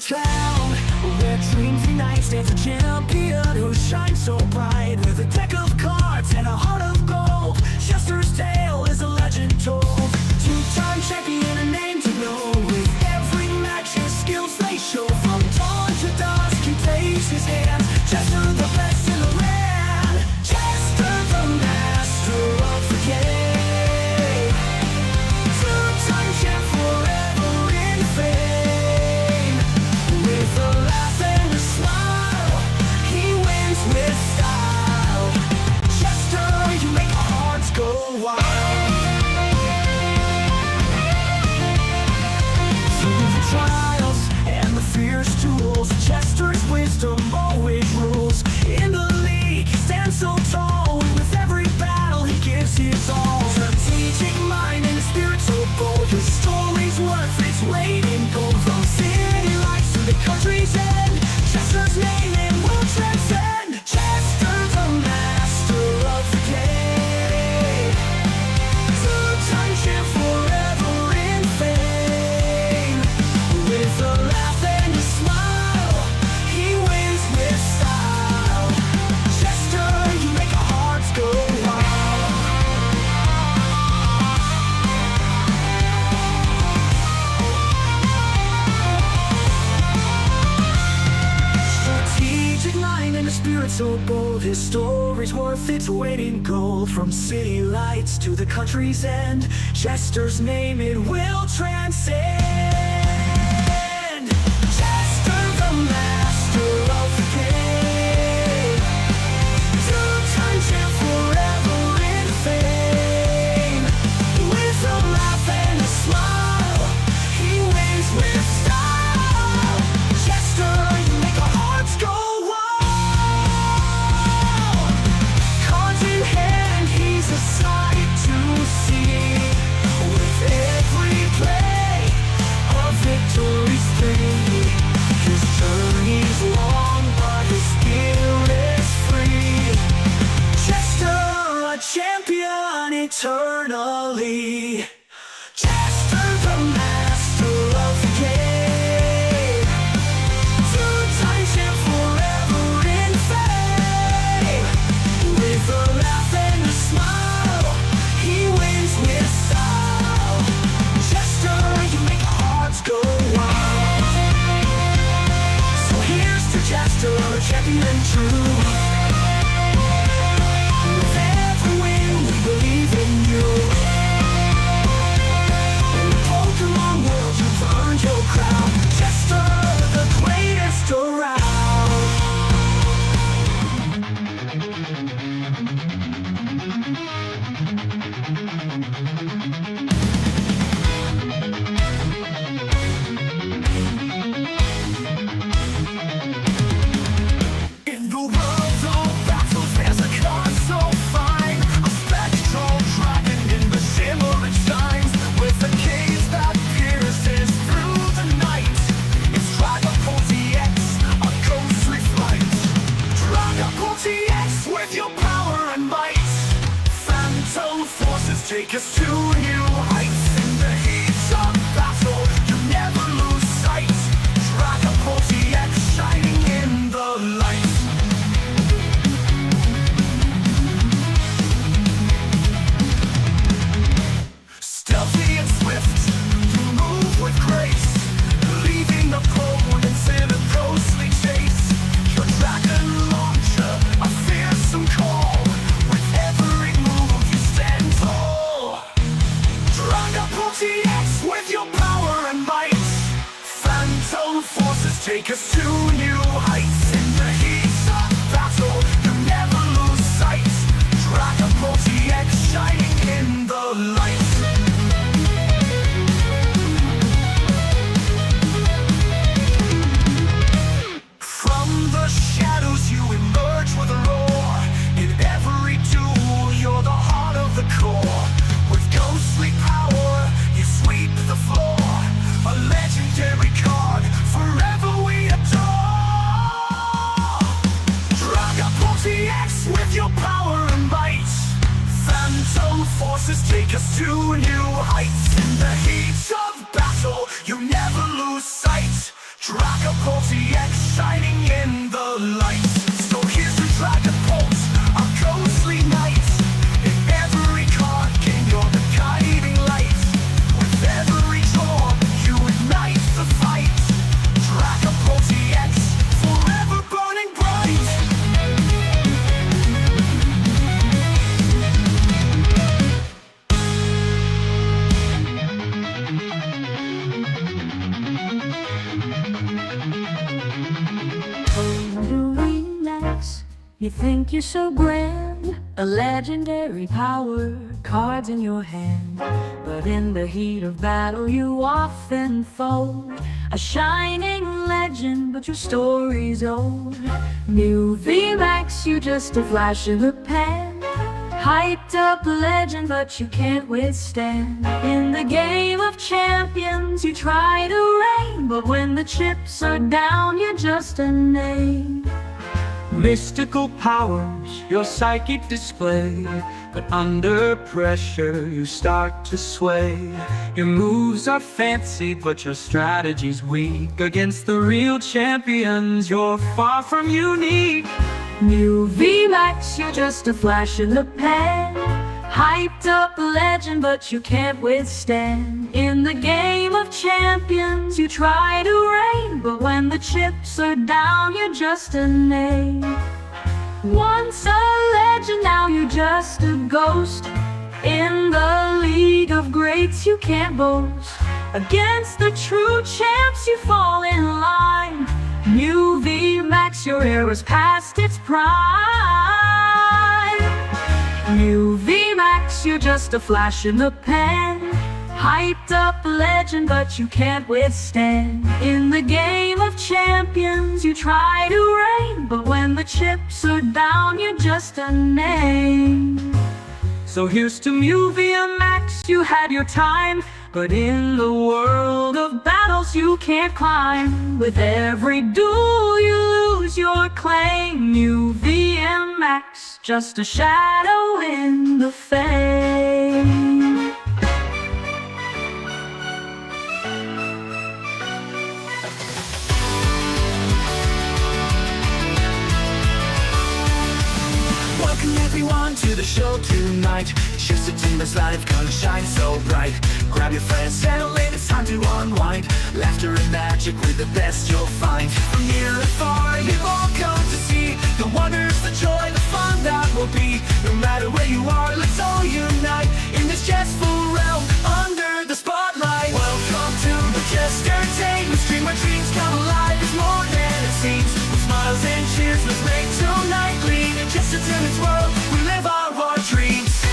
town where dreams unite stands a champion who shines so bright with a deck of cards and a heart of gold. Chester's tale is a legend told. Two-time champion, a name to know. With every match his skills they show. From dawn to dusk he plays his hands. Chester the best in the land. Chester the master of the game. Two-time champ forever in fame. With a laugh and a smile he wins with style. Chester, you make our hearts go wild. Through the trials and the fierce duels, Chester's wisdom always rules. In the league he stands so tall. With every battle he gives his all. Strategic mind and a spirit so bold. His story's worth its weight in gold. From city lights to the country's end, Chester's name it will transcend. Chester the master of the game. Two-time champ forever in fame. With a laugh and a smile he wins with style. Chester, you make our hearts go wild. Strategic mind and a spirit so bold. His story's worth its weight in gold. From city lights to the country's end, Chester's name it will transcend. Chester the master of the game. Two-time champ forever in fame. With a laugh and a smile he wins with style. Chester, you make our hearts go wild. Cards in hand he's a sight to see. With every play a victory's free. His journey's long but his skill is free. Chester, a champion eternally. Chester the master of the game. Two-time champ forever in fame. With a laugh and a smile he wins with style. Chester, you make our hearts go wild. So here's to Chester, champion true. With every win we believe in you. In the Pokemon world you've earned your crown. Chester, the greatest around. In the world of battles there's a card so fine. A spectral dragon in the shimmer it shines. With a gaze that pierces through the night. It's Dragapult TX, a ghostly flight. Dragapult TX with your power and might. Phantom forces take us to new heights. In the heat of battle you never lose sight. Dragapult TX shining in the light. Stealthy and swift, you move with grace, leaving opponents in a ghostly chase. Your dragon launcher, a fearsome call. With every move you stand tall. Dragapult TX with your power and might. Phantom forces take us to new heights. In the heat of battle you never lose sight. Dragapult TX shining in the light. From the shadows you emerge with a roar. In every duel you're the heart of the core. With ghostly power you sweep the floor. A legendary card forever we adore. Dragapult TX with your power and might. Phantom forces take us to new heights. In the heat of battle you never lose sight. Dragapult EX shining in the lights. So here's your Dragapult, our ghostly knights. In every card game, you're the guiding light. With every draw, you ignite the fight. Dragapult EX, forever burning bright. You think you're so grand, a legendary power, cards in your hand. But in the heat of battle you often fold. A shining legend, but your story's old. New VMAX, you just a flash of the pen. Hyped up legend, but you can't withstand. In the game of champions you try to reign, but when the chips are down you're just a name. Mystical powers, your psychic display. But under pressure you start to sway. Your moves are fancy, but your strategy's weak. Against the real champions, you're far from unique. New VMAX, you're just a flash in the pan. Hyped up legend, but you can't withstand. In the game of champions you try to reign, but when the chips are down you're just a name. Once a legend, now you're just a ghost. In the league of greats you can't boast. Against the true champs you fall in line. New VMAX, your era's past its prime. New VMAX, you're just a flash in the pan. Hyped up legend, but you can't withstand. In the game of champions you try to reign, but when the chips are down you're just a name. So here's to New VMAX, you had your time. But in the world of battles you can't climb. With every duel you lose your claim. New VMAX, just a shadow in the fame. Welcome everyone to the show tonight. Just a Timber's life gonna shine so bright. Grab your friends, settle in, it's time to unwind. Laughter and magic with the best you'll find. From near and far, you've all come to see the wonders, the joy, the fun that will be. No matter where you are, let's all unite in this jestful realm under the spotlight. Welcome to the Jestertainment Stream, where dreams come alive. It's more than it seems. With smiles and cheers, let's make tonight gleam. In Jestertainment's world, we live our dreams.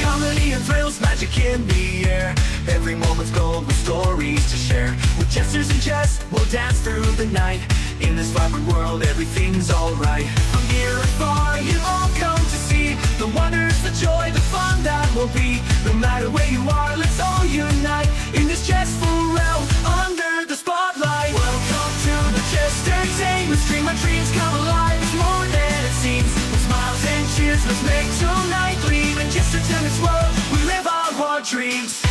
Comedy and thrills, magic in the air. Every moment's gold with stories to share. With jesters and jest, we'll dance through the night. In this vibrant world, everything's alright. From near and far, you've all come to see the wonders, the joy, the fun that will be. No matter where you are, let's all unite in this jestful realm under the spotlight. Welcome to the Jestertainment Stream, where dreams come alive. It's more than it seems. With smiles and cheers, let's make tonight gleam. In Jestertainment's world, we live our dreams.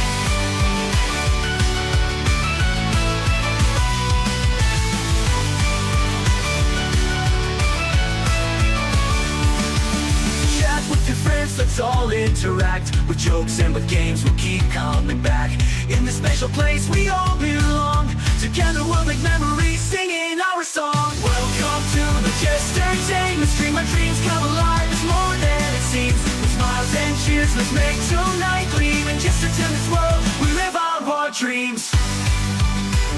Chat with your friends, let's all interact. With jokes and with games, we'll keep coming back. In this special place, we all belong. Together we'll make memories, singing our song. Welcome to the Jestertainment Stream, where dreams come alive. It's more than it seems. With smiles and cheers, let's make tonight gleam. In Jestertainment's world, we live our dreams.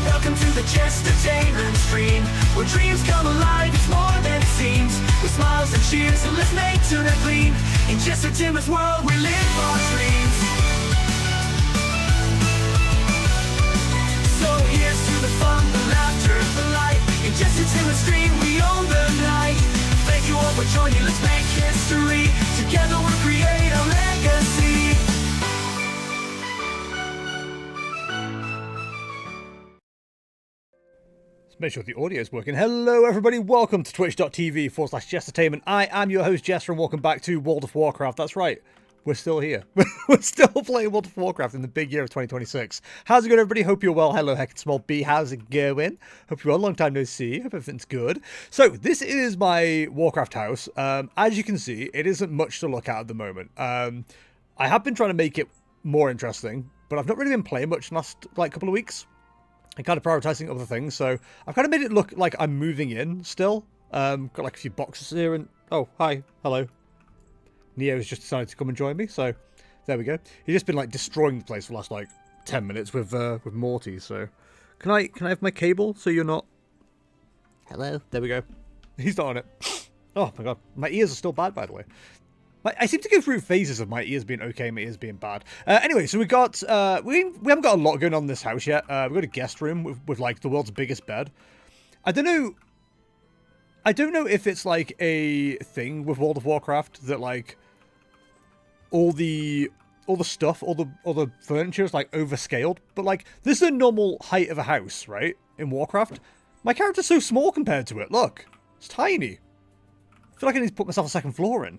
Welcome to the Jestertainment Stream, where dreams come alive. It's more than it seems. With smiles and cheers, and let's make tonight gleam. In Jestertainment's world, we live our dreams. So here's to the fun, the laughter, the light. In Jestertainment Stream, we own the night. Thank you all for joining, let's make history. Together we'll create a legacy. Make sure the audio is working. Hello everybody, welcome to twitch.tv/Jestertainment. I am your host Jester and welcome back to World of Warcraft. That's right, we're still here. We're still playing World of Warcraft in the big year of 2026. How's it going, everybody? Hope you're well. Hello, Heck and Small B. How's it going? Hope you're well. Long time no see. Hope everything's good. So, this is my Warcraft house. As you can see, it isn't much to look at the moment. I have been trying to make it more interesting, but I've not really been playing much in the last, like, couple of weeks. I'm kind of prioritizing other things, so I've kind of made it look like I'm moving in still. Got, like, a few boxes here, and... Oh, hi. Hello. Neo's just decided to come and join me, so there we go. He's just been like destroying the place for the last like 10 minutes with Morty. So can I have my cable so you're not? Hello. There we go. He's not on it. Oh my god, my ears are still bad, by the way. I seem to go through phases of my ears being okay, my ears being bad. Anyway, so we got we haven't got a lot going on in this house yet. We've got a guest room with like the world's biggest bed. I don't know if it's like a thing with World of Warcraft that like all the stuff, all the furniture is like overscaled, but like this is a normal height of a house, right? In Warcraft, my character's so small compared to it. Look, it's tiny. I feel like I need to put myself a second floor in.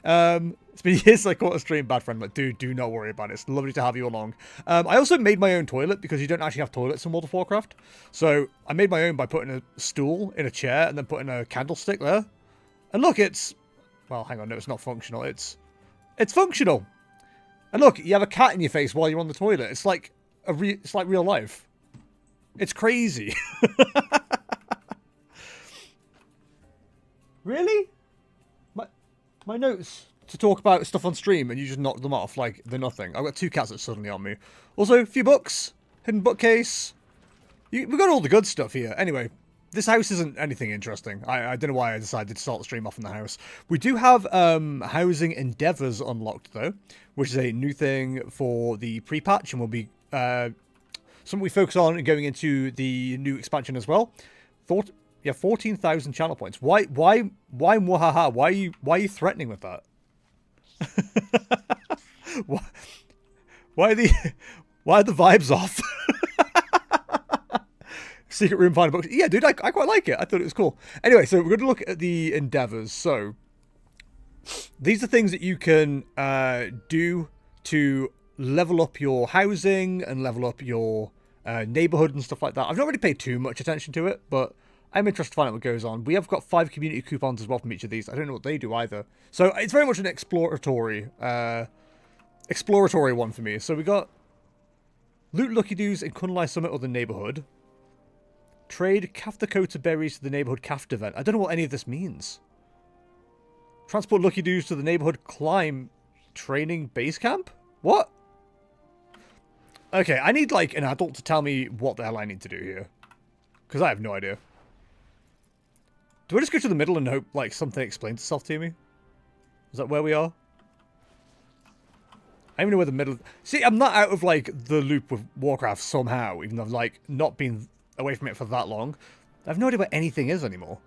It's been years I caught a stream, bad friend. Like, dude, do not worry about it. It's lovely to have you along. I also made my own toilet because you don't actually have toilets in World of Warcraft. So I made my own by putting a stool in a chair and then putting a candlestick there. And look, it's... Well, hang on, no, it's not functional. It's functional. And look, you have a cat in your face while you're on the toilet. It's like it's like real life. It's crazy. Really? My notes to talk about stuff on stream and you just knock them off like they're nothing. I've got 2 cats that's suddenly on me. Also, a few books. Hidden bookcase. We've got all the good stuff here. Anyway, this house isn't anything interesting. I don't know why I decided to start the stream off in the house. We do have housing Endeavours unlocked though, which is a new thing for the pre-patch and will be something we focus on going into the new expansion as well. Yeah, 14,000 channel points. Why Mwahaha? Why are you threatening with that? why are the vibes off? Secret room, find a book. Yeah, dude, I quite like it. I thought it was cool. Anyway, so we're going to look at the Endeavours. So these are things that you can do to level up your housing and level up your neighborhood and stuff like that. I've not really paid too much attention to it, but I'm interested to find out what goes on. We have got 5 community coupons as well from each of these. I don't know what they do either. So it's very much an exploratory one for me. So we got loot Lucky Doos in Kunlai Summit or the neighborhood. Trade Kaftakota berries to the neighborhood Kaft event. I don't know what any of this means. Transport Lucky Doos to the neighborhood climb training base camp? What? Okay, I need like an adult to tell me what the hell I need to do here. Because I have no idea. Do I just go to the middle and hope, like, something explains itself to me? Is that where we are? I don't even know where the middle... See, I'm not out of, like, the loop with Warcraft somehow, even though I've, like, not been away from it for that long. I have no idea where anything is anymore.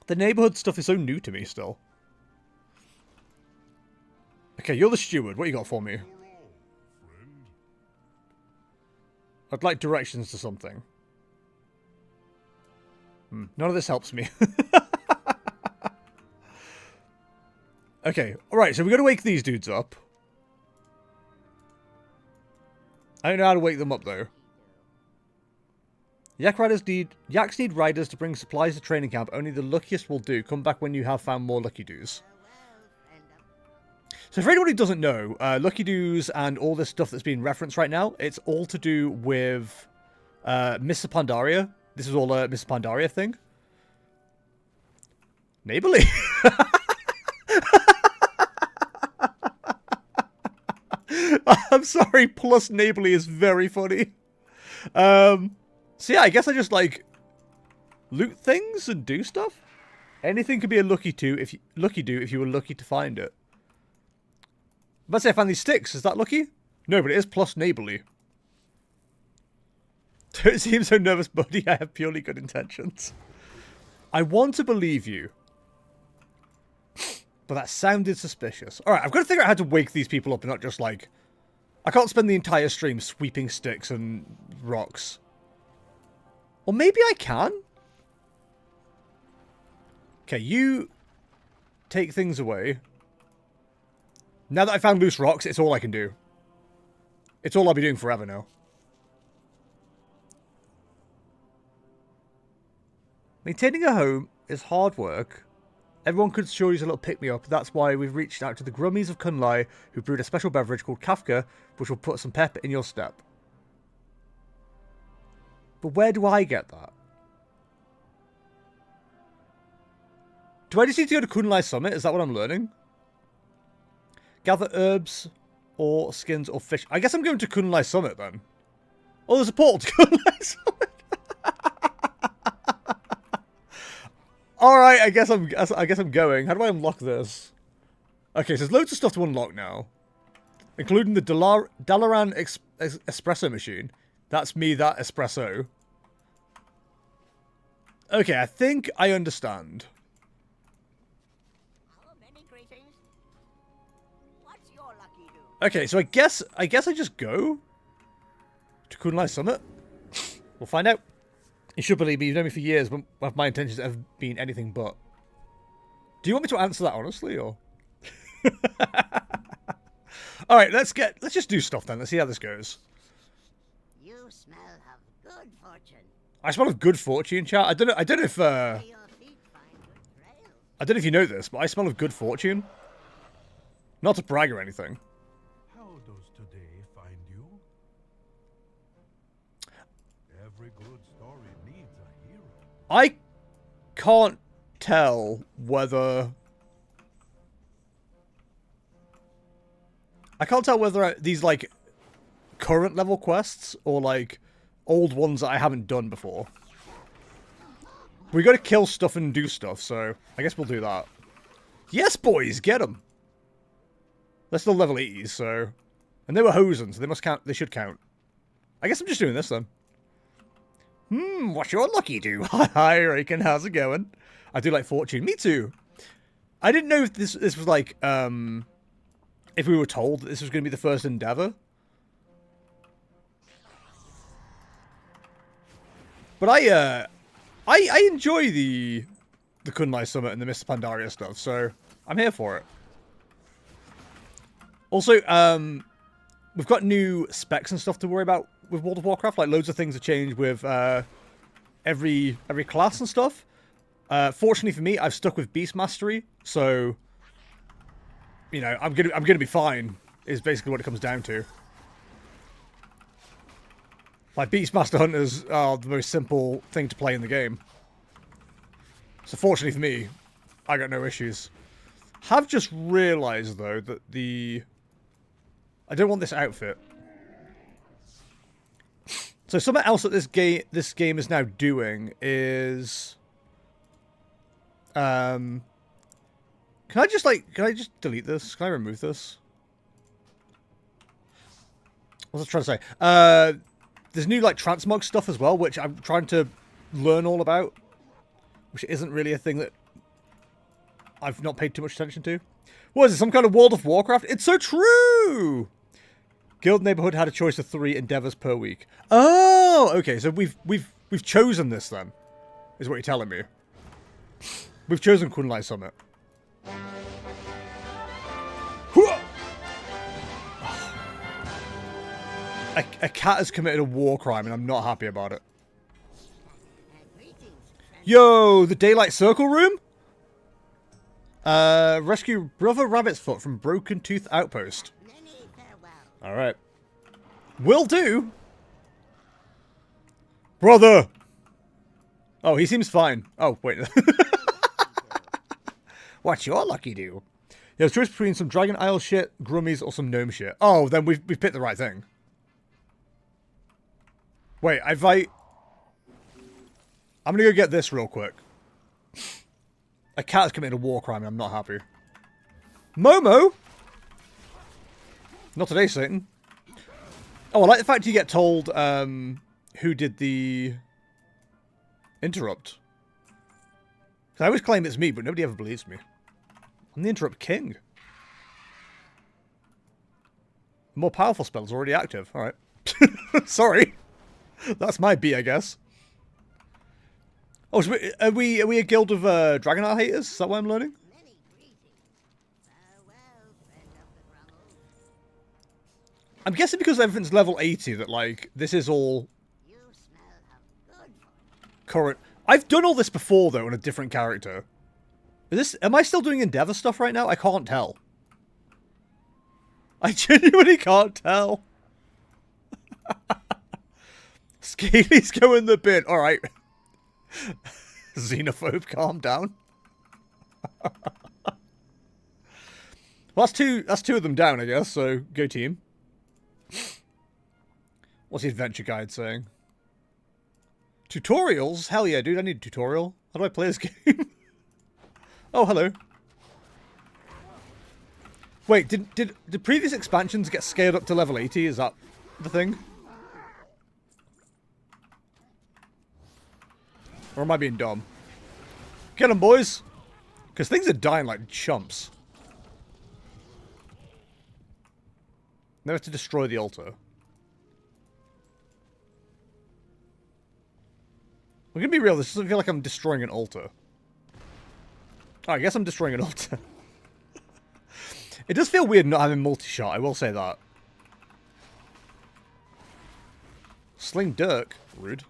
The neighborhood stuff is so new to me still. Okay, you're the steward. What you got for me? I'd like directions to something. None of this helps me. Okay, alright, so we've got to wake these dudes up. I don't know how to wake them up, though. Yaks need riders to bring supplies to training camp. Only the luckiest will do. Come back when you have found more Lucky Doos. So for anyone who doesn't know, Lucky Doos and all this stuff that's being referenced right now, it's all to do with Mr. Pandaria. This is all a Mr. Pandaria thing. Neighborly. I'm sorry, plus neighborly is very funny. So yeah, I guess I just like loot things and do stuff. Anything could be a lucky do if you were lucky to find it. Let's say I found these sticks. Is that lucky? No, but it is plus neighborly. Don't seem so nervous, buddy. I have purely good intentions. I want to believe you. But that sounded suspicious. Alright, I've got to figure out how to wake these people up and not just like... I can't spend the entire stream sweeping sticks and rocks. Or maybe I can? Okay, you take things away. Now that I found loose rocks, it's all I can do. It's all I'll be doing forever now. Maintaining a home is hard work. Everyone could sure use a little pick-me-up. That's why we've reached out to the Grummies of Kunlai, who brewed a special beverage called Kafka, which will put some pep in your step. But where do I get that? Do I just need to go to Kunlai Summit? Is that what I'm learning? Gather herbs or skins or fish. I guess I'm going to Kunlai Summit then. Oh, there's a portal to Kunlai Summit. All right, I guess I'm going. How do I unlock this? Okay, so there's loads of stuff to unlock now, including the Dalaran espresso machine. That's me, that espresso. Okay, I think I understand. Okay, so I guess I just go to Kunlai Summit. We'll find out. You should believe me, you've known me for years, but my intentions have been anything but. Do you want me to answer that honestly, or? All right, let's just do stuff then. Let's see how this goes. You smell of good fortune. I smell of good fortune, chat. I don't know if Your feet find good trails. I don't know if you know this, but I smell of good fortune. Not to brag or anything. How does today find you? Every good story needs a hero. I can't tell whether... these, like, current level quests or, like, old ones that I haven't done before. We gotta kill stuff and do stuff, so I guess we'll do that. Yes, boys, get them! They're still level 80s, so... And they were Hosen, so they must count. They should count. I guess I'm just doing this, then. What's your lucky do? Hi, Raken, how's it going? I do like fortune. Me too. I didn't know if this was like, if we were told that this was going to be the first Endeavour. But I enjoy the Kunlai Summit and the Mr. Pandaria stuff, so I'm here for it. Also, we've got new specs and stuff to worry about with World of Warcraft. Like, loads of things have changed with every class and stuff. Fortunately for me, I've stuck with Beast Mastery, so you know I'm gonna be fine. Is basically what it comes down to. Like, Beastmaster Hunters are the most simple thing to play in the game. So fortunately for me, I got no issues. Have just realised though that I don't want this outfit. So something else that this game is now doing is, can I just delete this? Can I remove this? What was I trying to say? There's new like transmog stuff as well, which I'm trying to learn all about, which isn't really a thing that I've not paid too much attention to. What is it? Some kind of World of Warcraft? It's so true. Guild neighborhood had a choice of 3 endeavors per week. Oh, okay. So we've chosen this then, is what you're telling me. We've chosen Kunlai Summit. A cat has committed a war crime and I'm not happy about it. Yo, the Daylight Circle room? Rescue Brother Rabbit's Foot from Broken Tooth Outpost. Alright. Will do. Brother! Oh, he seems fine. Oh, wait. What's your lucky do? There's a choice between some Dragon Isle shit, Grummies, or some Gnome shit. Oh, then we've picked the right thing. Wait, I'm gonna go get this real quick. A cat has committed a war crime and I'm not happy. Momo! Not today, Satan. Oh, I like the fact you get told who did the interrupt. I always claim it's me, but nobody ever believes me. I'm the interrupt king. The more powerful spell is already active. Alright. Sorry. That's my B, I guess. Oh, so are we a guild of Dragon Isle haters? Is that what I'm learning? I'm guessing because everything's level 80 that, like, this is all You smell of good fortune. current. I've done all this before, though, on a different character. Am I still doing Endeavour stuff right now? I can't tell. I genuinely can't tell. Scaly's going the bin. Alright. Xenophobe, calm down. Well, that's two of them down, I guess, so go team. What's the adventure guide saying? Tutorials? Hell yeah, dude, I need a tutorial. How do I play this game? Oh, hello. Wait, did the previous expansions get scaled up to level 80? Is that the thing? Or am I being dumb? Get them, boys! Because things are dying like chumps. Never to destroy the altar. We're gonna be real, this doesn't feel like I'm destroying an altar. Oh, I guess I'm destroying an altar. It does feel weird not having multi-shot, I will say that. Sling Dirk? Rude.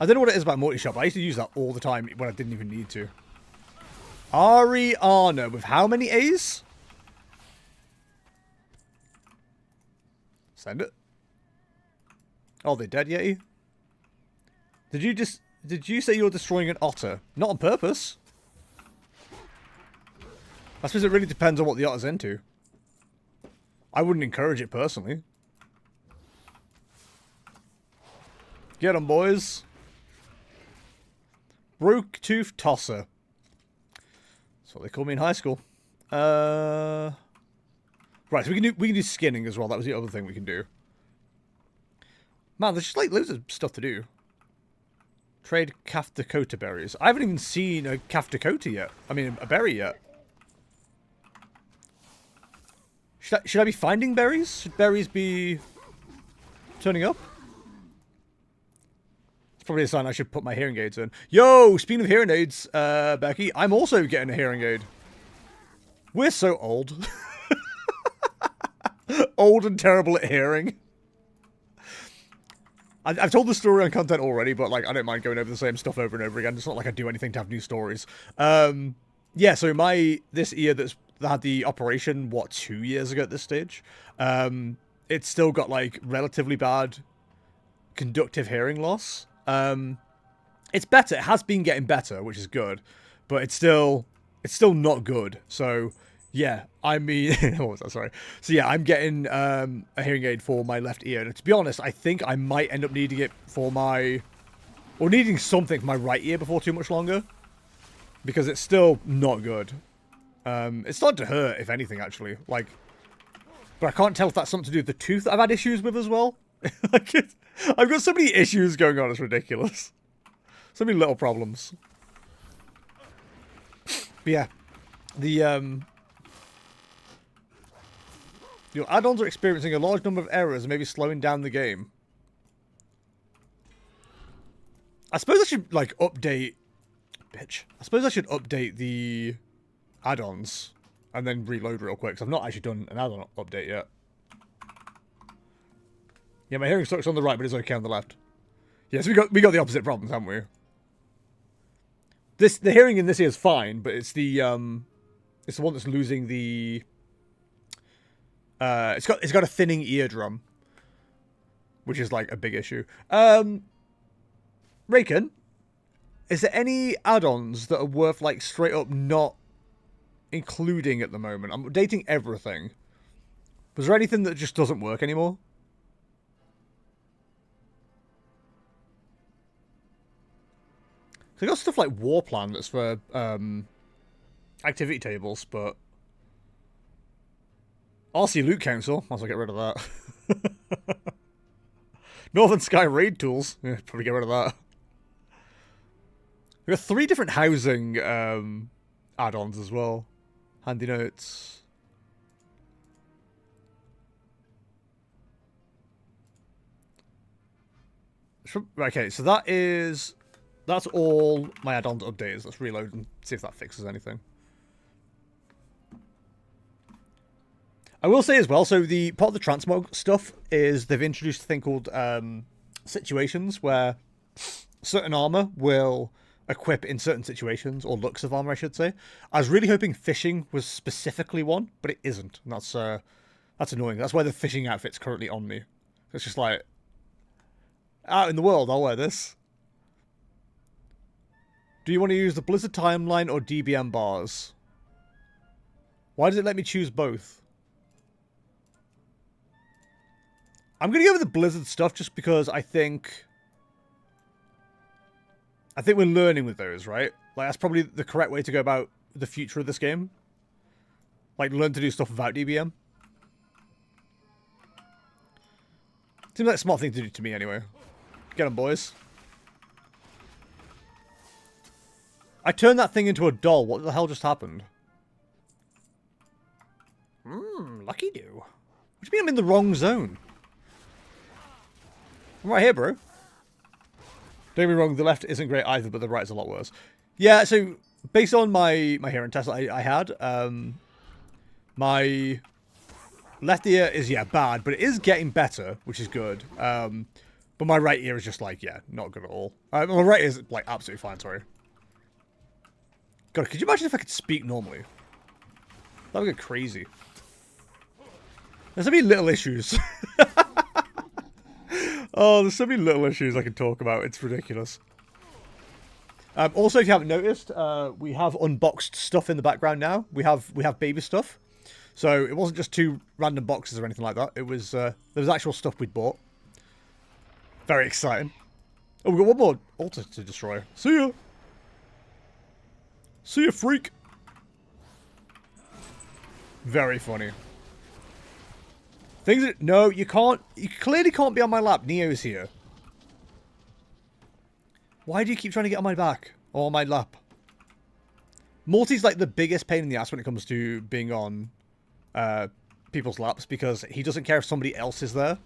I don't know what it is about multi-shot, but I used to use that all the time when I didn't even need to. Ariana, with how many A's? Send it. Oh, they're dead, Yeti? Did you say you were destroying an otter? Not on purpose. I suppose it really depends on what the otter's into. I wouldn't encourage it personally. Get 'em, boys. Broke Tooth Tosser. That's what they called me in high school. Right, so we can do skinning as well. That was the other thing we can do. Man, there's just like loads of stuff to do. Trade Calf Dakota berries. I haven't even seen a Calf Dakota yet. I mean, a berry yet. Should I be finding berries? Should berries be turning up? It's probably a sign I should put my hearing aids in. Yo, speaking of hearing aids, Becky, I'm also getting a hearing aid. We're so old. Old and terrible at hearing. I've told the story on content already, but like I don't mind going over the same stuff over and over again. It's not like I do anything to have new stories. Yeah, so this ear that had the operation, what, 2 years ago at this stage, it's still got like relatively bad conductive hearing loss. It's better. It has been getting better, which is good, but it's still not good. So yeah, I mean, what was that? Sorry. So yeah, I'm getting a hearing aid for my left ear, and to be honest, I think I might end up needing it for needing something for my right ear before too much longer, because it's still not good. It's starting to hurt, if anything, actually. Like, but I can't tell if that's something to do with the tooth that I've had issues with as well. Like, I've got so many issues going on, it's ridiculous. So many little problems. But yeah, your add-ons are experiencing a large number of errors and maybe slowing down the game. I suppose I should, like, update... Bitch. I suppose I should update the add-ons and then reload real quick, because I've not actually done an add-on update yet. Yeah, my hearing sucks on the right, but it's okay on the left. Yes, we got the opposite problems, haven't we? The hearing in this ear is fine, but it's the one that's losing the... It's got a thinning eardrum, which is like a big issue. Raken, is there any add-ons that are worth like straight up not including at the moment? I'm updating everything. Was there anything that just doesn't work anymore? So I got stuff like War Plan that's for activity tables, but RC Loot Council, might as well get rid of that. Northern Sky Raid Tools, yeah, probably get rid of that. We got 3 different housing add-ons as well. Handy notes. Okay, so that's all my add-ons updates. Let's reload and see if that fixes anything. I will say as well, so the part of the transmog stuff is they've introduced a thing called situations where certain armor will equip in certain situations, or looks of armor, I should say. I was really hoping fishing was specifically one, but it isn't. And that's annoying. That's why the fishing outfit's currently on me. It's just like, out in the world, I'll wear this. Do you want to use the Blizzard timeline or DBM bars? Why does it let me choose both? I'm going to go with the Blizzard stuff just because I think we're learning with those, right? Like, that's probably the correct way to go about the future of this game. Like, learn to do stuff without DBM. Seems like a smart thing to do to me anyway. Get them, boys. I turned that thing into a doll. What the hell just happened? Lucky do. What do you mean I'm in the wrong zone? I'm right here, bro. Don't get me wrong, the left isn't great either, but the right is a lot worse. Yeah, so based on my hearing test I had, my left ear is, yeah, bad, but it is getting better, which is good. But my right ear is just like, yeah, not good at all. My right ear is, like, absolutely fine, sorry. God, could you imagine if I could speak normally? That would get crazy. There's so many little issues. Oh, there's so many little issues I can talk about. It's ridiculous. Also, if you haven't noticed, we have unboxed stuff in the background now. We have baby stuff. So it wasn't just 2 random boxes or anything like that. It was there was actual stuff we'd bought. Very exciting. Oh, we've got one more altar to destroy. See ya. See ya, freak. Very funny. Things that... No, you can't... You clearly can't be on my lap. Neo's here. Why do you keep trying to get on my back? Or on my lap? Morty's like the biggest pain in the ass when it comes to being on people's laps. Because he doesn't care if somebody else is there.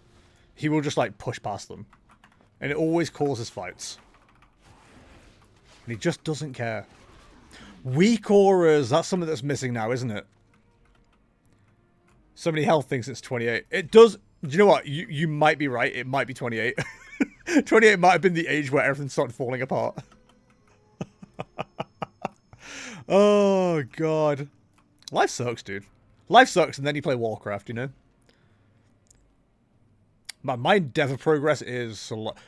He will just like push past them. And it always causes fights. And he just doesn't care. Weak auras. That's something that's missing now, isn't it? So many health things since 28. It does... Do you know what? You might be right. It might be 28. 28 might have been the age where everything started falling apart. Oh, God. Life sucks, dude. Life sucks, and then you play Warcraft, you know? Man, my Endeavour progress is a lot...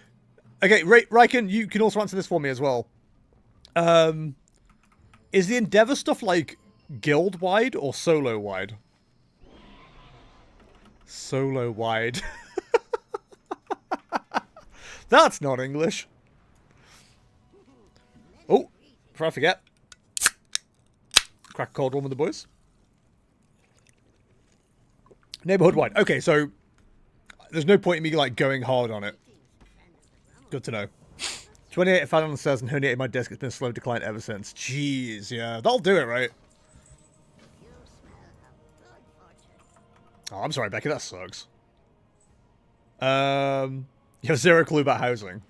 Okay, Riken, you can also answer this for me as well. Is the Endeavour stuff, like, guild-wide or solo-wide? Solo-wide. That's not English. Oh, before I forget. Crack a cold one with the boys. Neighborhood-wide. Okay, so there's no point in me, like, going hard on it. Good to know. 28 I found on the stairs and herniated my disc. It's been a slow decline ever since. Jeez, yeah. That'll do it, right? Oh, I'm sorry, Becky. That sucks. You have zero clue about housing.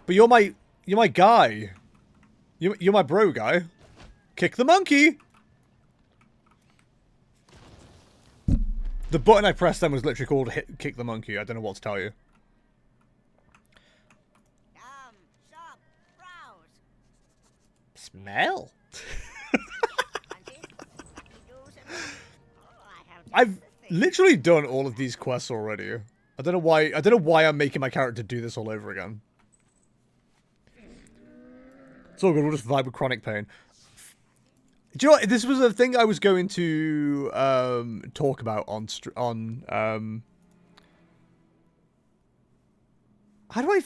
But you're my guy. You're my bro guy. Kick the monkey! The button I pressed then was literally called kick the monkey. I don't know what to tell you. Stop, browse. Smell? I've literally done all of these quests already. I don't know why I'm making my character do this all over again. It's all good, we'll just vibe with chronic pain. Do you know what? This was a thing I was going to talk about on how do I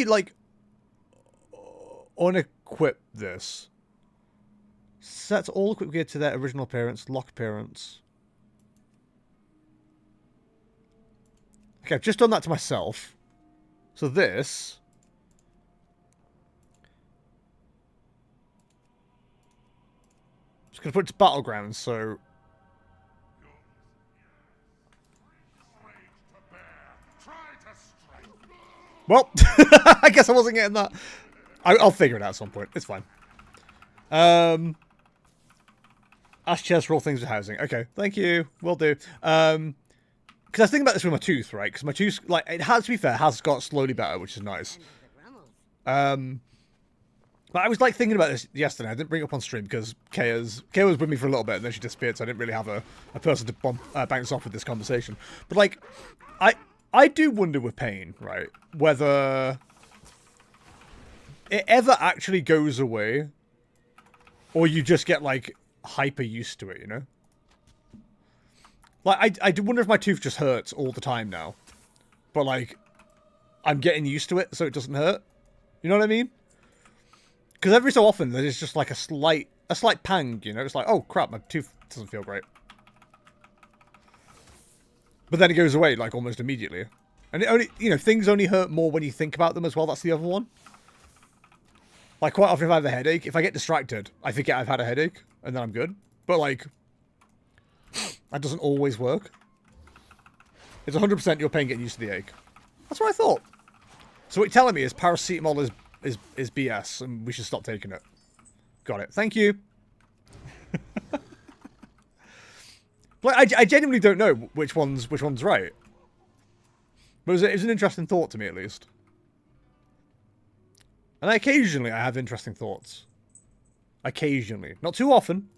like unequip this? Sets all equipped gear to their original appearance, lock appearance. Okay, I've just done that to myself. So this... Just gonna put it to battlegrounds, so... Well, I guess I wasn't getting that. I'll figure it out at some point. It's fine. I Ask Chess for all things with housing. Okay, thank you. Will do. Because I was thinking about this with my tooth, right? Because my tooth, like, it has, to be fair, has got slowly better, which is nice. But I was, like, thinking about this yesterday. I didn't bring it up on stream because Kaya was with me for a little bit and then she disappeared, so I didn't really have a person to bounce off with this conversation. But, like, I do wonder with pain, right, whether it ever actually goes away or you just get, like, hyper used to it, you know? Like, I do wonder if my tooth just hurts all the time now. But, like, I'm getting used to it so it doesn't hurt. You know what I mean? Because every so often there's just, like, a slight pang, you know? It's like, oh, crap, my tooth doesn't feel great. But then it goes away, like, almost immediately. And it only, you know, things only hurt more when you think about them as well. That's the other one. Like, quite often if I have a headache, if I get distracted, I forget I've had a headache, and then I'm good. But, like, that doesn't always work. It's 100% your pain getting used to the ache. That's what I thought. So what you're telling me is paracetamol is BS, and we should stop taking it. Got it. Thank you. Like, I genuinely don't know which one's right. But it was an interesting thought to me, at least. And occasionally I have interesting thoughts. Occasionally. Not too often.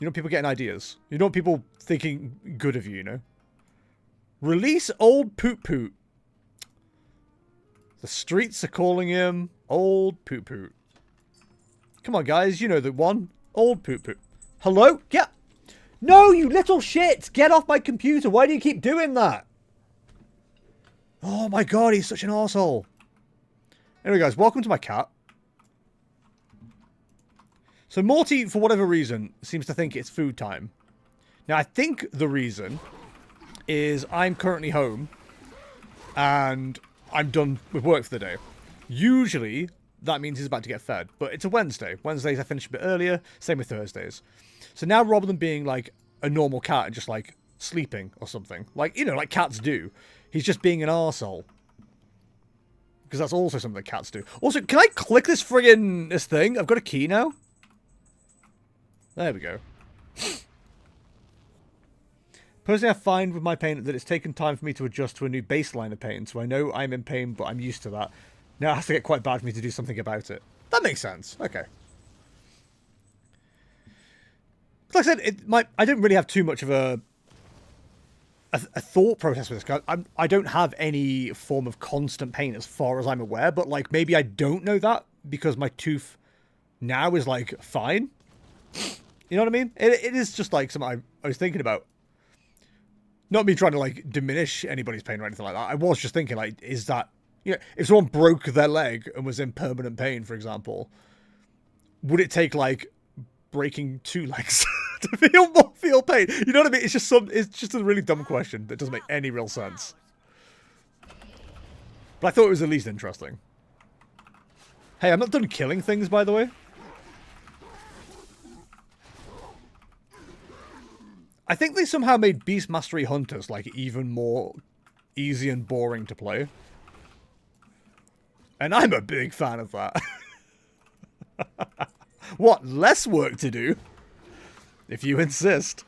You know, people getting ideas. You know, people thinking good of you, you know? Release old Poot Poot. The streets are calling him Old Poot Poot. Come on, guys. You know the one. Old Poot Poot. Hello? Yeah. No, you little shit! Get off my computer. Why do you keep doing that? Oh my god, he's such an arsehole. Anyway, guys, welcome to my cat. So Morty, for whatever reason, seems to think it's food time. Now, I think the reason is I'm currently home and I'm done with work for the day. Usually, that means he's about to get fed, but it's a Wednesday. Wednesdays I finish a bit earlier, same with Thursdays. So now, rather than being like a normal cat and just like sleeping or something, like, you know, like cats do, he's just being an arsehole. Because that's also something that cats do. Also, can I click this thing? I've got a key now. There we go. Personally, I find with my pain that it's taken time for me to adjust to a new baseline of pain, so I know I'm in pain, but I'm used to that. Now it has to get quite bad for me to do something about it. That makes sense. Okay. Like I said, I don't really have too much of a thought process with this. I don't have any form of constant pain as far as I'm aware, but like maybe I don't know that because my tooth now is like fine. You know what I mean? It is just like something I was thinking about. Not me trying to like diminish anybody's pain or anything like that. I was just thinking like, is that, you know, if someone broke their leg and was in permanent pain, for example, would it take like breaking two legs to feel pain? You know what I mean? It's just a really dumb question that doesn't make any real sense. But I thought it was at least interesting. Hey, I'm not done killing things, by the way. I think they somehow made Beast Mastery Hunters like even more easy and boring to play. And I'm a big fan of that. What, less work to do? If you insist.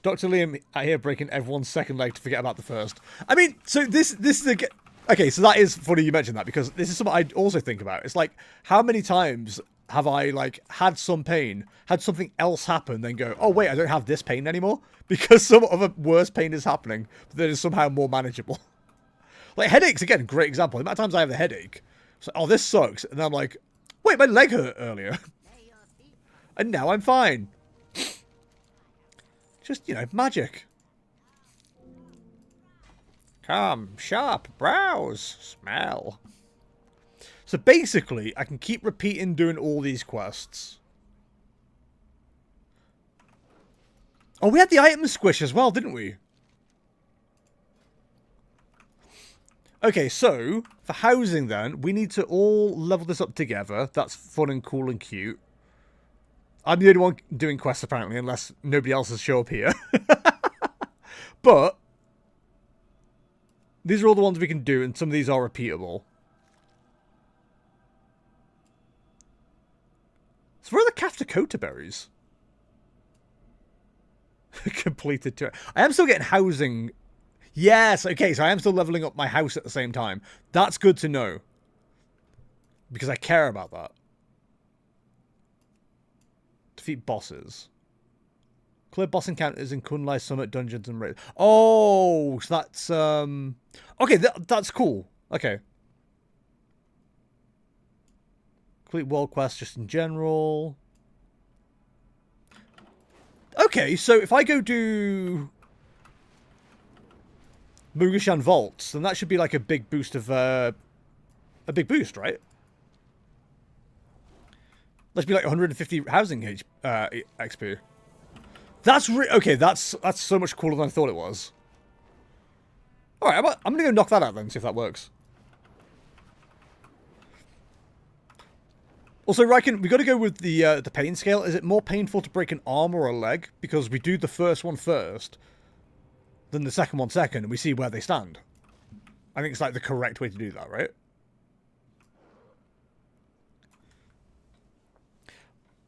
Dr. Liam here breaking everyone's second leg to forget about the first. I mean, so this is a... Okay, so that is funny you mentioned that, because this is something I also think about. It's like, how many times have I, like, had some pain, had something else happen, then go, oh, wait, I don't have this pain anymore? Because some other worse pain is happening that is somehow more manageable. Like, headaches, again, great example. The amount of times I have a headache, it's like, oh, this sucks. And then I'm like, wait, my leg hurt earlier. And now I'm fine. Just, you know, magic. Come, sharp, browse, smell. So basically, I can keep repeating doing all these quests. Oh, we had the item squish as well, didn't we? Okay, so, for housing then, we need to all level this up together. That's fun and cool and cute. I'm the only one doing quests, apparently, unless nobody else has shown up here. But, these are all the ones we can do, and some of these are repeatable. So where are the Kaftakota berries? Completed to I am still getting housing. Yes, okay, so I am still leveling up my house at the same time. That's good to know. Because I care about that. Defeat bosses. Clear boss encounters in Kunlai Summit dungeons and raids. Oh, so that's okay, that's cool. Okay. Complete world quests just in general. Okay, so if I go do Mugashan Vaults, then that should be like a big boost of a big boost, right? That should be like 150 housing XP. That's okay. That's so much cooler than I thought it was. All right, I'm gonna go knock that out then, see if that works. Also, Ryken, we got to go with the pain scale. Is it more painful to break an arm or a leg? Because we do the first one first, then the second one second, and we see where they stand. I think it's like the correct way to do that, right?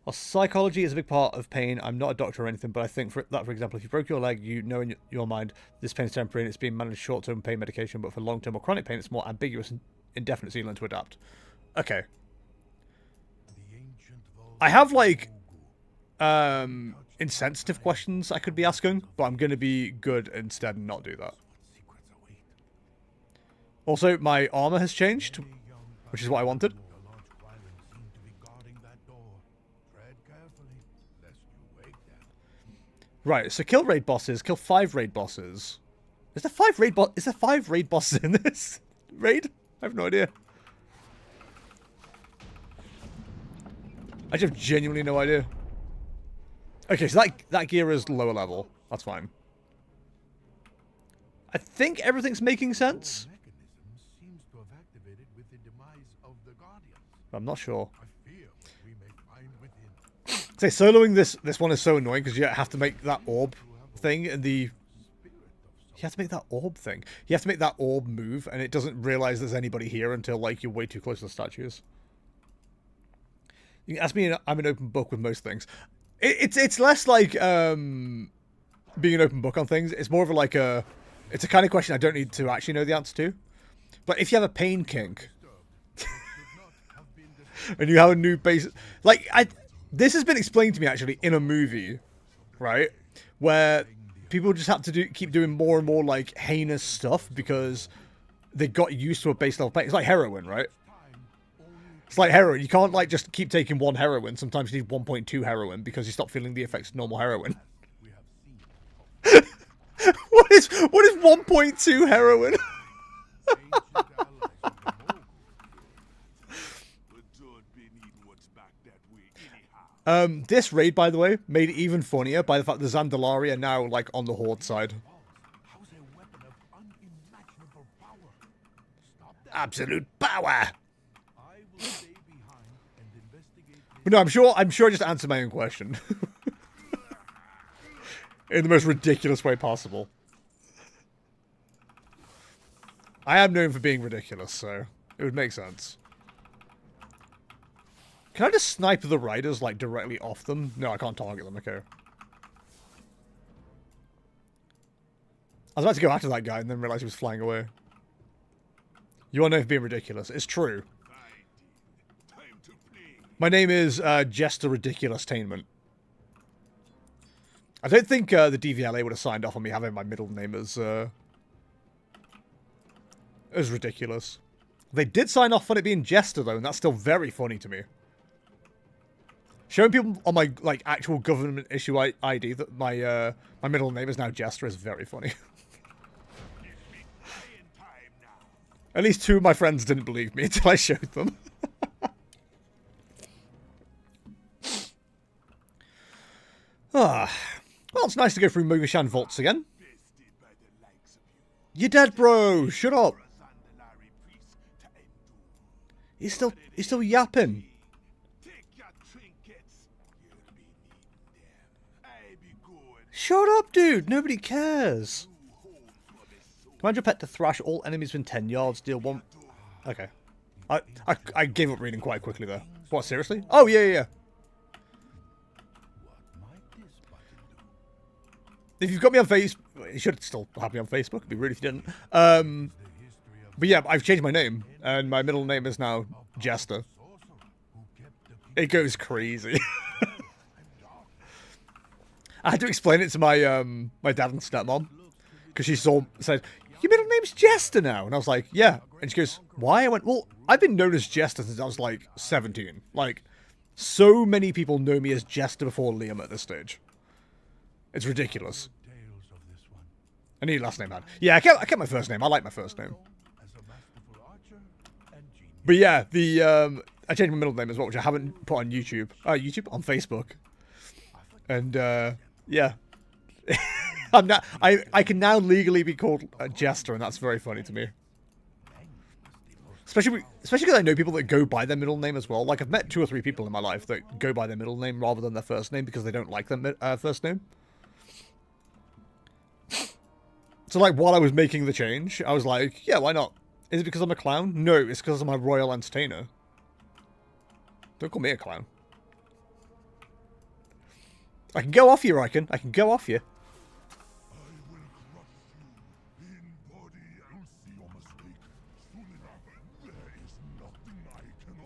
Well, psychology is a big part of pain. I'm not a doctor or anything, but I think for example, if you broke your leg, you know in your mind this pain is temporary and it's being managed short-term pain medication, but for long-term or chronic pain, it's more ambiguous and indefinite, so you learn to adapt. Okay. I have, like, insensitive questions I could be asking, but I'm going to be good instead and not do that. Also, my armor has changed, which is what I wanted. Right, so kill raid bosses, kill 5 raid bosses. Is there 5 raid bosses in this raid? I have no idea. I just have genuinely no idea. Okay, so that gear is lower level. That's fine. I think everything's making sense. I'm not sure. Say soloing this one is so annoying because you have to make that orb thing and you have to make that orb thing. You have to make that orb move and it doesn't realize there's anybody here until like you're way too close to the statues. You can ask me, I'm an open book with most things. It's less like being an open book on things. It's more of it's a kind of question I don't need to actually know the answer to. But if you have a pain kink and you have a new base, like this has been explained to me actually in a movie, right? Where people just have to keep doing more and more like heinous stuff because they got used to a base level pain. It's like heroin, right? It's like heroin. You can't like just keep taking 1 heroin. Sometimes you need 1.2 heroin because you stop feeling the effects of normal heroin. What is 1.2 heroin? This raid, by the way, made it even funnier by the fact the Zandalari are now like on the Horde side. Absolute power. But no, I'm sure I just answered my own question. In the most ridiculous way possible. I am known for being ridiculous, so it would make sense. Can I just snipe the riders, like, directly off them? No, I can't target them, okay. I was about to go after that guy and then realize he was flying away. You are known for being ridiculous. It's true. My name is Jester Ridiculous Tainment. I don't think the DVLA would have signed off on me having my middle name as ridiculous. They did sign off on it being Jester though, and that's still very funny to me. Showing people on my like actual government issue ID that my my middle name is now Jester is very funny. At least 2 of my friends didn't believe me until I showed them. Well, it's nice to go through Mugashan Vaults again. You're dead, bro. Shut up. He's still yapping. Shut up, dude. Nobody cares. Command your pet to thrash all enemies within 10 yards. Deal 1... Okay. I gave up reading quite quickly there. What, seriously? Oh, yeah. If you've got me on Facebook, you should still have me on Facebook. It'd be rude if you didn't. But yeah, I've changed my name, and my middle name is now Jester. It goes crazy. I had to explain it to my my dad and stepmom, because she said, "Your middle name's Jester now," and I was like, "Yeah," and she goes, "Why?" I went, "Well, I've been known as Jester since I was like 17. Like, so many people know me as Jester before Liam at this stage. It's ridiculous." I need a last name, man. Yeah, I kept my first name. I like my first name. But yeah, I changed my middle name as well, which I haven't put on YouTube. On Facebook. And yeah, I can now legally be called a Jester, and that's very funny to me. Especially because I know people that go by their middle name as well. Like, I've met 2 or 3 people in my life that go by their middle name rather than their first name because they don't like their first name. So, like, while I was making the change, I was like, yeah, why not? Is it because I'm a clown? No, it's because I'm a royal entertainer. Don't call me a clown. I can go off you, Riken. I can go off you.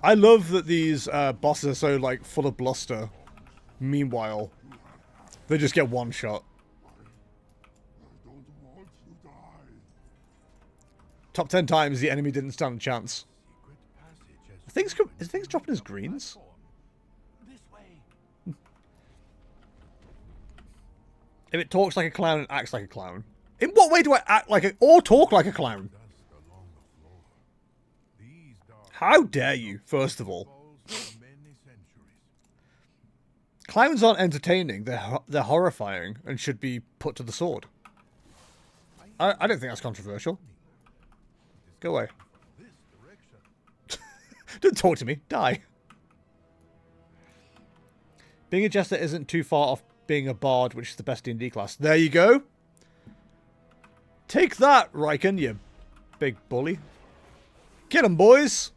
I love that these bosses are so, like, full of bluster. Meanwhile, they just get one shot. Top 10 times the enemy didn't stand a chance. Is things dropping as greens? If it talks like a clown and acts like a clown. In what way do I act like a... or talk like a clown? How dare you, first of all. Clowns aren't entertaining. They're horrifying and should be put to the sword. I don't think that's controversial. Go away. Don't talk to me. Die. Being a Jester isn't too far off being a Bard, which is the best D&D class. There you go. Take that, Riken, you big bully. Get 'em, boys.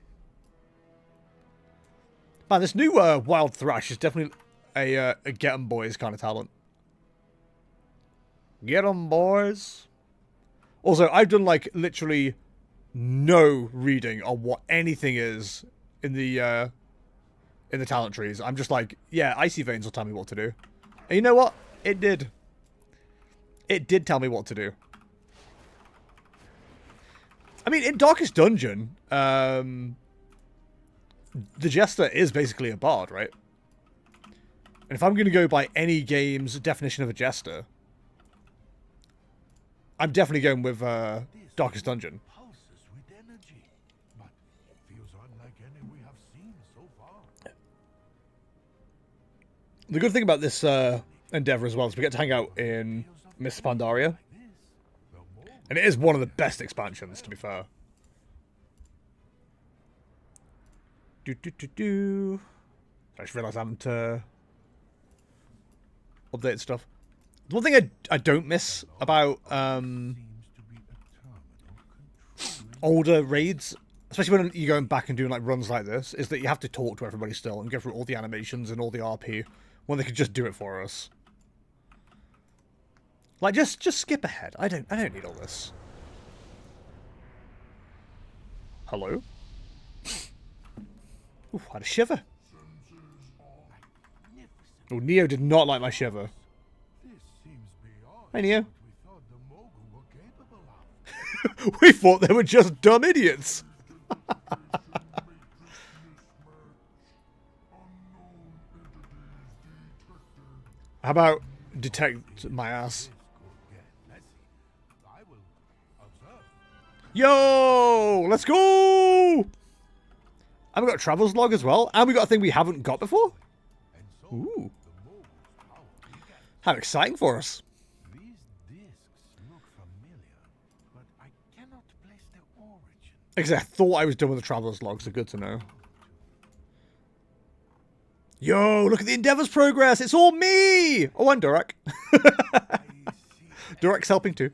Man, this new Wild Thrash is definitely a get 'em, boys kind of talent. Get 'em, boys. Also, I've done, like, literally no reading on what anything is in the talent trees. I'm just like, yeah, Icy Veins will tell me what to do. And you know what? It did. It did tell me what to do. I mean, in Darkest Dungeon, the Jester is basically a bard, right? And if I'm going to go by any game's definition of a Jester, I'm definitely going with Darkest Dungeon. The good thing about this Endeavour as well is we get to hang out in Miss Pandaria. And it is one of the best expansions, to be fair. I just realised I haven't updated stuff. The one thing I don't miss about older raids, especially when you're going back and doing like runs like this, is that you have to talk to everybody still and go through all the animations and all the RP when they could just do it for us. Like, just skip ahead. I don't need all this. Hello? Ooh, I had a shiver. Oh, Neo did not like my shiver. Hey, Neo. We thought they were just dumb idiots. How about detect my ass? Yo, let's go! And we got a Travel's Log as well. And we got a thing we haven't got before. Ooh. How exciting for us. Exactly. I thought I was done with the Travel's Log, so good to know. Yo, look at the Endeavours progress. It's all me. Oh, and Durak. Durak's helping too.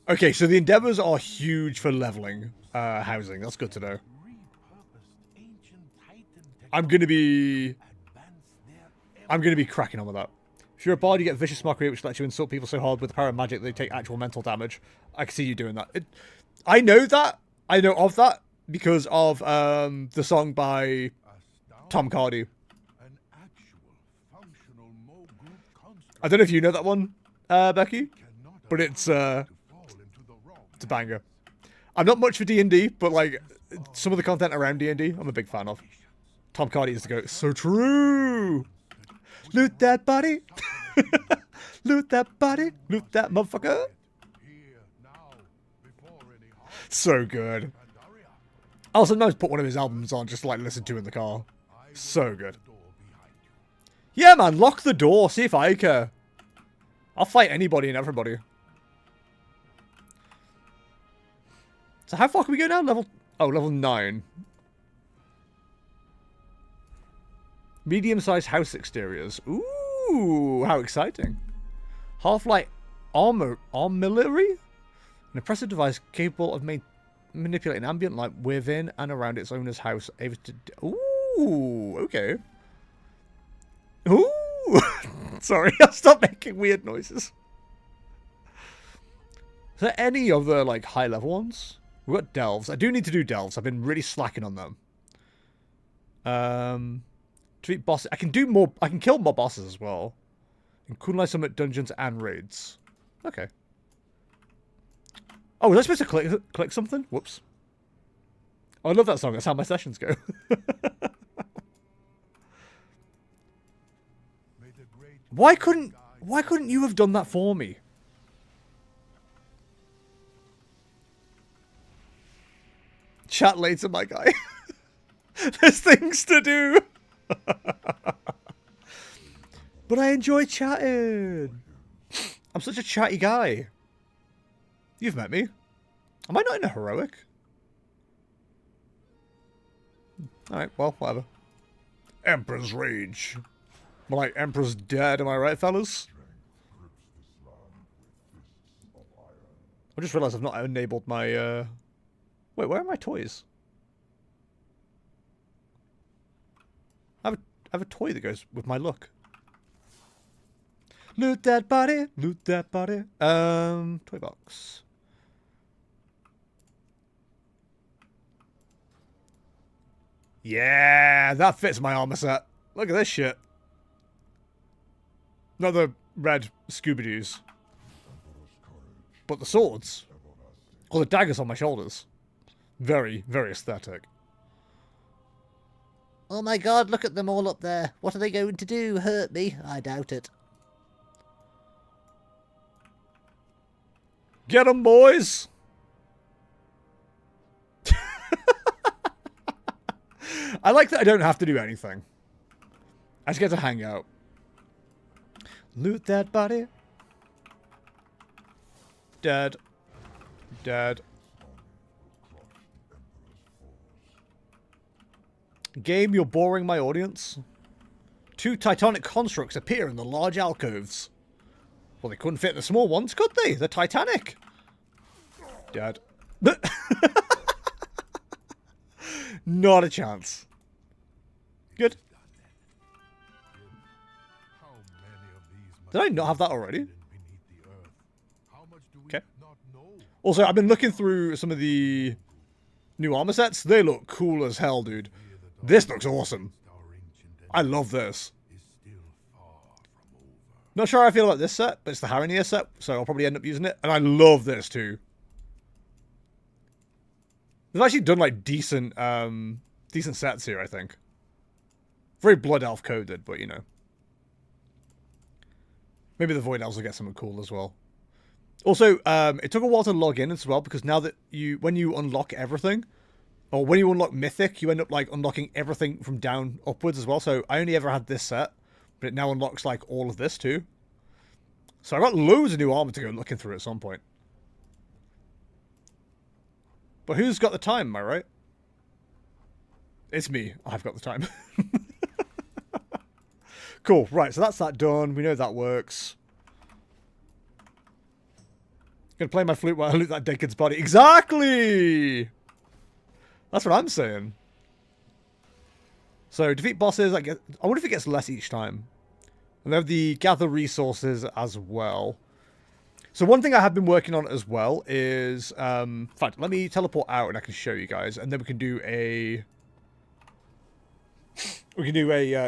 Okay, so the Endeavours are huge for leveling housing. That's good to know. I'm going to be I'm going to be cracking on with that. If you're a bard, you get Vicious Mockery, which lets you insult people so hard with the power of magic that they take actual mental damage. I can see you doing that. I know that. I know of that because of the song by Tom Cardy. An actual functional Mo group construct I don't know if you know that one, Becky, cannot but it's allow a to fall into the wrong banger. I'm not much for D&D, but like some of the content around D&D, I'm a big fan of. Tom Cardy is the goat. So true. Loot that body. Loot that body. Loot that motherfucker. here now before any harm. So good. Pandaria, I'll sometimes put one of his albums on just to like listen to in the car. So good. door behind you. Yeah, man, lock the door. See if I care. I'll fight anybody and everybody. So how far can we go now? Level 9. Medium-sized house exteriors. Ooh, how exciting. Half-light armillary? An impressive device capable of manipulating ambient light within and around its owner's house. Able to... Ooh, okay. Ooh! Sorry, I'll stop making weird noises. Is there any other, like, high-level ones? We've got delves. I do need to do delves. I've been really slacking on them. Treat bosses. I can do more. I can kill more bosses as well. In Kunlai Summit dungeons and raids. Okay. Oh, was I supposed to click something? Whoops. Oh, I love that song. That's how my sessions go. May the great Why couldn't you have done that for me? Chat later, my guy. There's things to do. But I enjoy chatting. I'm such a chatty guy. You've met me. Am I not in a heroic? Alright, well, whatever. Emperor's Rage. More like Emperor's Dead, am I right, fellas? I just realised I've not enabled my, Wait, where are my toys? I have a toy that goes with my look. Loot that body, loot that body. Toy box. Yeah, that fits my armor set. Look at this shit. Not the red Scooby-Doos. But the swords. Or the daggers on my shoulders. Very, very aesthetic. Oh my god, look at them all up there. What are they going to do? Hurt me? I doubt it. Get 'em, boys! I like that I don't have to do anything. I just get to hang out. Loot that body. Dead. Dead. Game, you're boring my audience. 2 titanic constructs appear in the large alcoves. Well, they couldn't fit in the small ones, could they? They're Titanic. Dead. Not a chance. Good. How many of these Did I not have that already? beneath the earth? How much do we Okay. not know? Also, I've been looking through some of the new armor sets. They look cool as hell, dude. This looks awesome. Our ancient I love this. is still far from over. Not sure how I feel about this set, but it's the Haranier set, so I'll probably end up using it. And I love this too. They've actually done like decent sets here, I think. Very Blood Elf coded, but you know. Maybe the Void Elves will get something cool as well. Also, it took a while to log in as well, because now that when you unlock everything, or when you unlock Mythic, you end up like unlocking everything from down upwards as well. So I only ever had this set, but it now unlocks like all of this too. So I got loads of new armor to go looking through at some point. But who's got the time, am I right? It's me. I've got the time. Cool. Right, so that's that done. We know that works. Gonna play my flute while I loot that dead kid's body. Exactly! That's what I'm saying. So, defeat bosses. I wonder if it gets less each time. And they have the gather resources as well. So one thing I have been working on as well is, in fact, let me teleport out and I can show you guys, and then we can do a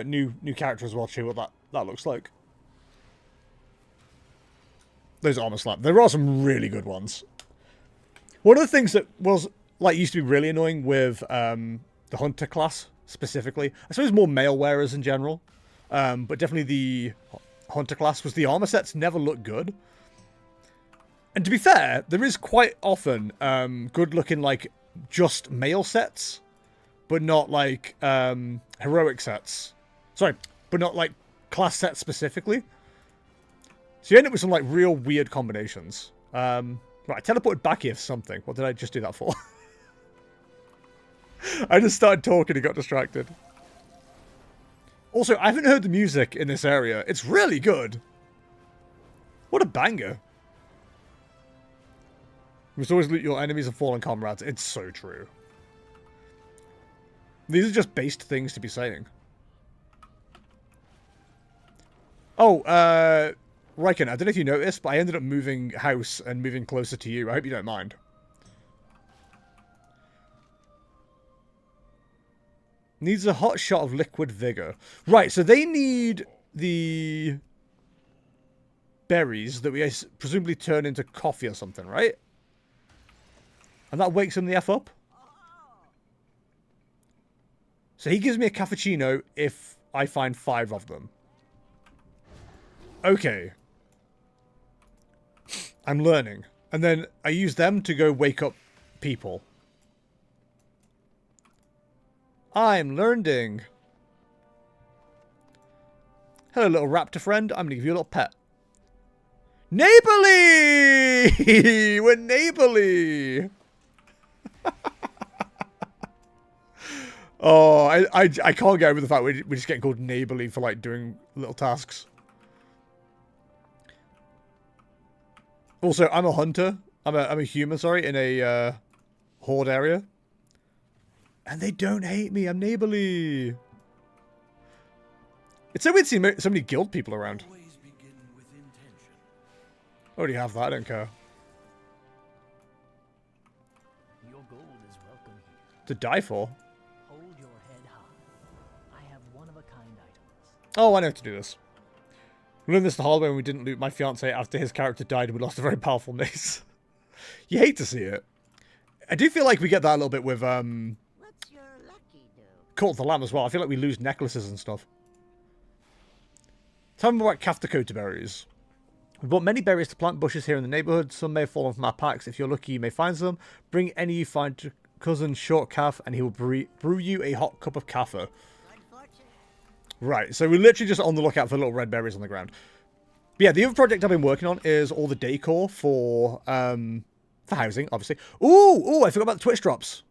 new character as well. Show what that looks like. Those armor slap. There are some really good ones. One of the things that was like used to be really annoying with the hunter class specifically, I suppose more male wearers in general, but definitely the hunter class, was the armor sets never looked good. And to be fair, there is quite often good looking like just male sets, but not like heroic sets. Sorry, but not like class sets specifically. So you end up with some like real weird combinations. Right, I teleported back here for something. What did I just do that for? I just started talking and got distracted. Also, I haven't heard the music in this area. It's really good. What a banger. You must always loot your enemies and fallen comrades. It's so true. These are just based things to be saying. Oh, Riken, I don't know if you noticed, but I ended up moving house and moving closer to you. I hope you don't mind. Needs a hot shot of liquid vigor. Right, so they need the berries that we presumably turn into coffee or something, right? And that wakes him the F up. So he gives me a cappuccino if I find 5 of them. Okay. I'm learning. And then I use them to go wake up people. I'm learning. Hello, little raptor friend. I'm going to give you a little pet. Neighborly! We're neighborly! Oh, I can't get over the fact we're just getting called neighborly for, like, doing little tasks. Also, I'm a hunter. I'm a human, sorry, in a horde area. And they don't hate me. I'm neighborly. It's so weird seeing so many guild people around. I already have that. I don't care. Your gold is welcome here. To die for. Hold your head high. I have one-of-a-kind items. Oh, I know how to do this. We learned this the hard way when we didn't loot my fiancé after his character died and we lost a very powerful mace. You hate to see it. I do feel like we get that a little bit with What's your lucky do? Cult of the Lamb as well. I feel like we lose necklaces and stuff. Tell me about Kaftakota berries. We bought many berries to plant bushes here in the neighborhood. Some may have fallen from our packs. If you're lucky, you may find some. Bring any you find to cousin Short Calf, and he will brew you a hot cup of kaffa. Right, so we're literally just on the lookout for little red berries on the ground. But yeah, the other project I've been working on is all the decor for housing, obviously. Ooh, I forgot about the Twitch drops.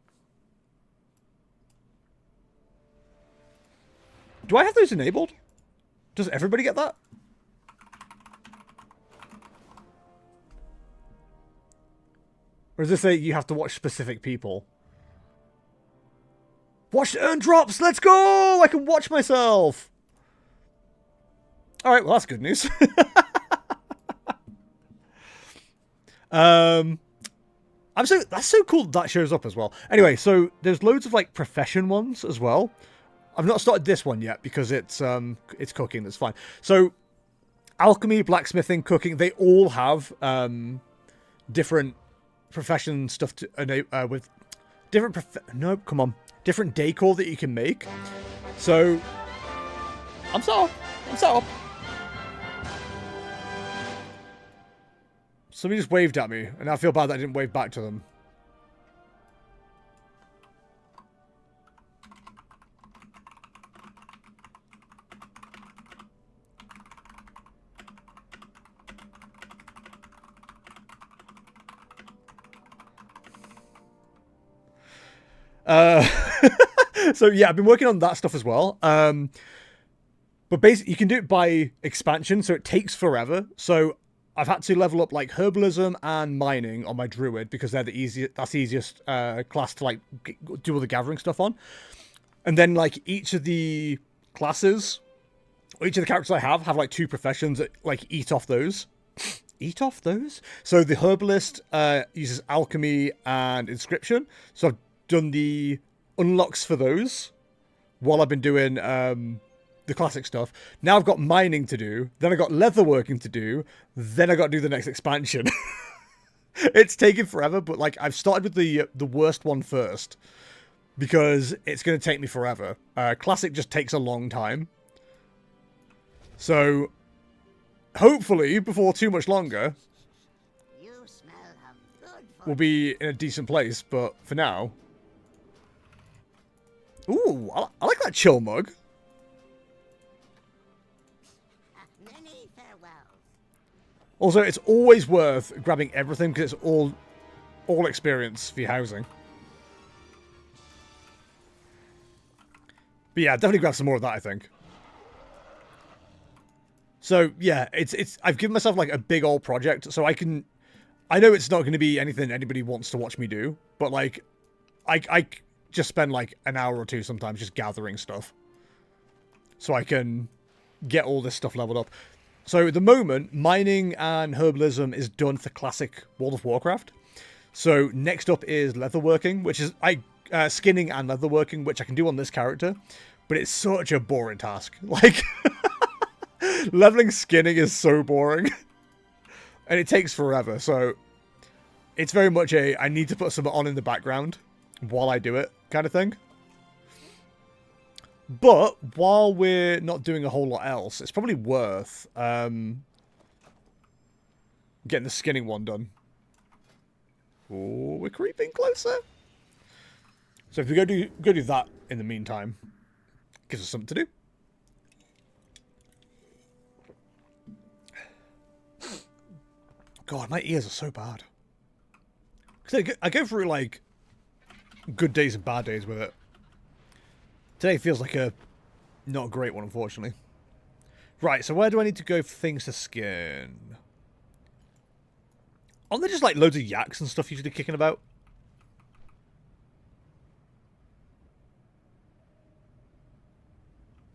Do I have those enabled? Does everybody get that? Or does this say you have to watch specific people? Watch the earn drops! Let's go! I can watch myself! Alright, well that's good news. That's so cool that shows up as well. Anyway, so there's loads of like profession ones as well. I've not started this one yet because it's cooking, that's fine. So alchemy, blacksmithing, cooking, they all have different profession stuff to with different different decor that you can make. So I'm set up. Somebody just waved at me, and I feel bad that I didn't wave back to them. So yeah, I've been working on that stuff as well. But basically, you can do it by expansion, so it takes forever. So I've had to level up like herbalism and mining on my druid because they're the easiest. That's the easiest class to like do all the gathering stuff on. And then like each of the classes each of the characters I have like 2 professions that like eat off those. Eat off those? So the herbalist uses alchemy and inscription. So I've done the unlocks for those while I've been doing the classic stuff. Now I've got mining to do. Then I got leatherworking to do. Then I got to do the next expansion. It's taken forever, but like I've started with the worst one first because it's going to take me forever. Classic just takes a long time. So hopefully before too much longer, we'll be in a decent place. But for now, ooh, I like that chill mug. Many farewells. Also, it's always worth grabbing everything because it's all experience for your housing. But yeah, definitely grab some more of that, I think. So yeah, it's I've given myself like a big old project, so I know it's not going to be anything anybody wants to watch me do, but like I just spend like an hour or 2 sometimes just gathering stuff, so I can get all this stuff leveled up. So at the moment, mining and herbalism is done for classic World of Warcraft. So next up is leatherworking, which is skinning and leatherworking, which I can do on this character, but it's such a boring task. Like. Leveling skinning is so boring. And it takes forever, so it's very much I need to put something on in the background while I do it kind of thing. But while we're not doing a whole lot else, it's probably worth getting the skinning one done. Oh, we're creeping closer. So if we go do that in the meantime, gives us something to do. God, my ears are so bad. Because I go through, like, good days and bad days with it. Today feels like a not great one, unfortunately. Right, so where do I need to go for things to skin? Aren't there just, like, loads of yaks and stuff usually kicking about?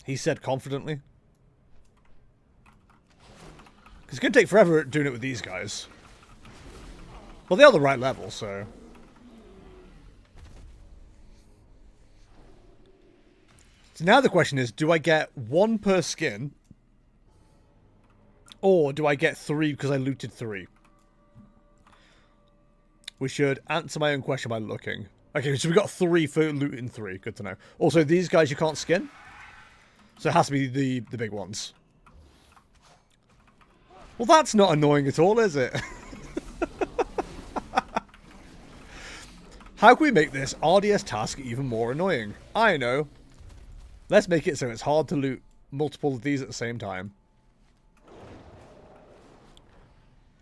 He said confidently. Because it's going to take forever doing it with these guys. Well, they are the right level, so. So now the question is, do I get 1 per skin? Or do I get 3 because I looted 3? We should answer my own question by looking. Okay, so we got 3 for looting 3. Good to know. Also, these guys you can't skin. So it has to be the big ones. Well, that's not annoying at all, is it? How can we make this RDS task even more annoying? I know. Let's make it so it's hard to loot multiple of these at the same time.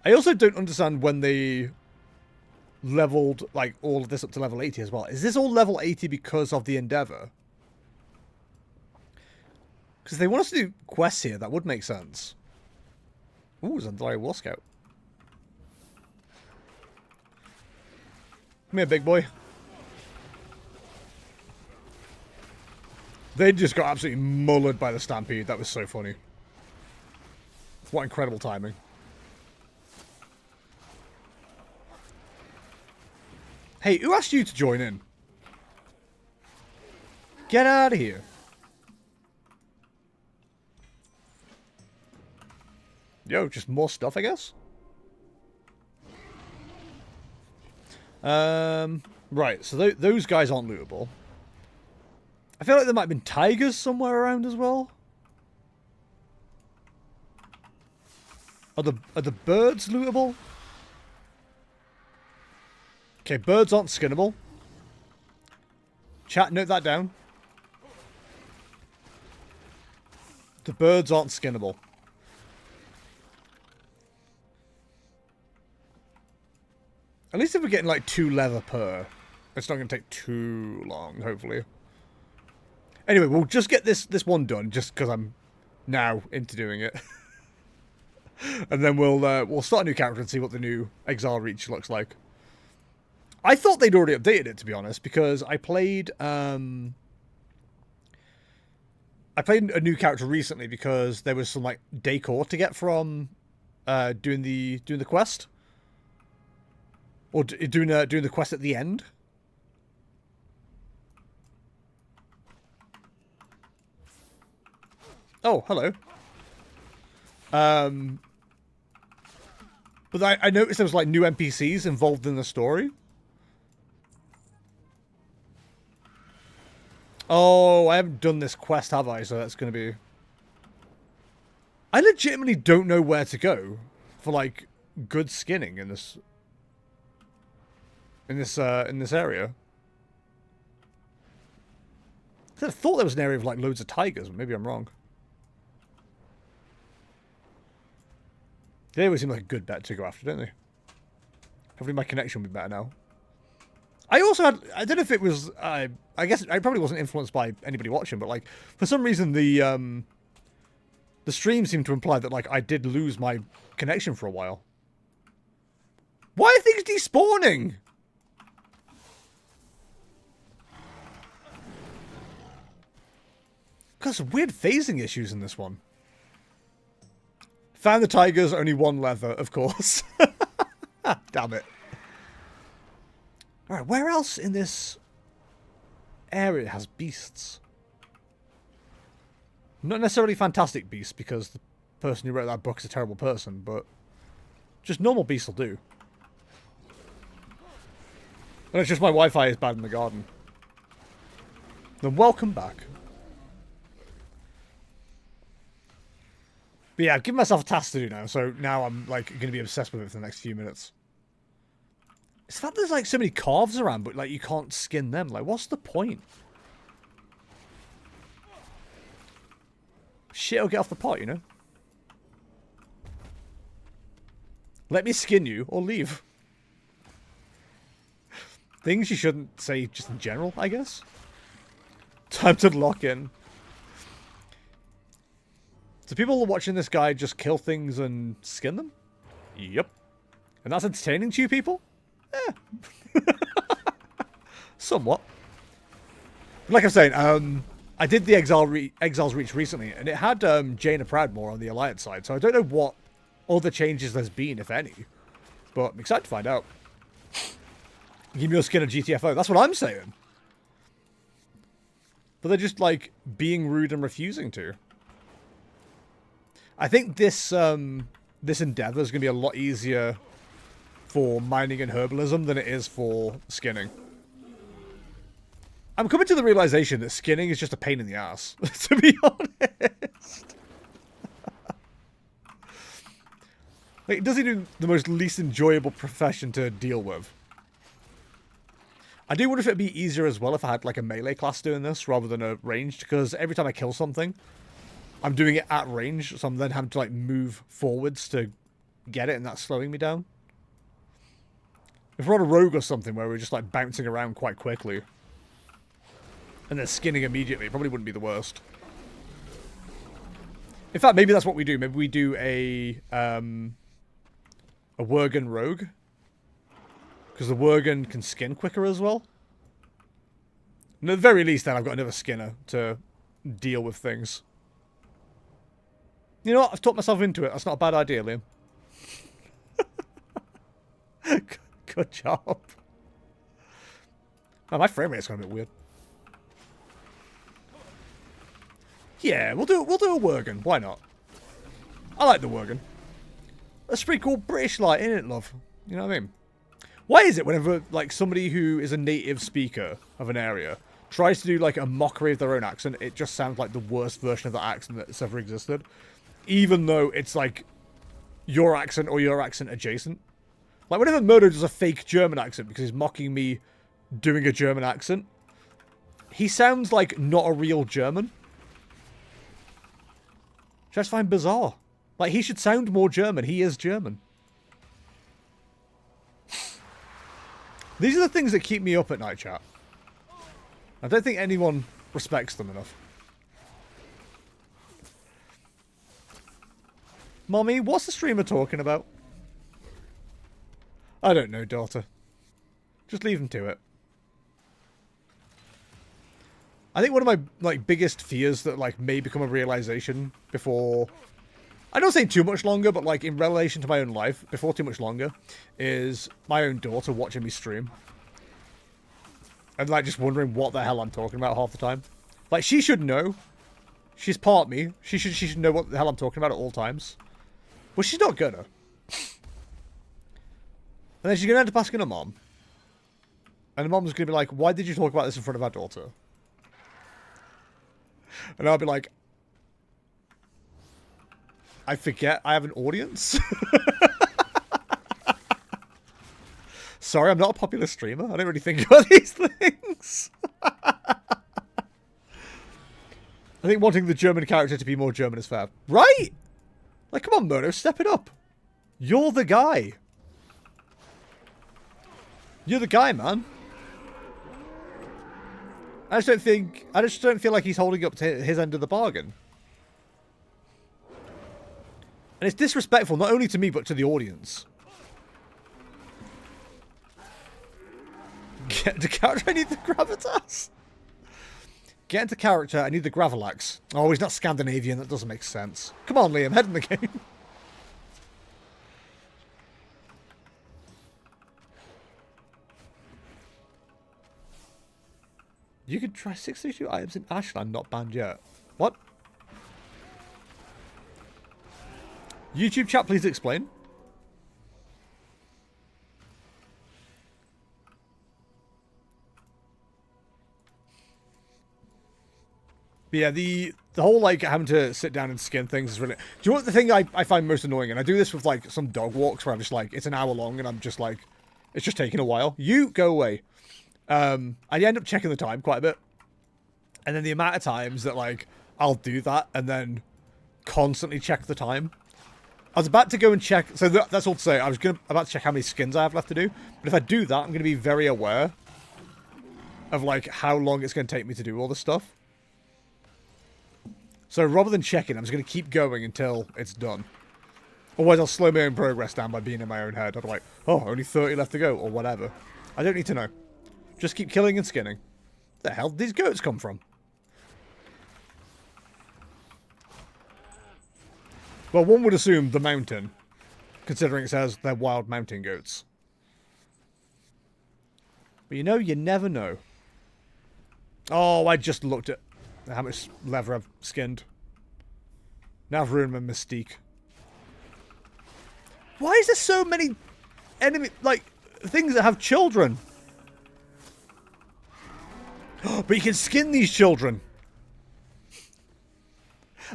I also don't understand when they leveled like all of this up to level 80 as well. Is this all level 80 because of the Endeavour? Because if they want us to do quests here, that would make sense. Ooh, Zandalari War Scout. Come here, big boy. They just got absolutely mullered by the Stampede. That was so funny. What incredible timing. Hey, who asked you to join in? Get out of here. Yo, just more stuff, I guess? Right, so those guys aren't lootable. I feel like there might have been tigers somewhere around as well. Are the birds lootable? Okay, birds aren't skinnable. Chat, note that down. The birds aren't skinnable. At least if we're getting like 2 leather per, it's not going to take too long, hopefully. Anyway, we'll just get this one done, just because I'm now into doing it. And then we'll start a new character and see what the new Exile Reach looks like. I thought they'd already updated it, to be honest, because I played I played a new character recently because there was some like decor to get from doing the quest, or doing the quest at the end. Oh, hello. But I noticed there was like new NPCs involved in the story. Oh, I haven't done this quest, have I? So that's going to be... I legitimately don't know where to go for, like, good skinning in this... in this area. I thought there was an area with, like, loads of tigers, but maybe I'm wrong. They always seem like a good bet to go after, don't they? Hopefully my connection will be better now. I also had, I don't know if it was, I guess I probably wasn't influenced by anybody watching, but like, for some reason the stream seemed to imply that like I did lose my connection for a while. Why are things despawning? Got some weird phasing issues in this one. Found the tigers, only one leather, of course. Damn it. Alright, where else in this area has beasts? Not necessarily fantastic beasts, because the person who wrote that book is a terrible person, but just normal beasts will do. And it's just my Wi-Fi is bad in the garden. Then welcome back. But yeah, I've given myself a task to do now, so now I'm like going to be obsessed with it for the next few minutes. It's the fact there's like so many calves around, but like you can't skin them. Like, what's the point? Shit, will get off the pot, you know? Let me skin you or leave. Things you shouldn't say just in general, I guess. Time to lock in. Do people watching this guy just kill things and skin them? Yep. And that's entertaining to you people? Eh. Somewhat. Like I'm saying, I did the Exiles Reach recently, and it had Jaina Proudmoore on the Alliance side, so I don't know what other changes there's been, if any. But I'm excited to find out. Give me your skin a GTFO. That's what I'm saying. But they're just, like, being rude and refusing to. I think this this endeavor is going to be a lot easier for mining and herbalism than it is for skinning. I'm coming to the realization that skinning is just a pain in the ass, to be honest. Like, it doesn't do the most least enjoyable profession to deal with. I do wonder if it'd be easier as well if I had like a melee class doing this rather than a ranged, because every time I kill something, I'm doing it at range, so I'm then having to like move forwards to get it, and that's slowing me down. If we're on a rogue or something where we're just like bouncing around quite quickly and then skinning immediately, it probably wouldn't be the worst. In fact, maybe that's what we do. Maybe we do a Worgen rogue, because the Worgen can skin quicker as well. And at the very least, then I've got another skinner to deal with things. You know what? I've talked myself into it. That's not a bad idea, Liam. Good job. Oh, my frame rate's gone a bit weird. Yeah, we'll do a Worgen. Why not? I like the Worgen. That's pretty cool British light, isn't it, love? You know what I mean? Why is it whenever like somebody who is a native speaker of an area tries to do like a mockery of their own accent, it just sounds like the worst version of that accent that's ever existed, even though it's like your accent or your accent adjacent. Like whenever Murdo does a fake German accent because he's mocking me doing a German accent, he sounds like not a real German. Just find bizarre. Like he should sound more German. He is German. These are the things that keep me up at night, chat. I don't think anyone respects them enough. Mommy, what's the streamer talking about? I don't know, daughter. Just leave them to it. I think one of my like biggest fears that like may become a realization before, I don't say too much longer, but like in relation to my own life, before too much longer, is my own daughter watching me stream. And like just wondering what the hell I'm talking about half the time. Like she should know. She's part me. She should know what the hell I'm talking about at all times. Well, she's not gonna. And then she's gonna end up asking her mom. And the mom's gonna be like, why did you talk about this in front of our daughter? And I'll be like, I forget I have an audience. Sorry, I'm not a popular streamer. I don't really think about these things. I think wanting the German character to be more German is fair. Right? Like, come on, Mono, step it up. You're the guy. You're the guy, man. I just don't feel like he's holding up to his end of the bargain. And it's disrespectful, not only to me, but to the audience. Get into character, I need the gravitas. Get into character, I need the gravelax. Oh, he's not Scandinavian, that doesn't make sense. Come on, Liam, head in the game. You could try 62 items in Ashland, not banned yet. What? YouTube chat, please explain. But yeah, the whole, like, having to sit down and skin things is really... Do you know what the thing I find most annoying? And I do this with, like, some dog walks where I'm just like, it's an hour long and I'm just like, it's just taking a while. You go away. I end up checking the time quite a bit. And then the amount of times that, like, I'll do that and then constantly check the time. I was about to go and check... So that's all to say. I was about to check how many skins I have left to do. But if I do that, I'm going to be very aware of, like, how long it's going to take me to do all this stuff. So rather than checking, I'm just going to keep going until it's done. Otherwise, I'll slow my own progress down by being in my own head. I'll be like, oh, only 30 left to go, or whatever. I don't need to know. Just keep killing and skinning. Where the hell did these goats come from? Well, one would assume the mountain, considering it says they're wild mountain goats. But you know, you never know. Oh, I just looked at how much leather I've skinned. Now I've ruined my mystique. Why is there so many enemy, like, things that have children? But you can skin these children.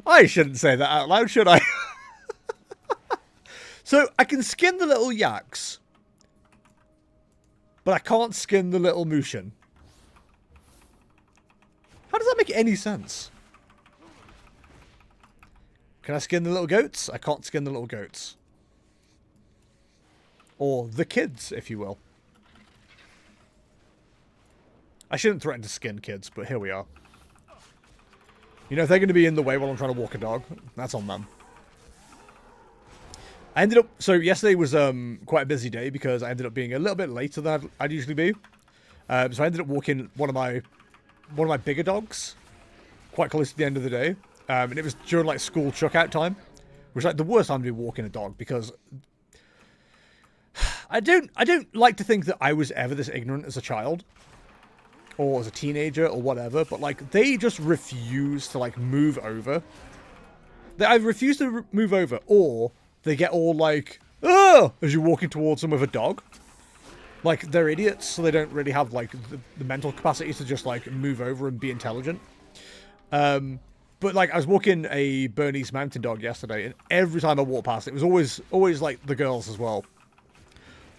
I shouldn't say that out loud, should I? So, I can skin the little yaks. But I can't skin the little Mushin. How does that make any sense? Can I skin the little goats? I can't skin the little goats. Or the kids, if you will. I shouldn't threaten to skin kids, but here we are. You know, if they're going to be in the way while I'm trying to walk a dog, that's on them. I ended up... So, yesterday was quite a busy day because I ended up being a little bit later than I'd usually be. So I ended up walking one of my bigger dogs quite close to the end of the day. And it was during, like, school chuck-out time. Which is, like, the worst time to be walking a dog because... I don't like to think that I was ever this ignorant as a child. Or as a teenager, or whatever. But, like, they just refuse to, like, move over. They either refuse to move over, or they get all, like, oh, as you're walking towards them with a dog. Like, they're idiots, so they don't really have, like, the mental capacity to just, like, move over and be intelligent. But, like, I was walking a Bernese Mountain Dog yesterday, and every time I walked past, it was always, like, the girls as well.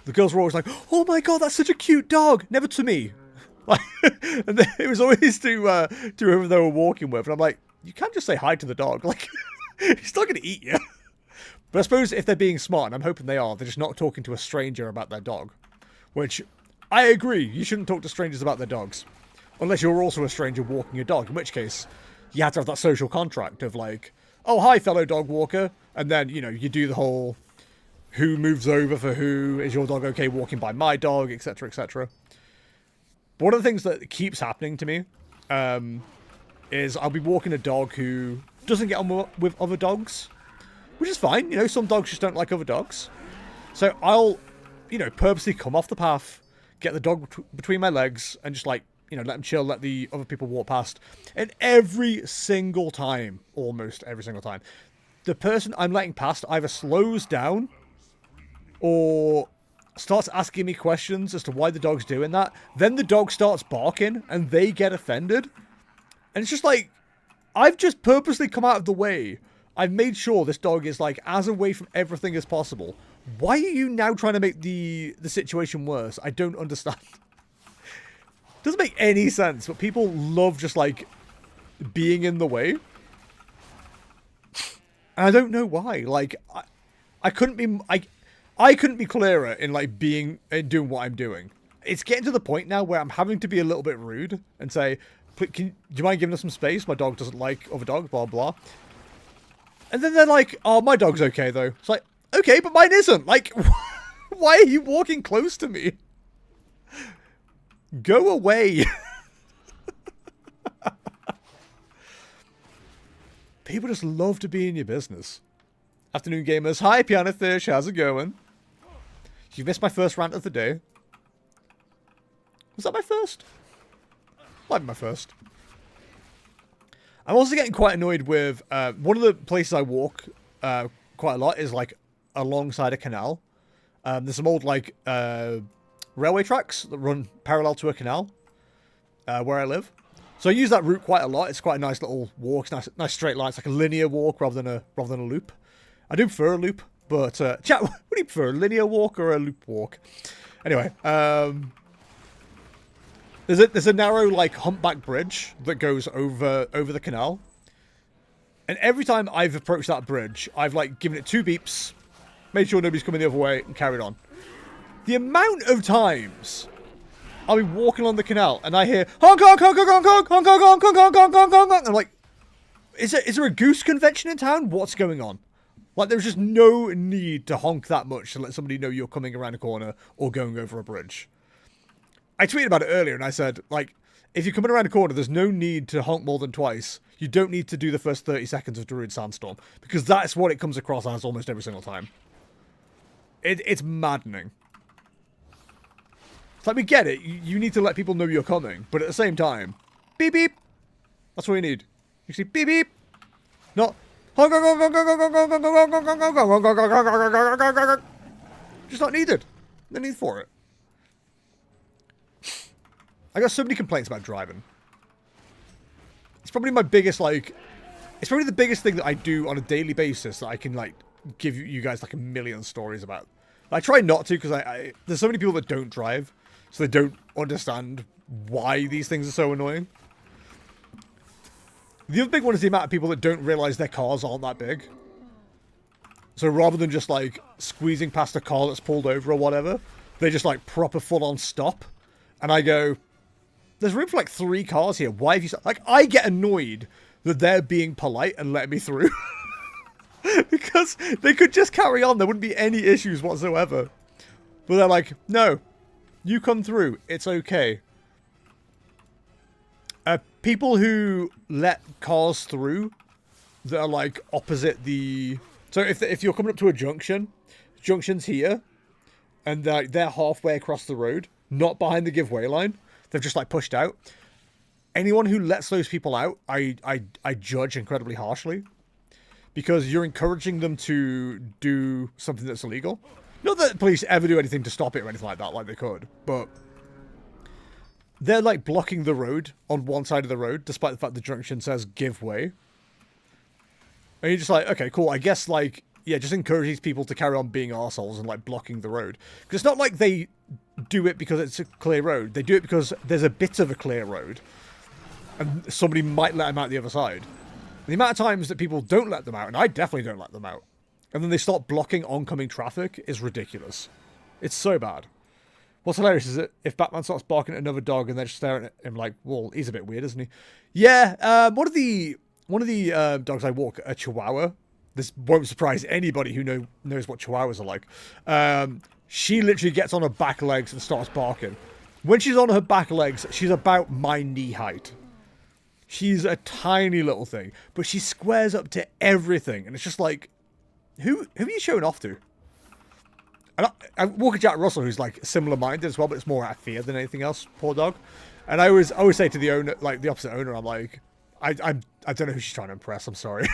The girls were always like, oh my god, that's such a cute dog! Never to me. Like, and it was always to whoever they were walking with, and I'm like, you can't just say hi to the dog. Like, he's not going to eat you. But I suppose if they're being smart, and I'm hoping they are, they're just not talking to a stranger about their dog. Which, I agree, you shouldn't talk to strangers about their dogs. Unless you're also a stranger walking a dog, in which case, you have to have that social contract of like, oh, hi, fellow dog walker. And then, you know, you do the whole, who moves over for who, is your dog okay walking by my dog, etc., etc. But one of the things that keeps happening to me, is I'll be walking a dog who doesn't get on with other dogs, which is fine. You know, some dogs just don't like other dogs. So I'll, you know, purposely come off the path, get the dog between my legs, and just like, you know, let him chill, let the other people walk past. And every single time, almost every single time, the person I'm letting past either slows down or starts asking me questions as to why the dog's doing that. Then the dog starts barking and they get offended. And it's just like, I've just purposely come out of the way. I've made sure this dog is like as away from everything as possible. Why are you now trying to make the situation worse? I don't understand. Doesn't make any sense, but people love just like being in the way. And I don't know why. Like I couldn't be I couldn't be clearer in like doing what I'm doing. It's getting to the point now where I'm having to be a little bit rude and say, do you mind giving us some space? My dog doesn't like other dogs, blah, blah. And then they're like, oh, my dog's okay, though. It's like, okay, but mine isn't. Like, why are you walking close to me? Go away. People just love to be in your business. Afternoon, gamers. Hi, Piano Fish. How's it going? You missed my first rant of the day. Was that my first? Might be my first. I'm also getting quite annoyed with one of the places I walk quite a lot is like alongside a canal. There's some old like railway tracks that run parallel to a canal where I live. So I use that route quite a lot. It's quite a nice little walk. It's nice straight line. It's like a linear walk rather than a loop. I do prefer a loop, but chat. What do you prefer, a linear walk or a loop walk? Anyway, there's a narrow like humpback bridge that goes over the canal, and every time I've approached that bridge, I've like given it 2 beeps, made sure nobody's coming the other way, and carried on. The amount of times I'll be walking along the canal and I hear honk honk honk honk honk honk honk honk honk honk honk honk honk honk. I'm like, is there a goose convention in town? What's going on? Like, there's just no need to honk that much to let somebody know you're coming around a corner or going over a bridge. I tweeted about it earlier and I said, like, if you're coming around a corner, there's no need to honk more than twice. You don't need to do the first 30 seconds of Druid Sandstorm, because that's what it comes across as almost every single time. It's maddening. It's like, we get it. You need to let people know you're coming, but at the same time, beep beep. That's what you need. You see beep beep. Not just not needed. No need for it. I got so many complaints about driving. It's probably my biggest, like, it's probably the biggest thing that I do on a daily basis that I can, like, give you guys, like, a million stories about. I try not to, because there's so many people that don't drive, so they don't understand why these things are so annoying. The other big one is the amount of people that don't realize their cars aren't that big. So rather than just, like, squeezing past a car that's pulled over or whatever, they just, like, proper full-on stop. And I go, there's room for, like, 3 cars here. Why have you... Like, I get annoyed that they're being polite and letting me through. Because they could just carry on. There wouldn't be any issues whatsoever. But they're like, no, you come through. It's okay. People who let cars through that are, like, opposite the... So if you're coming up to a junction's here, and they're halfway across the road, not behind the give way line, they've just, like, pushed out. Anyone who lets those people out, I judge incredibly harshly. Because you're encouraging them to do something that's illegal. Not that the police ever do anything to stop it or anything like that, like they could, but... They're, like, blocking the road on one side of the road, despite the fact the junction says give way. And you're just like, okay, cool. I guess, like, yeah, just encourage these people to carry on being arseholes and, like, blocking the road. Because it's not like they do it because it's a clear road. They do it because there's a bit of a clear road. And somebody might let them out the other side. The amount of times that people don't let them out, and I definitely don't let them out, and then they start blocking oncoming traffic is ridiculous. It's so bad. What's hilarious is that if Batman starts barking at another dog and they're just staring at him like, well, he's a bit weird, isn't he? Yeah, one of the dogs I walk, a Chihuahua. This won't surprise anybody who knows what Chihuahuas are like. She literally gets on her back legs and starts barking. When she's on her back legs, she's about my knee height. She's a tiny little thing, but she squares up to everything, and it's just like, who are you showing off to? And I'm walking Jack Russell, who's like similar-minded as well, but it's more out of fear than anything else. Poor dog. And I always say to the owner, like the opposite owner, I'm like, I don't know who she's trying to impress. I'm sorry.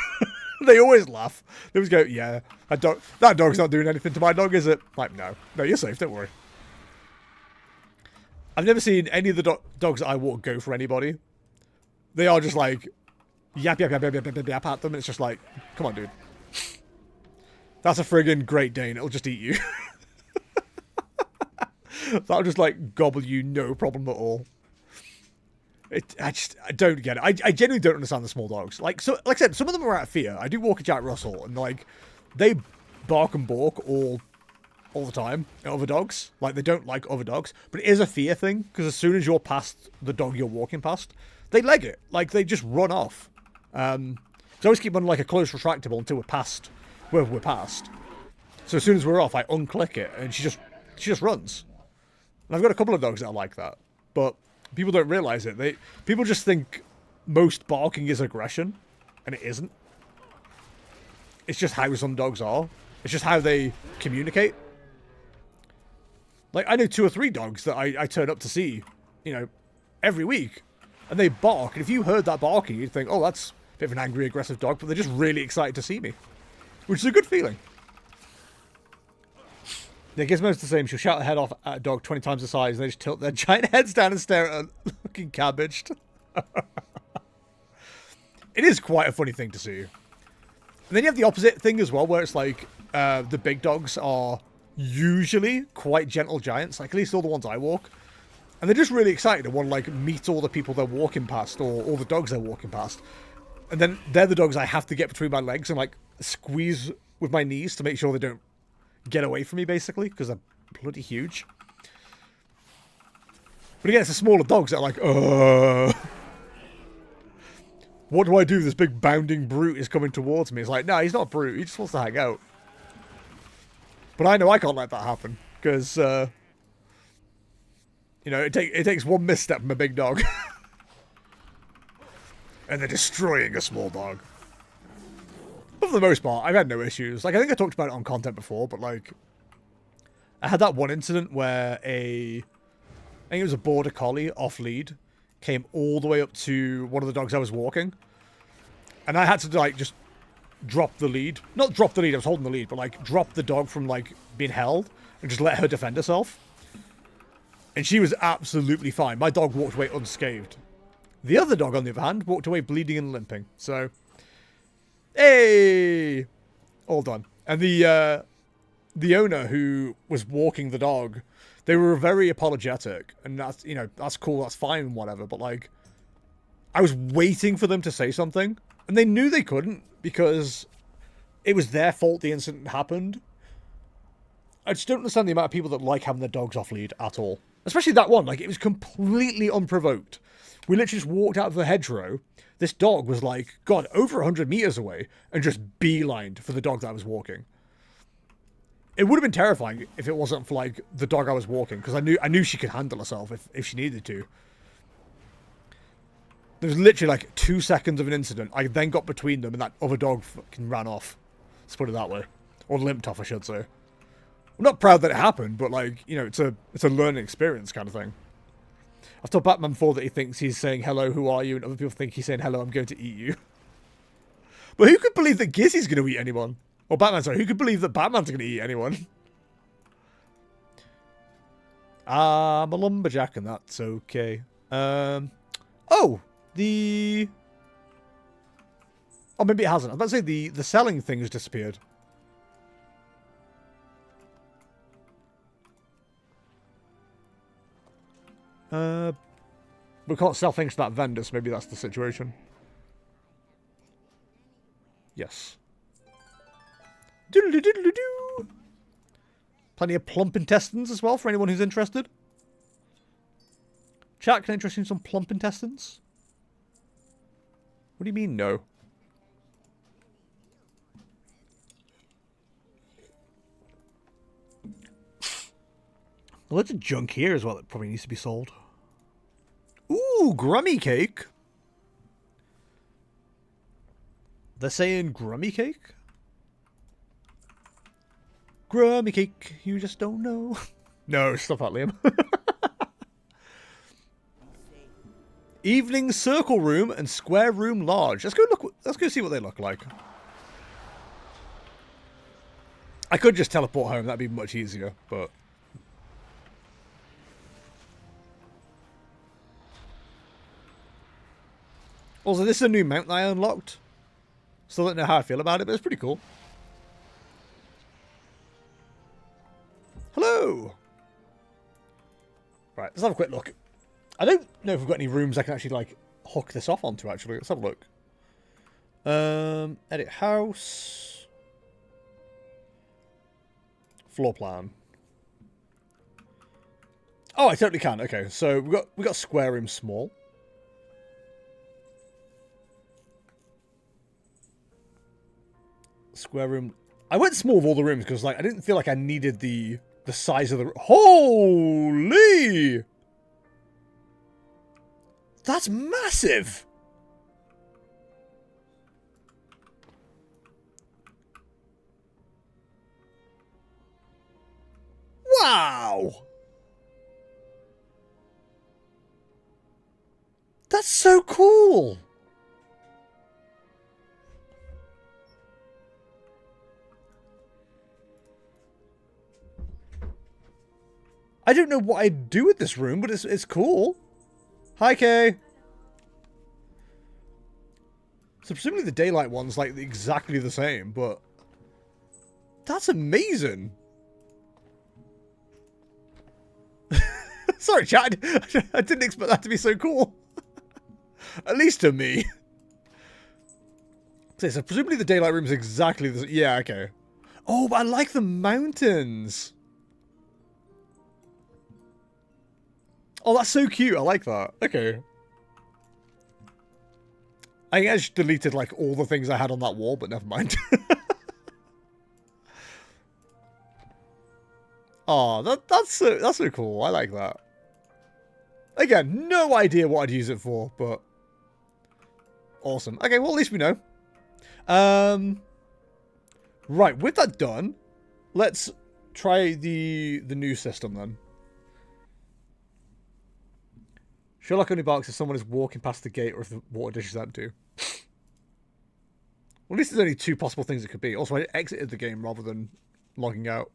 They always laugh. They always go, yeah, that dog's not doing anything to my dog, is it? Like, no, you're safe. Don't worry. I've never seen any of the dogs that I walk go for anybody. They are just like, yap, yap, yap, yap, yap, yap, yap at them. And it's just like, come on, dude. That's a friggin' Great Dane. It'll just eat you. That'll just, like, gobble you, no problem at all. I don't get it. I genuinely don't understand the small dogs. Like I said, some of them are out of fear. I do walk a Jack Russell, and, like, they bark and balk all the time at other dogs. Like, they don't like other dogs. But it is a fear thing, because as soon as you're past the dog you're walking past, they leg it. Like, they just run off. So I always keep on, like, a close retractable until we're past wherever we're past. So as soon as we're off, I unclick it, and she just runs. And I've got a couple of dogs that are like that. But people don't realise it. People just think most barking is aggression, and it isn't. It's just how some dogs are. It's just how they communicate. Like, I know 2 or 3 dogs that I turn up to see, you know, every week. And they bark, and if you heard that barking, you'd think, oh, that's a bit of an angry, aggressive dog, but they're just really excited to see me. Which is a good feeling. Yeah, Gizmo's the same. She'll shout her head off at a dog 20 times the size, and they just tilt their giant heads down and stare at her looking cabbaged. It is quite a funny thing to see. And then you have the opposite thing as well, where it's like, the big dogs are usually quite gentle giants, like at least all the ones I walk. And they're just really excited to want to, like, meet all the people they're walking past, or all the dogs they're walking past. And then they're the dogs I have to get between my legs and, like, squeeze with my knees to make sure they don't get away from me, basically, because they're bloody huge. But again, it's the smaller dogs that are like, what do I do? This big bounding brute is coming towards me. It's like, no, he's not a brute. He just wants to hang out. But I know I can't let that happen, because, you know, it takes one misstep from a big dog. And they're destroying a small dog. But for the most part, I've had no issues. Like, I think I talked about it on content before, but, like, I had that one incident where I think it was a border collie off lead, came all the way up to one of the dogs I was walking. And I had to, like, just drop the lead. Not drop the lead, I was holding the lead, but, like, drop the dog from, like, being held and just let her defend herself. And she was absolutely fine. My dog walked away unscathed. The other dog, on the other hand, walked away bleeding and limping. So, hey! All done. And the owner who was walking the dog, they were very apologetic. And that's, you know, that's cool, that's fine and whatever. But, like, I was waiting for them to say something. And they knew they couldn't because it was their fault the incident happened. I just don't understand the amount of people that like having their dogs off lead at all. Especially that one. Like, it was completely unprovoked. We literally just walked out of the hedgerow. This dog was like, God, over 100 meters away and just beelined for the dog that I was walking. It would have been terrifying if it wasn't for, like, the dog I was walking, because I knew she could handle herself if she needed to. There was literally, like, 2 seconds of an incident. I then got between them and that other dog fucking ran off. Let's put it that way. Or limped off, I should say. I'm not proud that it happened, but, like, you know, it's a learning experience kind of thing. I've told Batman before that he thinks he's saying, hello, who are you? And other people think he's saying, hello, I'm going to eat you. But who could believe that Gizzy's going to eat anyone? Or Batman, sorry. Who could believe that Batman's going to eat anyone? I'm a lumberjack and that's okay. Oh, oh, maybe it hasn't. I was about to say the selling thing has disappeared. We can't sell things to that vendor, so maybe that's the situation. Yes. Doodle-doo-doodle-doo. Plenty of plump intestines as well for anyone who's interested. Chat, can I interest you in some plump intestines? What do you mean, no? Well, there's a junk here as well that probably needs to be sold. Ooh, grummy cake. They're saying grummy cake? Grummy cake, you just don't know. No, stop that, Liam. Evening circle room and square room large. Let's go look. Let's go see what they look like. I could just teleport home. That'd be much easier, but. Also, this is a new mount that I unlocked. Still don't know how I feel about it, but it's pretty cool. Hello! Right, let's have a quick look. I don't know if we've got any rooms I can actually, like, hook this off onto, actually. Let's have a look. Edit house. Floor plan. Oh, I totally can. Okay, so we got square room small. Square room. I went small with all the rooms because, like, I didn't feel like I needed the size of the. Holy! That's massive. Wow. That's so cool. I don't know what I'd do with this room, but it's cool. Hi, Kay. So presumably the daylight one's like exactly the same, but that's amazing. Sorry, chat. I didn't expect that to be so cool. At least to me. So presumably the daylight room's exactly the same. Yeah, okay. Oh, but I like the mountains. Oh, that's so cute. I like that. Okay. I think I just deleted, like, all the things I had on that wall, but never mind. Oh, that's so cool. I like that. Again, no idea what I'd use it for, but awesome. Okay, well, at least we know. Right, with that done, let's try the new system then. Sherlock only barks if someone is walking past the gate or if the water dish is empty. Well, at least there's only two possible things it could be. Also, I exited the game rather than logging out.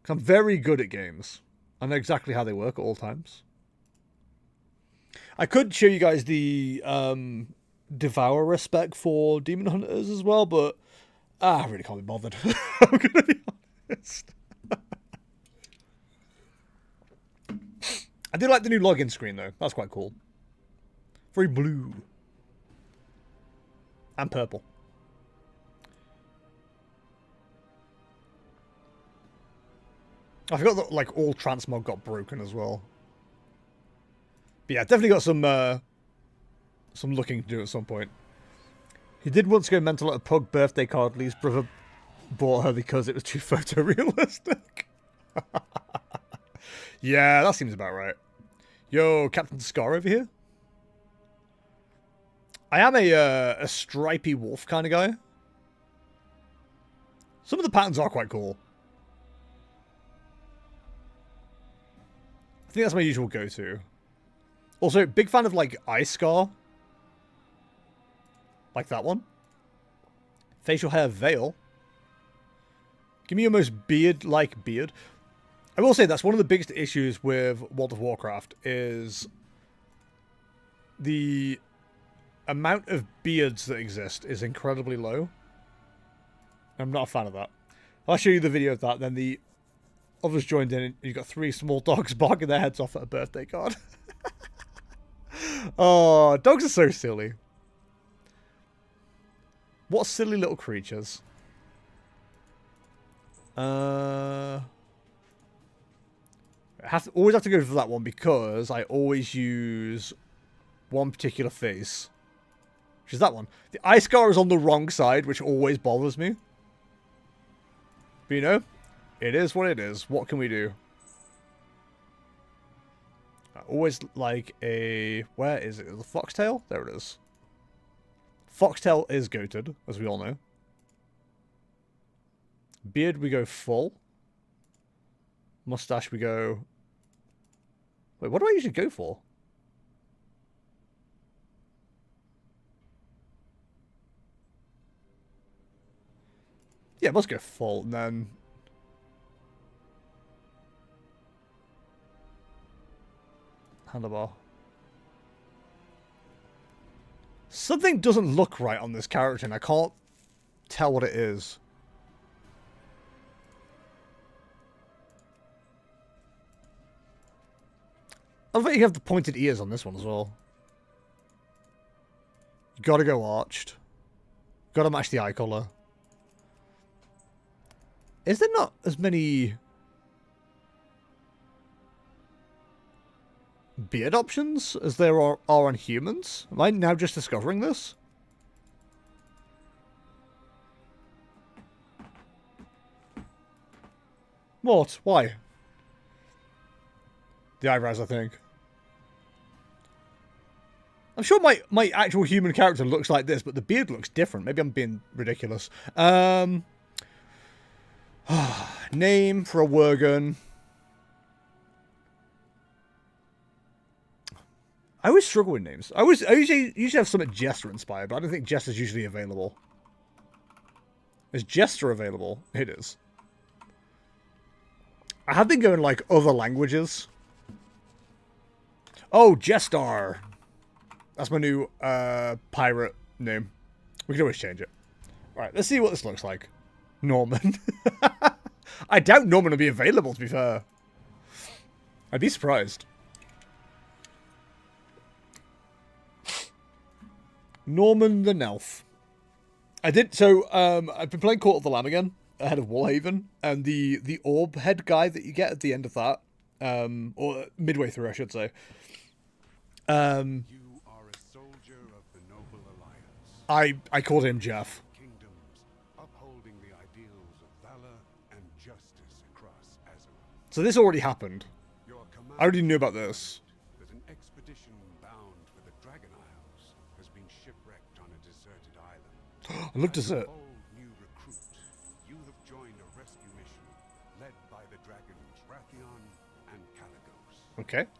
Because I'm very good at games. I know exactly how they work at all times. I could show you guys the Devourer spec for Demon Hunters as well, but I really can't be bothered. I'm going to be honest. I do like the new login screen, though. That's quite cool. Very blue. And purple. I forgot that, like, all transmog got broken as well. But yeah, definitely got some looking to do at some point. He did once go mental at a pug birthday card Lee's brother bought her because it was too photorealistic. Yeah, that seems about right. Yo, Captain Scar over here. I am a stripy wolf kind of guy. Some of the patterns are quite cool. I think that's my usual go-to. Also, big fan of, like, eye scar. Like that one. Facial hair veil. Give me your most beard-like beard. I will say that's one of the biggest issues with World of Warcraft is the amount of beards that exist is incredibly low. I'm not a fan of that. I'll show you the video of that, then the others joined in and you got 3 small dogs barking their heads off at a birthday card. Oh, dogs are so silly. What silly little creatures. Always have to go for that one because I always use one particular face. Which is that one. The eye scar is on the wrong side, which always bothers me. But you know, it is what it is. What can we do? I always like a... Where is it? The foxtail? There it is. Foxtail is goated, as we all know. Beard, we go full. Mustache, we go... Wait, what do I usually go for? Yeah, it must go full, and then... Handlebar. Something doesn't look right on this character, and I can't tell what it is. I bet you have the pointed ears on this one as well. You gotta go arched. Gotta match the eye colour. Is there not as many beard options as there are on humans? Am I now just discovering this? What? Why? The eyebrows, I think. I'm sure my actual human character looks like this, but the beard looks different. Maybe I'm being ridiculous. Name for a Worgen. I always struggle with names. I usually have something Jester inspired, but I don't think Jester's usually available. Is Jester available? It is. I have been going like other languages. Oh, Jestar. That's my new pirate name. We can always change it. Alright, let's see what this looks like. Norman. I doubt Norman will be available, to be fair. I'd be surprised. Norman the Nelf. I've been playing Court of the Lamb again, ahead of Warhaven, and the orb head guy that you get at the end of that, or midway through, I should say. You are a soldier of the Noble Alliance. I called him Jeff. Kingdoms, upholding the ideals of valor and justice across Azeroth. So this already happened. Your command I already knew about this. that an expedition bound for the Dragon Isles has been shipwrecked on a deserted island. I love dessert. Bold new recruit, you have joined a rescue mission led by the dragons Wrathion and Caligos. Okay.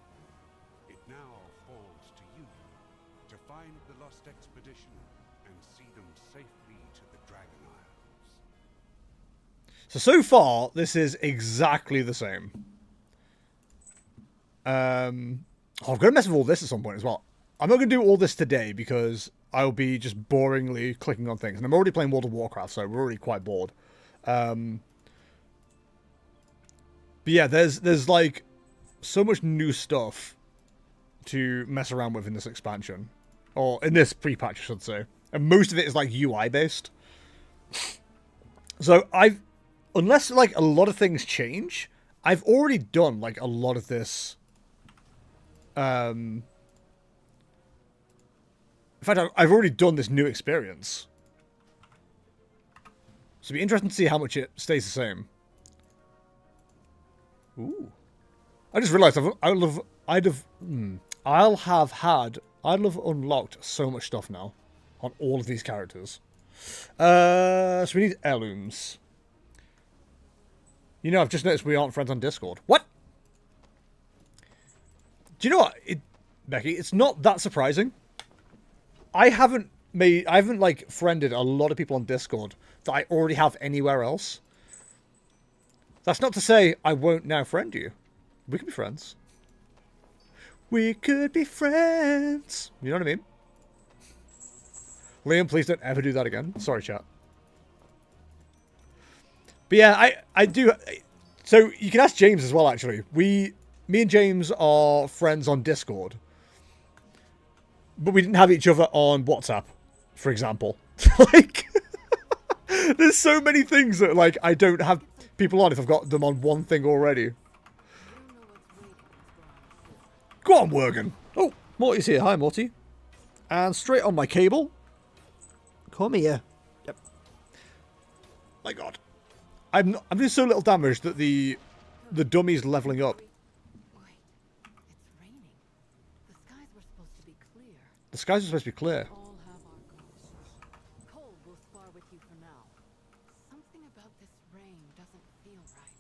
It now falls to you to find the lost expedition and see them safely to the Dragon Isles. So far, this is exactly the same. I'm going to mess with all this at some point as well. I'm not going to do all this today because I'll be just boringly clicking on things. And I'm already playing World of Warcraft, so we're already quite bored. But yeah, there's like so much new stuff to mess around with in this expansion. Or in this pre-patch, I should say. And most of it is like UI based. So unless like a lot of things change, I've already done like a lot of this. In fact, I've already done this new experience. So it'll be interesting to see how much it stays the same. Ooh. I just realised I'd have unlocked so much stuff now on all of these characters. So we need heirlooms. You know, I've just noticed we aren't friends on Discord. What? Do you know what, Becky? It's not that surprising. I haven't like friended a lot of people on Discord that I already have anywhere else. That's not to say I won't now friend you. We could be friends. We could be friends. You know what I mean? Liam, please don't ever do that again. Sorry, chat. But yeah, I do. So you can ask James as well, actually. Me and James are friends on Discord. But we didn't have each other on WhatsApp, for example. Like, there's so many things that, like, I don't have people on if I've got them on one thing already. Go on, Worgen. Oh, Morty's here. Hi, Morty. And straight on my cable. Come here. Yep. My God. I'm doing so little damage that the dummy's leveling up. Wait, it's raining. The skies were supposed to be clear. The skies are supposed to be clear. All have our ghosts. This rain doesn't feel right.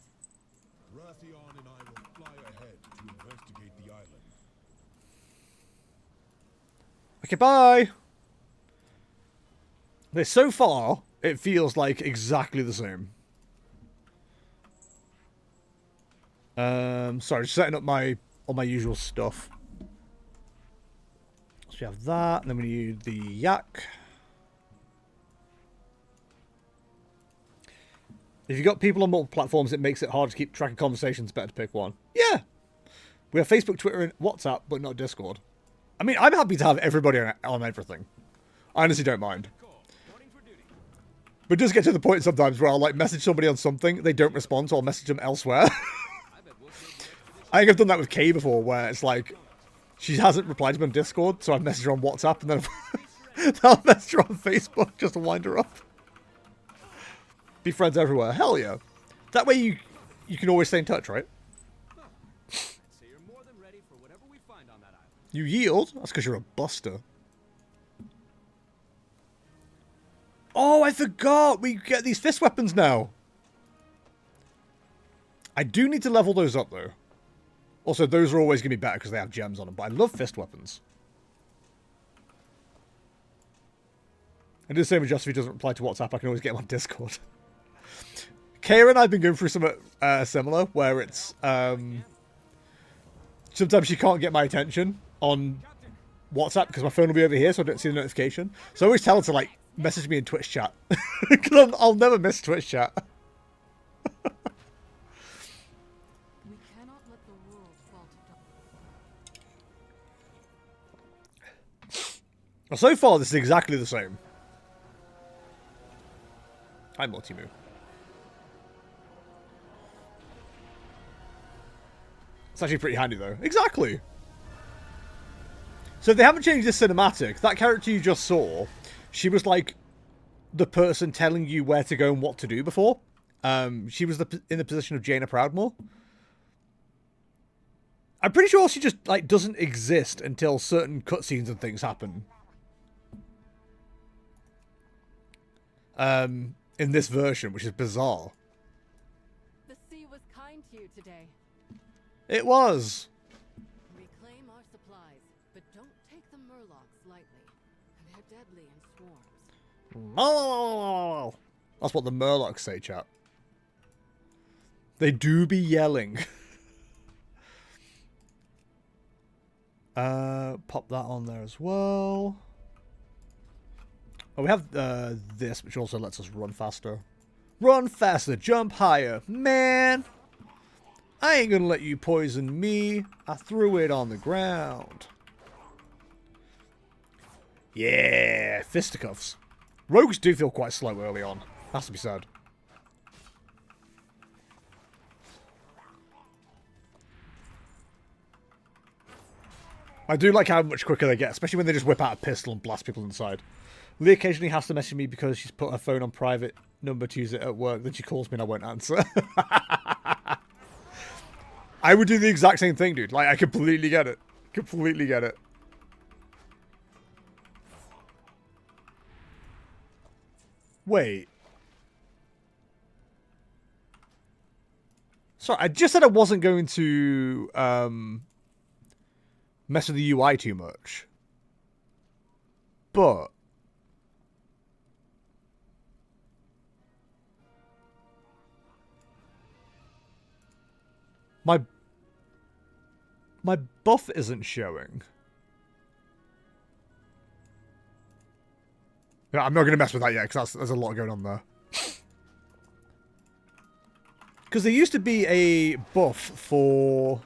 Rathion and I will fly ahead to investigate the island. Okay, bye. Okay, so far, it feels like exactly the same. Sorry, just setting up all my usual stuff. So we have that, and then we need the yak. If you've got people on multiple platforms, it makes it hard to keep track of conversations. Better to pick one. Yeah. We have Facebook, Twitter, and WhatsApp, but not Discord. I mean, I'm happy to have everybody on everything. I honestly don't mind. But it does get to the point sometimes where I'll like message somebody on something, they don't respond, so I'll message them elsewhere. I think I've done that with Kay before, where it's like, she hasn't replied to me on Discord, so I've messaged her on WhatsApp, and then I'll message her on Facebook just to wind her up. Be friends everywhere. Hell yeah. That way you can always stay in touch, right? You yield? That's because you're a buster. Oh, I forgot! We get these fist weapons now. I do need to level those up, though. Also, those are always going to be better because they have gems on them, but I love fist weapons. I do the same with Just if he doesn't reply to WhatsApp, I can always get him on Discord. Kara and I have been going through something similar, where it's... sometimes she can't get my attention on WhatsApp because my phone will be over here, so I don't see the notification. So I always tell her to, like, message me in Twitch chat. Because I'll never miss Twitch chat. We cannot let the world fall to darkness. So far, this is exactly the same. Hi, Multimoo. It's actually pretty handy, though. Exactly! So if they haven't changed this cinematic, that character you just saw, she was like the person telling you where to go and what to do before. She was in the position of Jaina Proudmoore. I'm pretty sure she just like doesn't exist until certain cutscenes and things happen. In this version, which is bizarre. The sea was kind to you today. It was. Reclaim our supplies, but don't take the murlocs lightly. They're deadly in swarms. That's what the Murlocs say, chat. They do be yelling. Pop that on there as well. Oh, we have this, which also lets us run faster. Run faster, jump higher. Man, I ain't gonna let you poison me. I threw it on the ground. Yeah, fisticuffs. Rogues do feel quite slow early on. Has to be said. I do like how much quicker they get, especially when they just whip out a pistol and blast people inside. Lee occasionally has to message me because she's put her phone on private number to use it at work. Then she calls me and I won't answer. I would do the exact same thing, dude. Like, I completely get it. Completely get it. Wait. Sorry, I just said I wasn't going to mess with the UI too much. But my buff isn't showing. Yeah, I'm not going to mess with that yet because there's a lot going on there. Because there used to be a buff for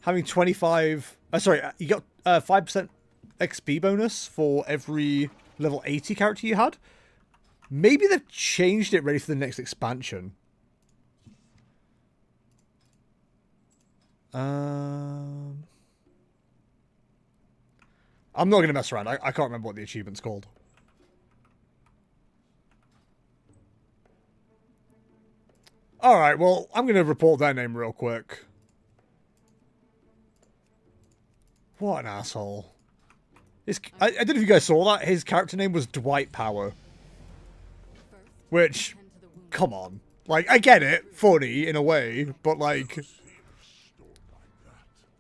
having 25... sorry, you got 5% XP bonus for every level 80 character you had. Maybe they've changed it ready for the next expansion. I'm not going to mess around. I can't remember what the achievement's called. Alright, well, I'm going to report their name real quick. What an asshole. I don't know if you guys saw that. His character name was Dwight Power. Which, come on. Like, I get it, funny in a way, but like,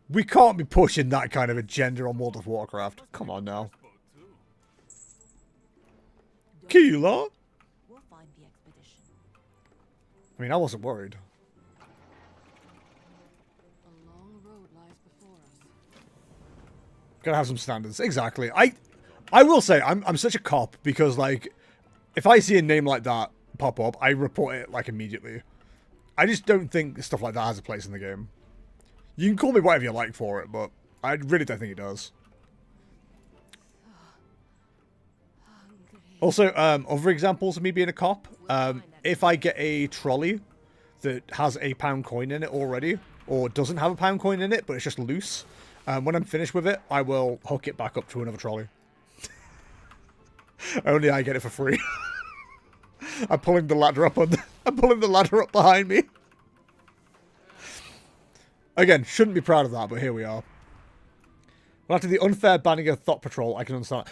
we can't be pushing that kind of agenda on World of Warcraft. Come on now. Keela? We'll find the expedition. I mean, I wasn't worried. A long road lies before us. Gotta have some standards. Exactly. I will say, I'm such a cop because, like, if I see a name like that pop up, I report it, like, immediately. I just don't think stuff like that has a place in the game. You can call me whatever you like for it, but I really don't think it does. Also, other examples of me being a cop, if I get a trolley that has a pound coin in it already, or doesn't have a pound coin in it, but it's just loose, when I'm finished with it, I will hook it back up to another trolley. Only I get it for free. I'm pulling the ladder up I'm pulling the ladder up behind me. Again, shouldn't be proud of that, but here we are. Well, after the unfair banning of Thought Patrol, I can understand.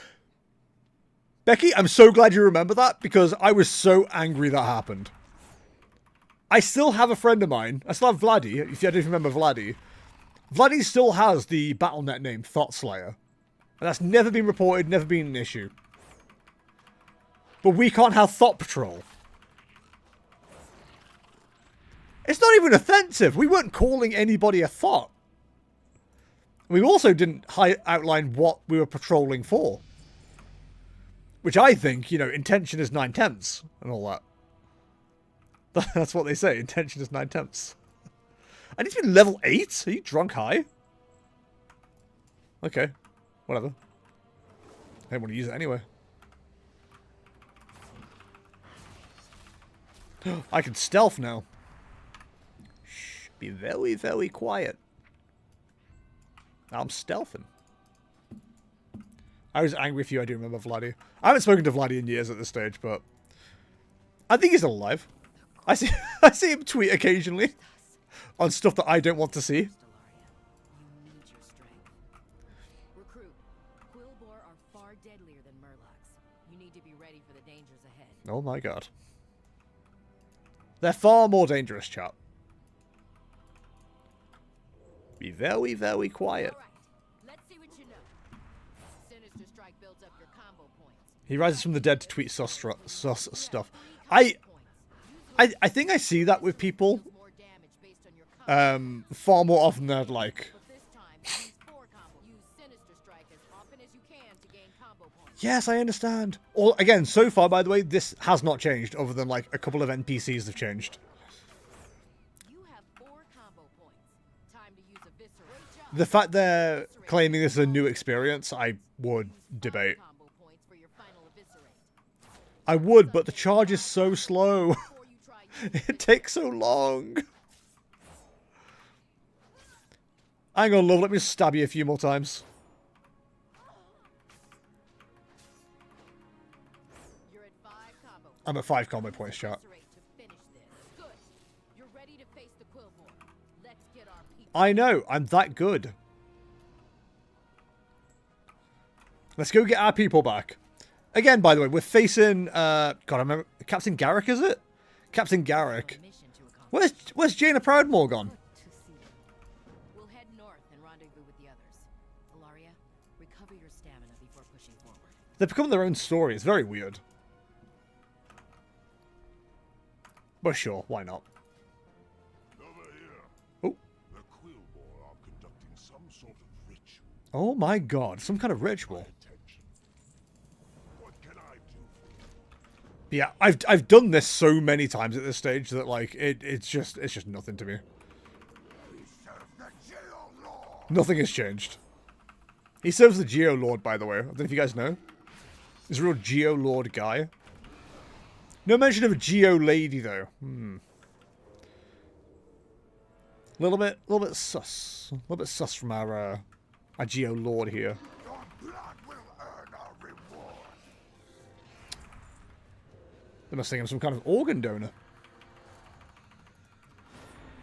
Becky, I'm so glad you remember that, because I was so angry that happened. I still have a friend of mine. I still have Vladdy, if you don't remember Vladdy. Vladdy still has the Battle.net name, Thought Slayer. And that's never been reported, never been an issue. But we can't have Thought Patrol. It's not even offensive. We weren't calling anybody a thought. We also didn't outline what we were patrolling for. Which I think, you know, intention is 9/10 and all that. That's what they say. Intention is 9/10. I need to be level 8? Are you drunk high? Okay. Whatever. I don't want to use it anyway. I can stealth now. Shh. Be very, very quiet. I'm stealthing. I was angry with you, I do remember Vladdy. I haven't spoken to Vladdy in years at this stage, but I think he's still alive. I see I see him tweet occasionally on stuff that I don't want to see. You need your strength. Recruit, Quillbor are far deadlier than Murlocs. You need to be ready for the dangers ahead. Oh my god. They're far more dangerous, chap. Be very, very quiet. All right, let's see what you know. Sinister Strike builds up your combo points. He rises from the dead to tweet sus stuff. I think I see that with people More damage based on your combo. far more often than I'd like. But this time, use 4 combos. Use Sinister Strike as often as you can to gain combo points. Yes, I understand. Or again, so far, by the way, this has not changed, other than like a couple of NPCs have changed. You have 4 combo points. Time to use Eviscerate. The fact they're claiming this is a new experience, I would debate. Combo points for your final Eviscerate. I would, but the charge is so slow. Before you try using It takes so long. Hang on, love, let me stab you a few more times. You're at 5 combo points. I'm at 5 combo points, chat. Eviscerate to finish this. Good. You're ready to face the Quillbor. Let's get our people. I know, I'm that good. Let's go get our people back. Again, by the way, we're facing, God, I remember, Captain Garrick, is it? Captain Garrick. Mission to accomplish. Where's Jaina Proudmoore gone? We'll head north and rendezvous with the others. Ilaria, recover your stamina before pushing forward. They've become their own story. It's very weird. But sure, why not? Over here. Oh. The Quillbor are conducting some sort of ritual. Oh my god, some kind of ritual. Attention. What can I do for you? Yeah, I've done this so many times at this stage that like it's just nothing to me. We serve the Geolord. Nothing has changed. He serves the Geolord, by the way. I don't know if you guys know. He's a real Geolord guy. No mention of a Geo lady though. Little bit sus. A little bit sus from our Geolord here. Your blood will earn a reward. They must think I'm some kind of organ donor.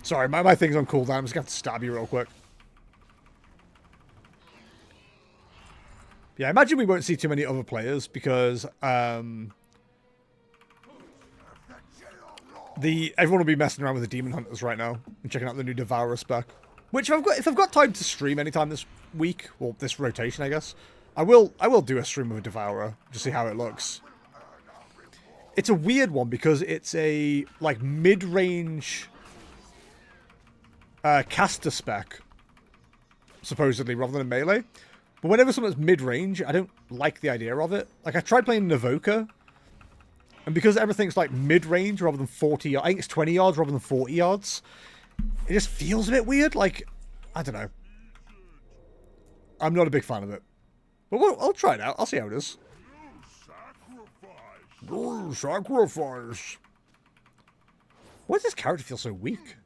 Sorry, my thing's on cooldown. I'm just going to have to stab you real quick. Yeah, I imagine we won't see too many other players because, everyone will be messing around with the Demon Hunters right now and checking out the new Devourer spec. Which if I've got time to stream anytime this week, or this rotation, I guess, I will do a stream of a Devourer to see how it looks. It's a weird one because it's a like mid-range caster spec, supposedly, rather than melee. But whenever something's mid-range, I don't like the idea of it. Like I tried playing Navoka, and because everything's like mid-range rather than 40 yards, I think it's 20 yards rather than 40 yards. It just feels a bit weird. Like, I don't know. I'm not a big fan of it. But I'll try it out. I'll see how it is. No sacrifice. Why does this character feel so weak?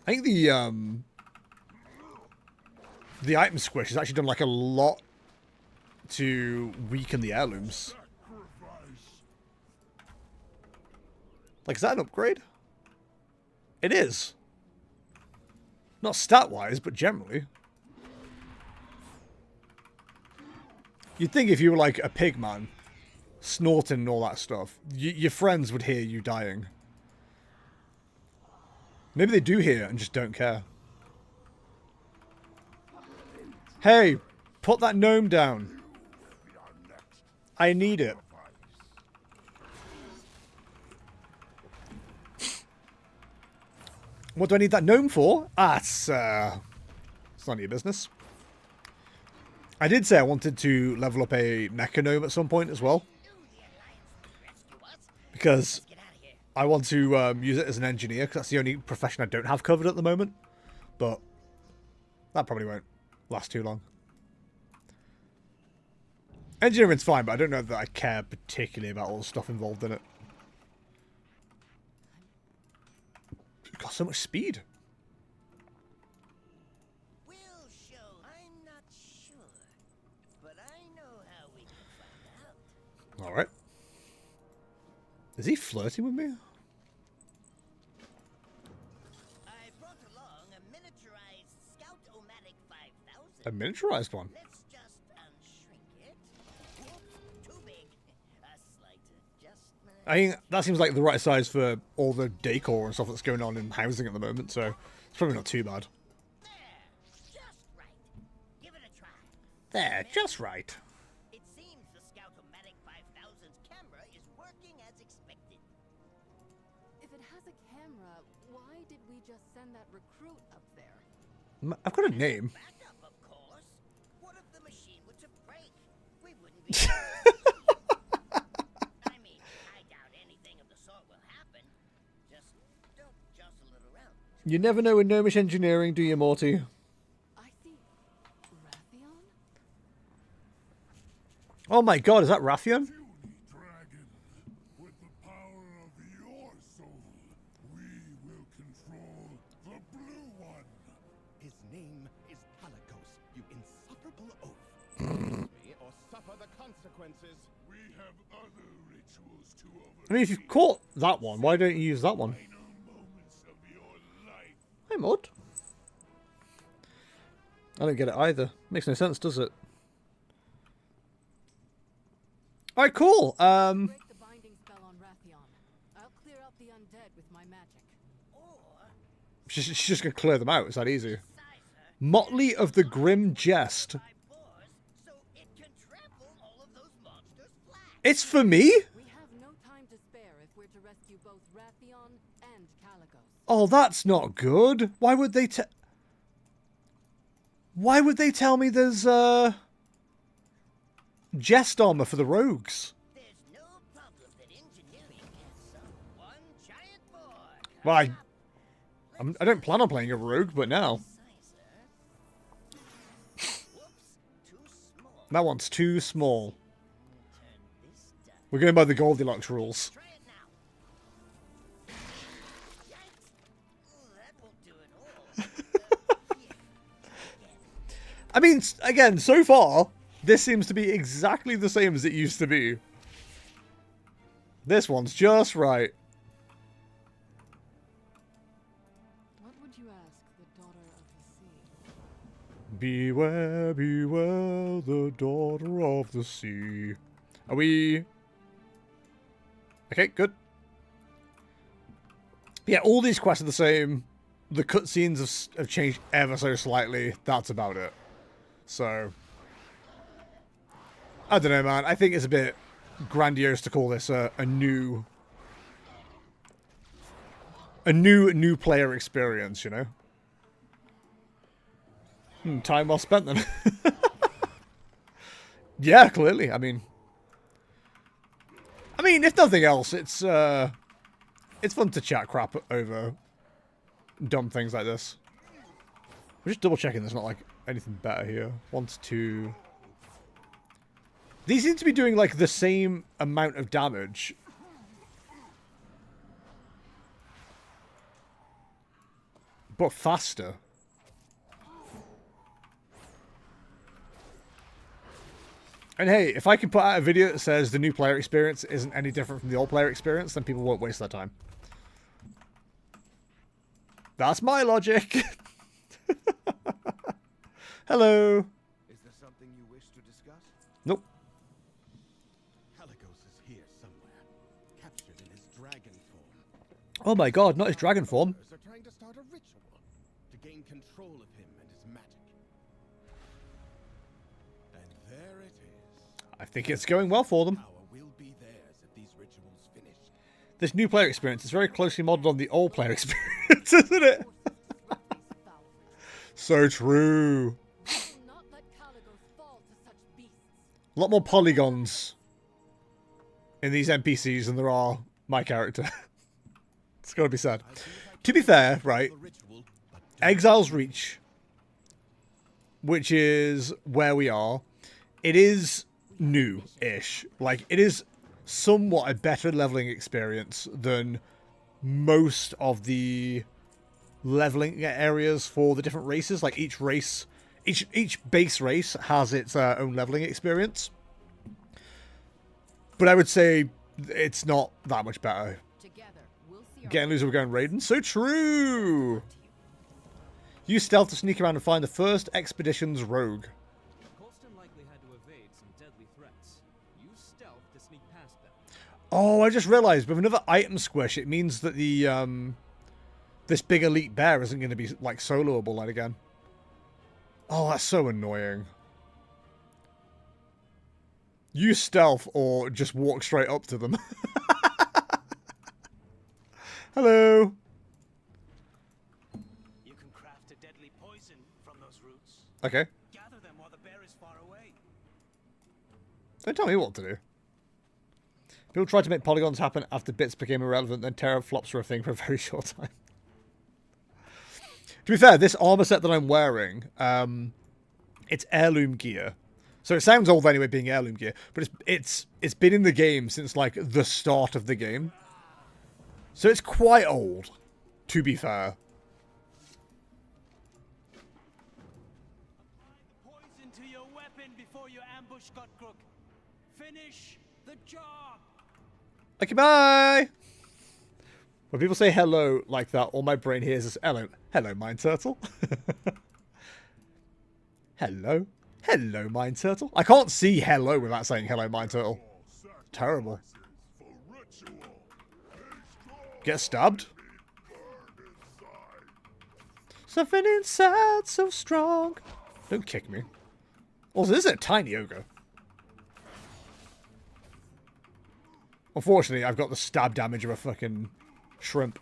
I think the item squish has actually done like a lot to weaken the heirlooms. Like, is that an upgrade? It is. Not stat-wise, but generally. You'd think if you were like a pig man, snorting and all that stuff, your friends would hear you dying. Maybe they do hear and just don't care. Hey, put that gnome down. I need it. What do I need that gnome for? Ah, it's none of your business. I did say I wanted to level up a mecha gnome at some point as well. Because I want to use it as an engineer, because that's the only profession I don't have covered at the moment. But that probably won't last too long. Engineering's fine, but I don't know that I care particularly about all the stuff involved in it. It's got so much speed. We'll show. I'm not sure, but I know how we can find out. Alright. Is he flirting with me? I brought along a miniaturized Scout-O-Matic 5000. A miniaturized one? Let's just unshrink it. Whoops, too big. A slight adjustment. I think that seems like the right size for all the decor and stuff that's going on in housing at the moment, so it's probably not too bad. There, just right. Give it a try. There, just right. It seems the Scout-O-Matic 5000's camera is working as expected. If it has a camera, why did we just send that recruit up there? I've got a name. Backup, of course. What if the machine were to break? We wouldn't be. I mean, I doubt anything of the sort will happen. Just don't jostle it around. You never know in gnomish engineering, do you, Morty? I see. Rathion? Oh my god, is that Rathion? Dragon, with the power of your soul, we will control the blue one. His name is Halagos, you insufferable oaf. Use me or suffer the consequences. We have other rituals to oversee. I mean, if you've caught that one, why don't you use that one? Final moments of your life. Hey, Mod. I don't get it either. Makes no sense, does it? Alright, cool. Break the binding spell on Rathion. I'll clear out the undead with my magic. She's just gonna clear them out. It's that easy. Motley of the Grim Jest. By boars, so it can trample all of those monsters flat. It's for me? We have no time to spare if we're to rescue both Rathion and Caligos. Oh, that's not good. Why would they Why would they tell me there's jest armor for the rogues? There's no problem that engineering can solve one giant boar. Well, I don't plan on playing a rogue, but now. Whoops, too small. That one's too small. Turn this down. We're going by the Goldilocks rules. Try it now. Yikes. Ooh, that won't do it all. I mean, again, so far, this seems to be exactly the same as it used to be. This one's just right. What would you ask the daughter of the sea? Beware, beware, the daughter of the sea. Are we... Okay, good. Yeah, all these quests are the same. The cutscenes have changed ever so slightly. That's about it. So, I don't know, man. I think it's a bit grandiose to call this a new player experience, you know? Time well spent then. Yeah, clearly. I mean, if nothing else, it's fun to chat crap over dumb things like this. I'm just double checking there's not like anything better here. 1 to 2. These seem to be doing like the same amount of damage. But faster. And hey, if I can put out a video that says the new player experience isn't any different from the old player experience, then people won't waste their time. That's my logic. Hello. Is there something you wish to discuss? Nope. Haligos is here somewhere, captured in his dragon form. Oh my god, not his dragon form. Are trying to start a ritual to gain control of him and his magic. And there it is. I think it's going well for them. Power will be theirs if these rituals finish. This new player experience is very closely modeled on the old player experience, isn't it? So true. Not let Caligos fall to such beasts. A lot more polygons in these NPCs than there are my character. It's gotta be said. To be fair, right, Exile's Reach, which is where we are, it is new-ish. Like, it is somewhat a better leveling experience than most of the leveling areas for the different races. Like, each race, each base race has its own leveling experience. But I would say it's not that much better. Together, we'll see our Getting loser, we're going Raiden. So true! Use stealth to sneak around and find the first expedition's rogue. Colston likely had to evade some deadly threats. Use stealth to sneak past them. Oh, I just realized with another item squish, it means that the this big elite bear isn't going to be like soloable like again. Oh, that's so annoying. Use stealth or just walk straight up to them. Hello. You can craft a deadly poison from those roots. Okay. Gather them while the bear is far away. Don't tell me what to do. People tried to make polygons happen after bits became irrelevant, then teraflops were a thing for a very short time. To be fair, this armor set that I'm wearing, it's heirloom gear. So it sounds old anyway, being heirloom gear, but it's been in the game since like the start of the game. So it's quite old, to be fair. Apply the poison to your weapon before you ambush Godcrook. Finish the job. Okay, bye! When people say hello like that, all my brain hears is hello. Hello, Mine Turtle. Hello. Hello, Mine Turtle. I can't see hello without saying hello, Mine Turtle. Terrible. Get stabbed. Something inside so strong. Don't kick me. Also, this is a tiny ogre. Unfortunately, I've got the stab damage of a fucking shrimp.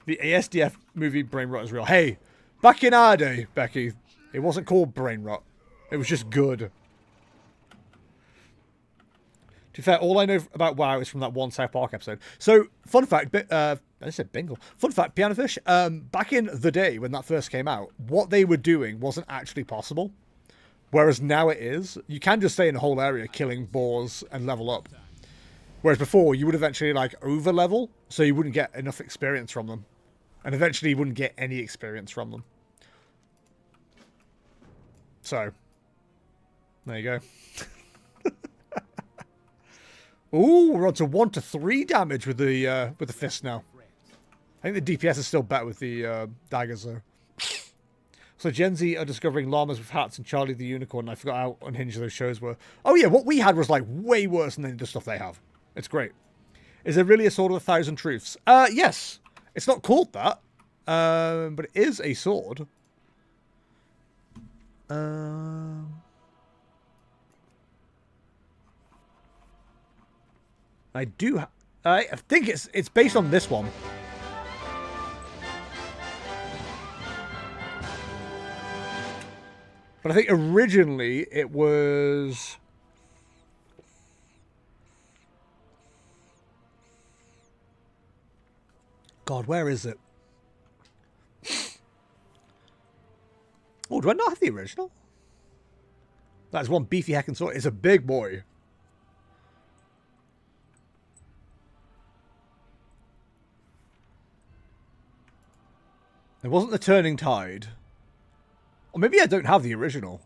The ASDF movie Brain Rot is real. Hey, back in our day, Becky, it wasn't called Brain Rot. It was just good. To be fair, all I know about WoW is from that one South Park episode. So, fun fact, I said bingle. Fun fact, Piano Fish, back in the day when that first came out, what they were doing wasn't actually possible. Whereas now it is. You can just stay in a whole area killing boars and level up. Whereas before, you would eventually, like, over-level, so you wouldn't get enough experience from them. And eventually, you wouldn't get any experience from them. So, there you go. Ooh, we're on to 1 to 3 damage with the fist now. I think the DPS is still better with the daggers, though. So Gen Z are discovering llamas with hats and Charlie the Unicorn. I forgot how unhinged those shows were. Oh yeah, what we had was like way worse than the stuff they have. It's great. Is there really a sword with 1,000 truths? Yes. It's not called that. But it is a sword. I do... I think it's based on this one. But I think originally it was... God, where is it? Oh, do I not have the original? That's one beefy heckin' sword. It's a big boy. It wasn't the Turning Tide. Or maybe I don't have the original.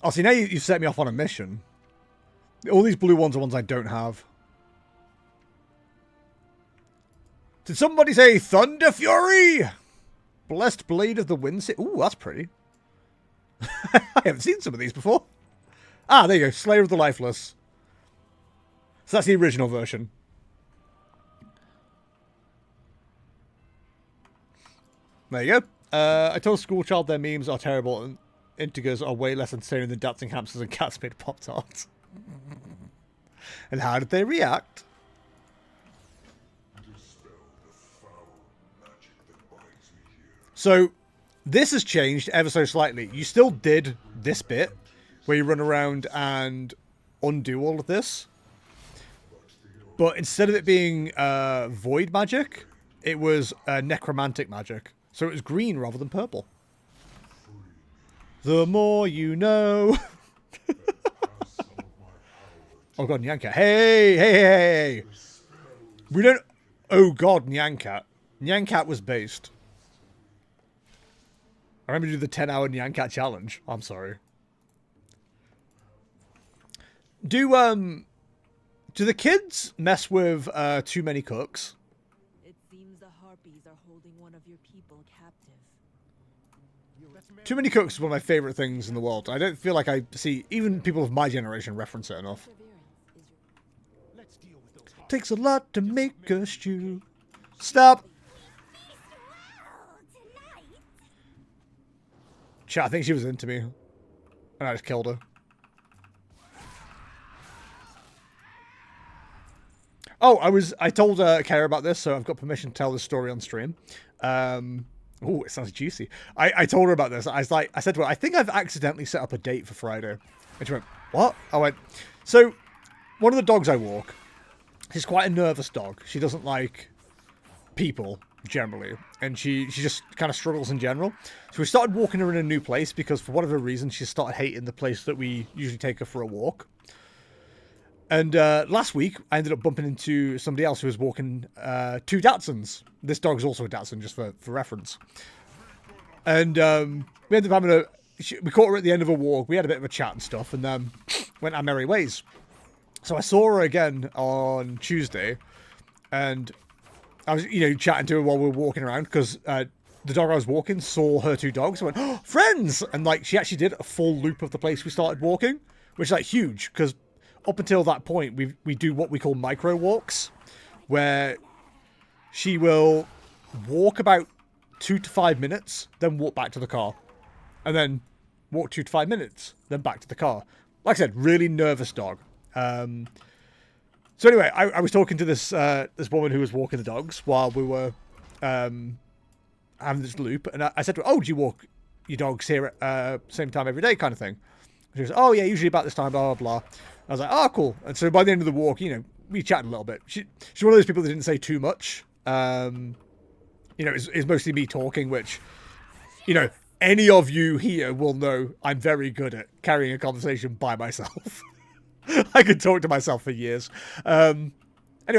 Oh, see, now you've set me off on a mission. All these blue ones are ones I don't have. Did somebody say Thunder Fury? Blessed Blade of the Wind. Ooh, that's pretty. I haven't seen some of these before. Ah, there you go. Slayer of the Lifeless. So that's the original version. There you go. I told a school child their memes are terrible and integers are way less entertaining than dancing hamsters and cats made Pop-Tarts. And how did they react? So, this has changed ever so slightly. You still did this bit, where you run around and undo all of this. But instead of it being void magic, it was necromantic magic. So it was green rather than purple. The more you know. Oh god, Nyancat. Hey, hey, hey. We don't... Oh god, Nyancat. Nyancat was based. I remember doing the 10-hour Nyancat challenge. I'm sorry. Do the kids mess with too many cooks? It seems the harpies are holding one of your people captive. Too many cooks is one of my favorite things in the world. I don't feel like I see even people of my generation reference it enough. Takes a lot to make a stew. Stop. Chat, I think she was into me. And I just killed her. Oh, I told Kara about this, so I've got permission to tell this story on stream. Oh, it sounds juicy. I told her about this. I said to her, I think I've accidentally set up a date for Friday. And she went, what? I went, so one of the dogs I walk, she's quite a nervous dog. She doesn't like people generally, and she just kind of struggles in general. So we started walking her in a new place because for whatever reason she started hating the place that we usually take her for a walk. And last week I ended up bumping into somebody else who was walking two Dachshunds. This dog's also a Dachshund, just for reference. And we ended up having we caught her at the end of a walk. We had a bit of a chat and stuff, and went our merry ways. So I saw her again on Tuesday, and I was, chatting to her while we were walking around, because the dog I was walking saw her two dogs. I went, oh, friends! And, she actually did a full loop of the place we started walking, which is, huge, because up until that point, we do what we call micro walks, where she will walk about 2 to 5 minutes, then walk back to the car. And then walk 2 to 5 minutes, then back to the car. Like I said, really nervous dog. So anyway, I was talking to this woman who was walking the dogs while we were having this loop, and I said to her, oh, do you walk your dogs here at same time every day kind of thing? She goes, oh yeah, usually about this time, blah, blah, blah. I was like, oh, cool. And so by the end of the walk, we chatted a little bit. She's one of those people that didn't say too much. It's mostly me talking, which, any of you here will know I'm very good at carrying a conversation by myself. I could talk to myself for years. Anyway,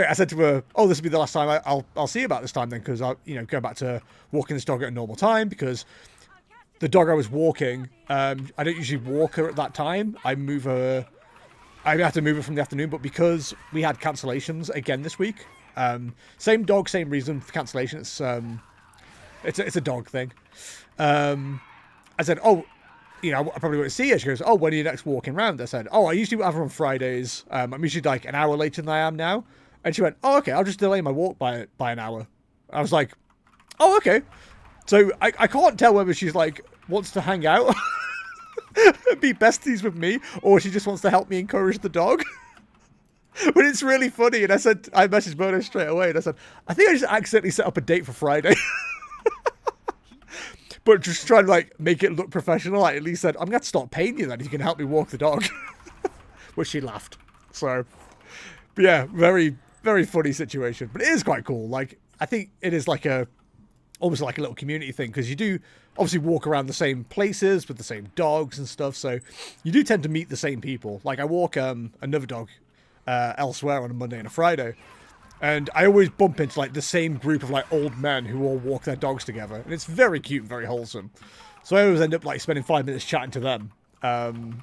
I said to her, oh, this will be the last time I'll see you about this time then, because I'll, go back to walking this dog at a normal time, because the dog I was walking, I don't usually walk her at that time. I have to move her from the afternoon, but because we had cancellations again this week, same dog, same reason for cancellation. It's a dog thing. I said, oh, you know, I probably won't see her. She goes, oh, when are you next walking around? I said, oh, I usually have her on Fridays. I'm usually like an hour later than I am now. And she went, oh, okay, I'll just delay my walk by an hour. I was like, oh, okay. So I can't tell whether she's like, wants to hang out, be besties with me, or she just wants to help me encourage the dog. But it's really funny. And I messaged Mona straight away and I said, I think I just accidentally set up a date for Friday. But just trying to like make it look professional. I at least said, I'm going to start paying you then if you can help me walk the dog. Which she laughed. So, but yeah, very, very funny situation. But it is quite cool. Like, I think it is like almost like a little community thing. Because you do obviously walk around the same places with the same dogs and stuff. So you do tend to meet the same people. Like I walk another dog elsewhere on a Monday and a Friday. And I always bump into like the same group of like old men who all walk their dogs together. And it's very cute and very wholesome. So I always end up like spending 5 minutes chatting to them. And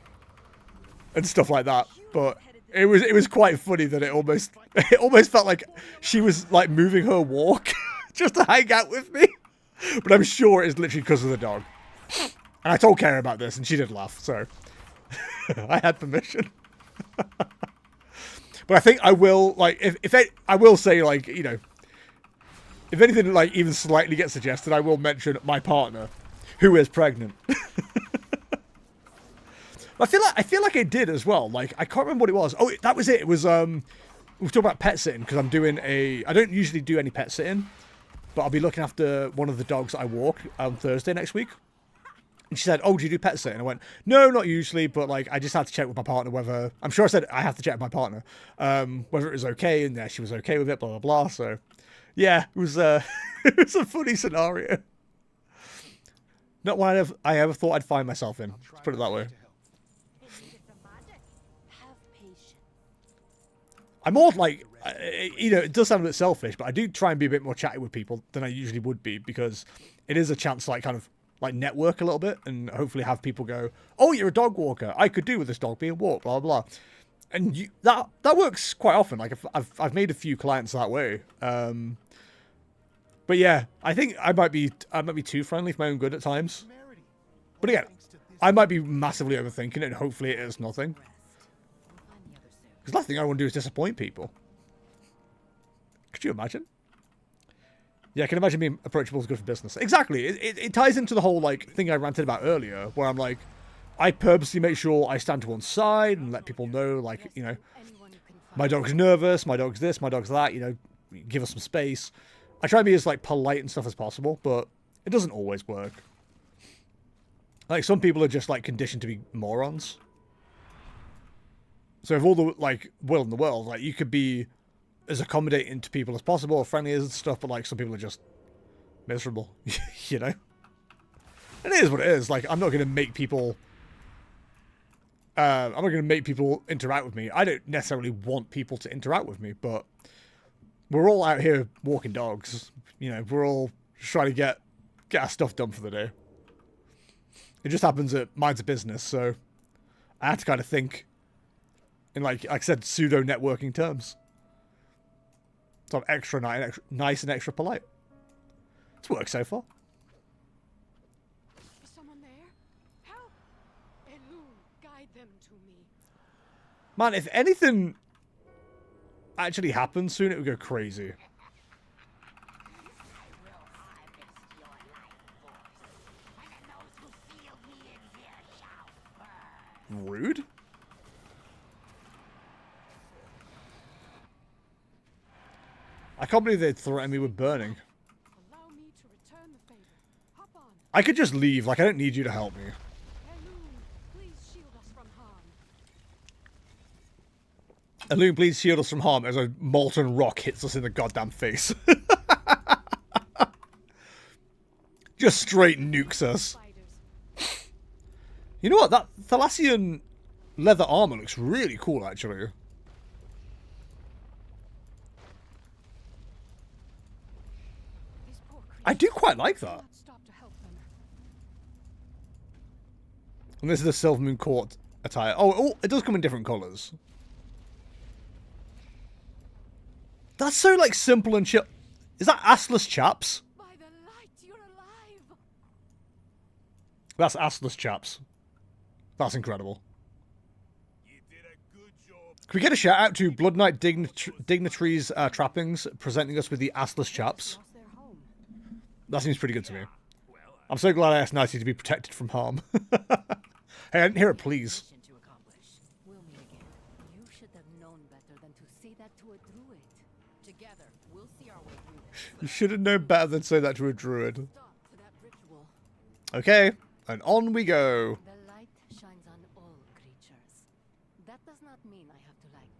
stuff like that. But it was quite funny that it almost felt like she was like moving her walk just to hang out with me. But I'm sure it's literally because of the dog. And I told Kara about this and she did laugh. So I had permission. But I think I will, like, I will say, like, you know, if anything, like, even slightly gets suggested, I will mention my partner, who is pregnant. I feel like I did as well. Like, I can't remember what it was. Oh, that was it. It was, we were talking about pet sitting, because I'm doing I don't usually do any pet sitting, but I'll be looking after one of the dogs that I walk on Thursday next week. And she said, oh, do you do pet sitting? I went, no, not usually, but like I just had to check with my partner whether... I'm sure I said I have to check with my partner whether it was okay, and yeah, she was okay with it, blah, blah, blah. So, yeah, it was, it was a funny scenario. Not one I ever thought I'd find myself in. Let's put it that way. I'm more like, you know, it does sound a bit selfish, but I do try and be a bit more chatty with people than I usually would be, because it is a chance to like kind of like network a little bit and hopefully have people go, oh, you're a dog walker. I could do with this dog being walked, blah, blah, blah. And that works quite often. Like I've made a few clients that way. But yeah, I think I might be too friendly for my own good at times. But again, I might be massively overthinking it and hopefully it is nothing. Because last thing I want to do is disappoint people. Could you imagine? Yeah, I can imagine being approachable is good for business. Exactly. It ties into the whole, like, thing I ranted about earlier, where I'm like, I purposely make sure I stand to one side and let people know, like, you know, my dog's nervous, my dog's this, my dog's that, you know, give us some space. I try and be as, like, polite and stuff as possible, but it doesn't always work. Like, some people are just, like, conditioned to be morons. So with all the, like, will in the world, like, you could be as accommodating to people as possible, or friendly and stuff, but like some people are just miserable, you know? And it is what it is. Like, I'm not going to make people interact with me. I don't necessarily want people to interact with me, but we're all out here walking dogs. You know, we're all trying to get our stuff done for the day. It just happens that mine's a business, so I had to kind of think in, like I said, pseudo networking terms. So I'm extra nice and extra polite. It's worked so far. Is someone there? Help! Elune, guide them to me. Man, if anything actually happens soon, it would go crazy. Rude? I can't believe they'd threaten me with burning. Allow me to return the favor. Hop on. I could just leave. Like, I don't need you to help me. Elune, please shield us from harm. Elune, please shield us from harm as a molten rock hits us in the goddamn face. Just straight nukes us. You know what? That Thalassian leather armor looks really cool, actually. I do quite like that. And this is the Silver Moon Court attire. Oh, it does come in different colours. That's so, like, simple and chill. Is that assless chaps? By the light, you're alive. That's assless chaps. That's incredible. Can we get a shout out to Blood Knight Dignitaries Trappings presenting us with the assless chaps? That seems pretty good to me. I'm so glad I asked Nicey to be protected from harm. Hey, I didn't hear it, please. We'll meet again. You should have known better than to say that to a druid. Together, we'll see our way through this. You should have known better than say that to a druid. Stop to that ritual. Okay, and on we go. The light shines on all creatures. That does not mean I have to like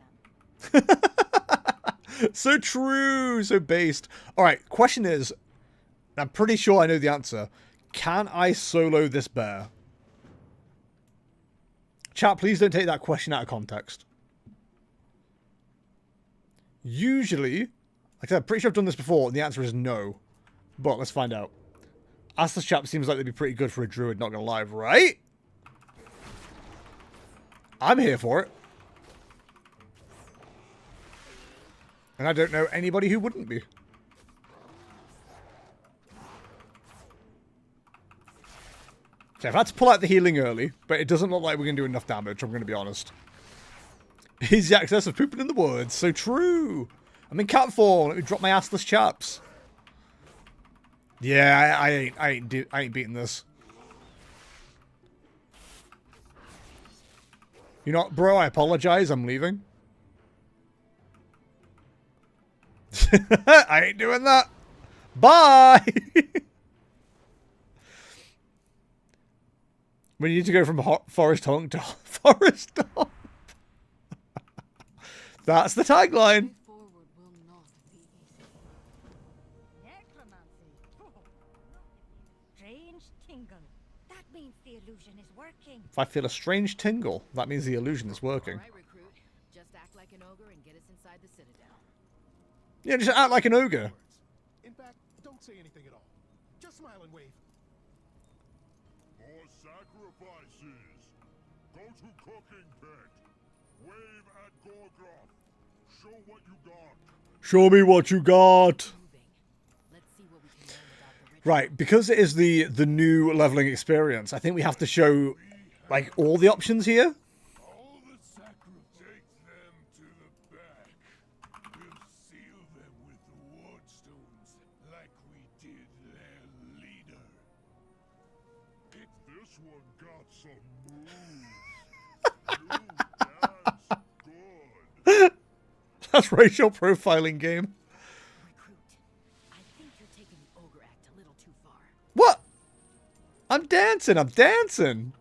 them. So true, so based. Alright, question is, I'm pretty sure I know the answer. Can I solo this bear? Chat, please don't take that question out of context. Usually, like I said, I'm pretty sure I've done this before, and the answer is no. But let's find out. Assless chap seems like they'd be pretty good for a druid, not gonna lie, right? I'm here for it. And I don't know anybody who wouldn't be. Okay, I've had to pull out the healing early, but it doesn't look like we're going to do enough damage, I'm going to be honest. Easy access of pooping in the woods. So true. I'm in cat form. Let me drop my assless chaps. Yeah, I ain't beating this. You know what, bro? I apologize. I'm leaving. I ain't doing that. Bye. We need to go from forest honk to forest stomp. That's the tagline. Forward will not be easy. Necromancy. Strange tingle. That means the illusion is working. If I feel a strange tingle, that means the illusion is working. All right, recruit. Just act like an ogre and get us inside the citadel. Yeah, just act like an ogre. In fact, don't say anything at all. Just smile and wave. For sacrifices, go to cooking pit. Wave at Gorgroth. Show what you got. Show me what you got. Let's see what we can learn about the ritual. Right, because it is the new leveling experience, I think we have to show like all the options here. All the sacrifices. Take them to the back. We'll seal them with the wardstones, like we did their leader. This one got some moves. You dance good. That's racial profiling game. Recruit, I think you're taking the ogre act a little too far. What? I'm dancing. I'm dancing.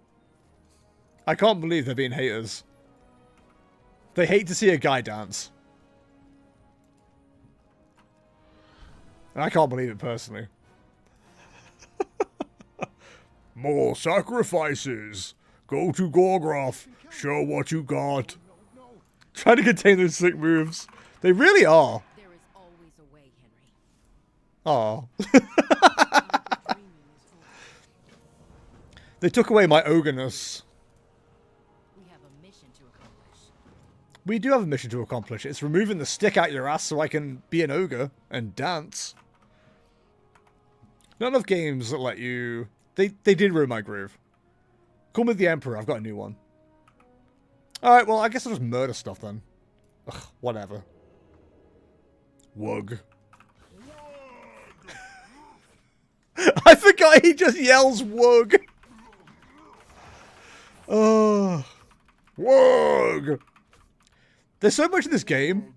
I can't believe they're being haters. They hate to see a guy dance. And I can't believe it personally. More sacrifices. Go to Gorgroth. Show what you got. Trying to contain those sick moves. They really are. There is always a way, Henry. Aw. Dreaming is over. They took away my ogreness. We have a mission to accomplish. We do have a mission to accomplish. It's removing the stick out your ass so I can be an ogre and dance. Not enough games that let you... They did ruin my groove. Call me the Emperor. I've got a new one. Alright, well, I guess I'll just murder stuff then. Ugh, whatever. Wug. I forgot he just yells wug. Oh. Wug. There's so much in this game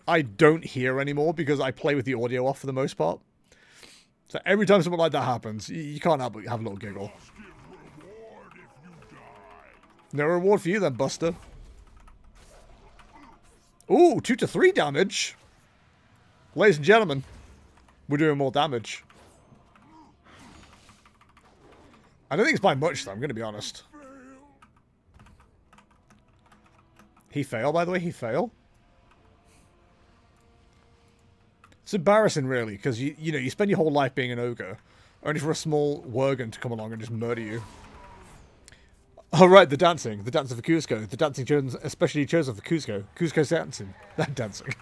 I don't hear anymore because I play with the audio off for the most part. So every time something like that happens, you can't help but have a little giggle. No reward for you then, Buster. Ooh, 2 to 3 damage. Ladies and gentlemen, we're doing more damage. I don't think it's by much, though, I'm going to be honest. He failed, by the way, he failed. It's embarrassing, really, because you know, you spend your whole life being an ogre, only for a small Worgen to come along and just murder you. Oh, right, the dancing for Cusco. The dancing chosen, especially chosen for Cusco. Cusco's dancing. That dancing.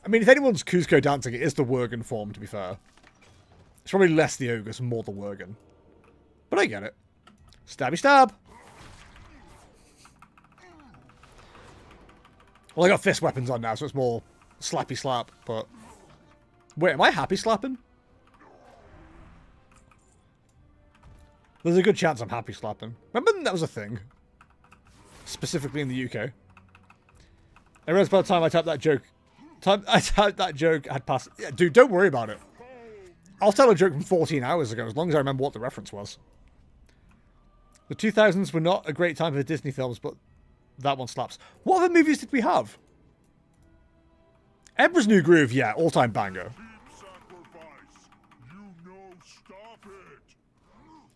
I mean, if anyone's Cusco dancing, it is the Worgen form, to be fair. It's probably less the Ogres and more the Worgen. But I get it. Stabby stab. Well, I got fist weapons on now, so it's more slappy slap, but... Wait, am I happy slapping? There's a good chance I'm happy slapping. Remember when that was a thing? Specifically in the UK. I realized by the time I typed that joke... had passed... Yeah, dude, don't worry about it. I'll tell a joke from 14 hours ago, as long as I remember what the reference was. The 2000s were not a great time for Disney films, but that one slaps. What other movies did we have? Emperor's New Groove, yeah, all-time banger.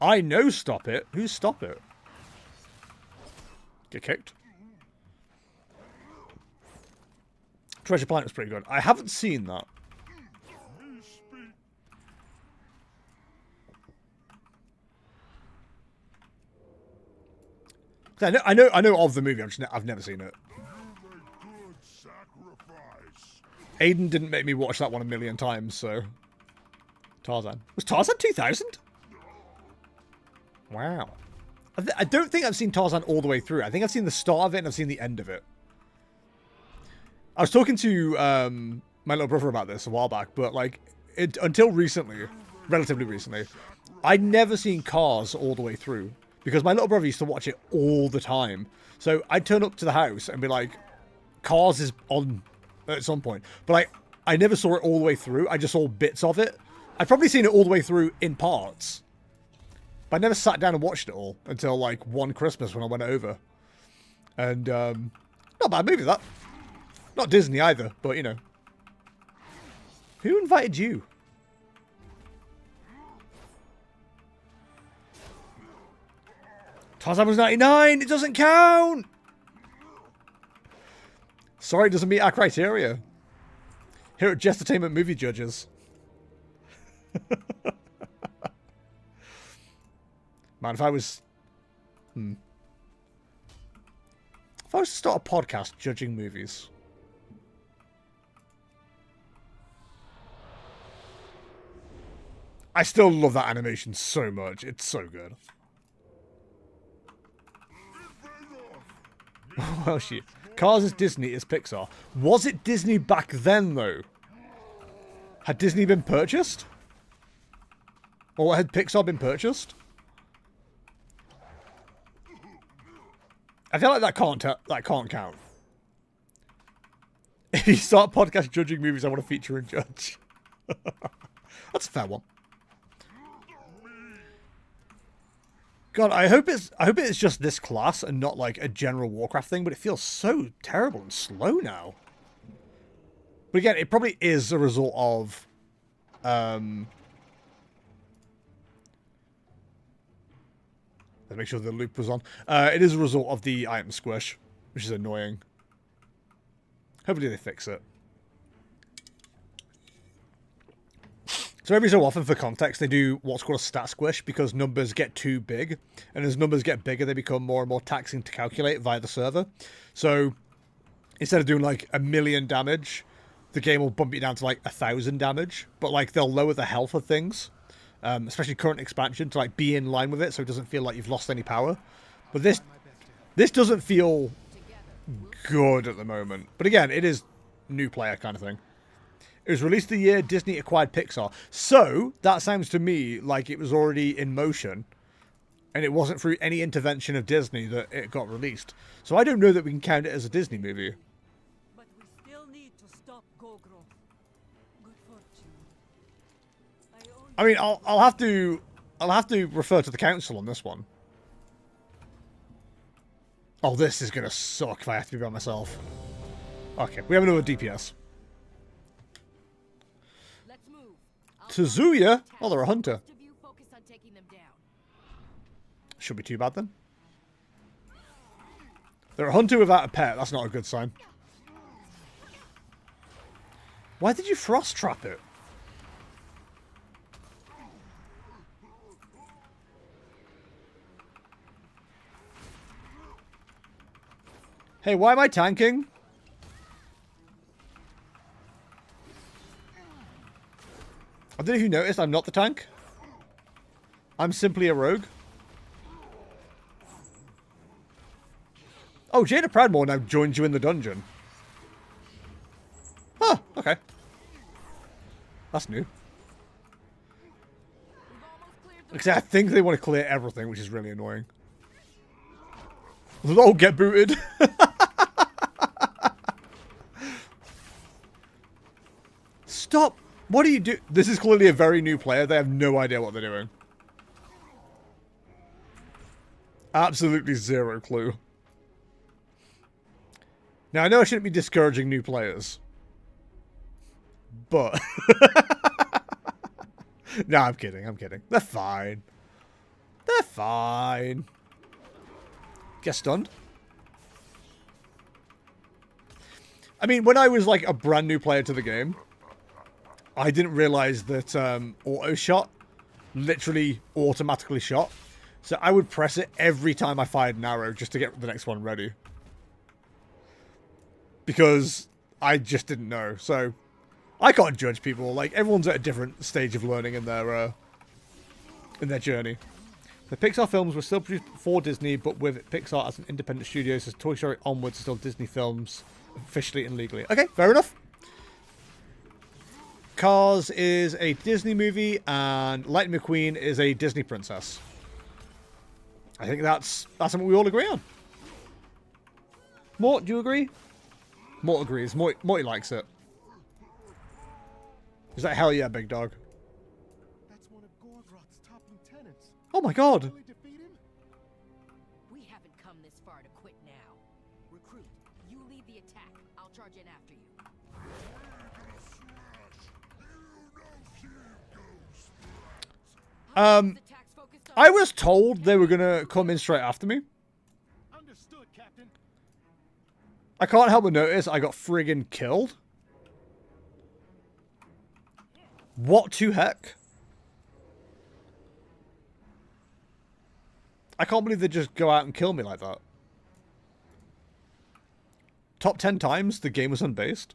I know Stop It. Who's Stop It? Get kicked. Treasure Planet was pretty good. I haven't seen that. I know of the movie. I've never seen it. Aiden didn't make me watch that one a million times, so... Tarzan. Was Tarzan 2000? Wow. I don't think I've seen Tarzan all the way through. I think I've seen the start of it and I've seen the end of it. I was talking to my little brother about this a while back, but like, until recently, relatively recently, I'd never seen Cars all the way through. Because my little brother used to watch it all the time. So I'd turn up to the house and be like, Cars is on at some point. But I never saw it all the way through. I just saw bits of it. I'd probably seen it all the way through in parts. But I never sat down and watched it all until like one Christmas when I went over. And, not a bad movie, that. Not Disney either, but you know. Who invited you? Tarzan was 99! It doesn't count! Sorry, it doesn't meet our criteria. Here at Jestertainment Movie Judges. Man, if I was... If I was to start a podcast judging movies... I still love that animation so much. It's so good. Well, shit. Cars is Disney, is Pixar. Was it Disney back then, though? Had Disney been purchased? Or had Pixar been purchased? I feel like that can't count. If you start podcast judging movies, I want to feature and judge. That's a fair one. God, I hope it's just this class and not like a general Warcraft thing, but it feels so terrible and slow now. But again, it probably is a result of let's make sure the loop was on. It is a result of the item squish, which is annoying. Hopefully they fix it. So every so often, for context, they do what's called a stat squish because numbers get too big. And as numbers get bigger, they become more and more taxing to calculate via the server. So instead of doing like 1,000,000 damage, the game will bump you down to like 1,000 damage. But like they'll lower the health of things, especially current expansion, to like be in line with it so it doesn't feel like you've lost any power. But this doesn't feel good at the moment. But again, it is new player kind of thing. It was released the year Disney acquired Pixar. So, that sounds to me like it was already in motion. And it wasn't through any intervention of Disney that it got released. So I don't know that we can count it as a Disney movie. But we still need to stop Gogro. Good fortune. I mean, I'll have to refer to the council on this one. Oh, this is gonna suck if I have to be by myself. Okay, we have another DPS. Tezuya? Oh, they're a hunter. Should be too bad then. They're a hunter without a pet. That's not a good sign. Why did you frost trap it? Hey, why am I tanking? I don't know if you noticed, I'm not the tank. I'm simply a rogue. Oh, Jada Proudmore now joins you in the dungeon. Oh, okay. That's new. Except I think they want to clear everything, which is really annoying. Oh, get booted. Stop. What do you do? This is clearly a very new player. They have no idea what they're doing. Absolutely zero clue. Now, I know I shouldn't be discouraging new players. But... No, I'm kidding. I'm kidding. They're fine. They're fine. Get stunned. I mean, when I was like a brand new player to the game, I didn't realize that auto shot literally automatically shot. So I would press it every time I fired an arrow just to get the next one ready. Because I just didn't know. So I can't judge people. Like, everyone's at a different stage of learning in their journey. The Pixar films were still produced for Disney, but with Pixar as an independent studio, so Toy Story onwards are still Disney films, officially and legally. Okay, fair enough. Cars is a Disney movie, and Lightning McQueen is a Disney princess. I think that's something we all agree on. Mort, do you agree? Mort agrees. Morty likes it. Is that hell yeah, big dog? That's one of Gorgroth's top lieutenants. Oh my god! Really defeat him? We haven't come this far to quit now. Recruit, you lead the attack. I'll charge in after you. I was told they were gonna come in straight after me. Understood, Captain. I can't help but notice I got friggin' killed. What to heck? I can't believe they just go out and kill me like that. Top 10 times the game was unbased.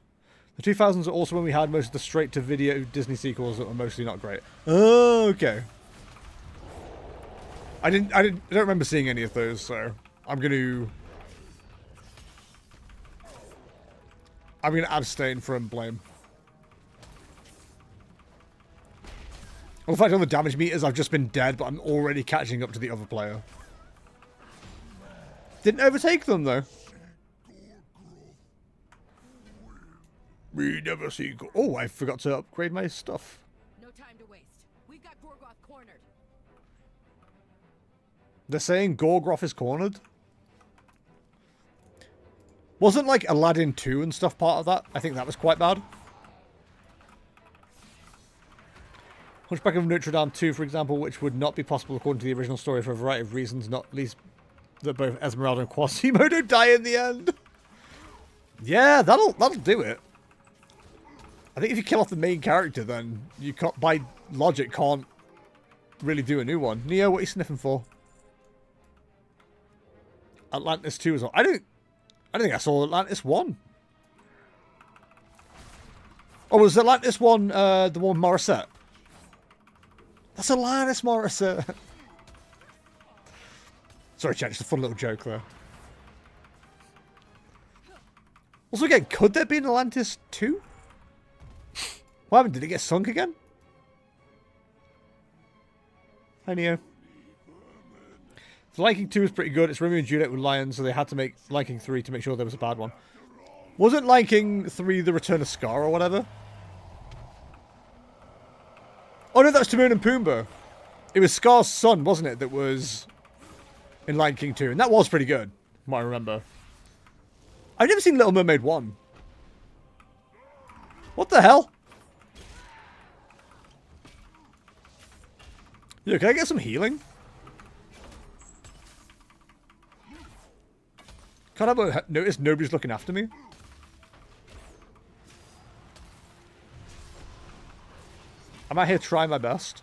The 2000s are also when we had most of the straight-to-video Disney sequels that were mostly not great. Oh, okay. I don't remember seeing any of those, so I'm gonna abstain from blame. Well, in fact, on the damage meters, I've just been dead, but I'm already catching up to the other player. Didn't overtake them, though. We never see... Oh, I forgot to upgrade my stuff. No time to waste. We've got Gorgoth cornered. They're saying Gorgroth is cornered? Wasn't, like, Aladdin 2 and stuff part of that? I think that was quite bad. Hunchback of Notre Dame 2, for example, which would not be possible according to the original story for a variety of reasons, not least that both Esmeralda and Quasimodo die in the end. Yeah, that'll do it. I think if you kill off the main character, then you can't, by logic, can't really do a new one. Neo, what are you sniffing for? Atlantis 2 as well. I don't think I saw Atlantis 1. Oh, was Atlantis 1 the one with Morissette? That's Alanis Morissette. Sorry, chat, just a fun little joke there. Also, again, could there be an Atlantis 2? What happened? Did it get sunk again? Hi, Neo. The Lion King 2 is pretty good. It's Romeo and Juliet with lions, so they had to make Lion King 3 to make sure there was a bad one. Wasn't Lion King 3 The Return of Scar or whatever? Oh no, that's Timon and Pumbaa. It was Scar's son, wasn't it, that was in Lion King 2. And that was pretty good, from what I remember. I've never seen Little Mermaid 1. What the hell? Yo, can I get some healing? Can't I notice nobody's looking after me? I'm out here trying my best.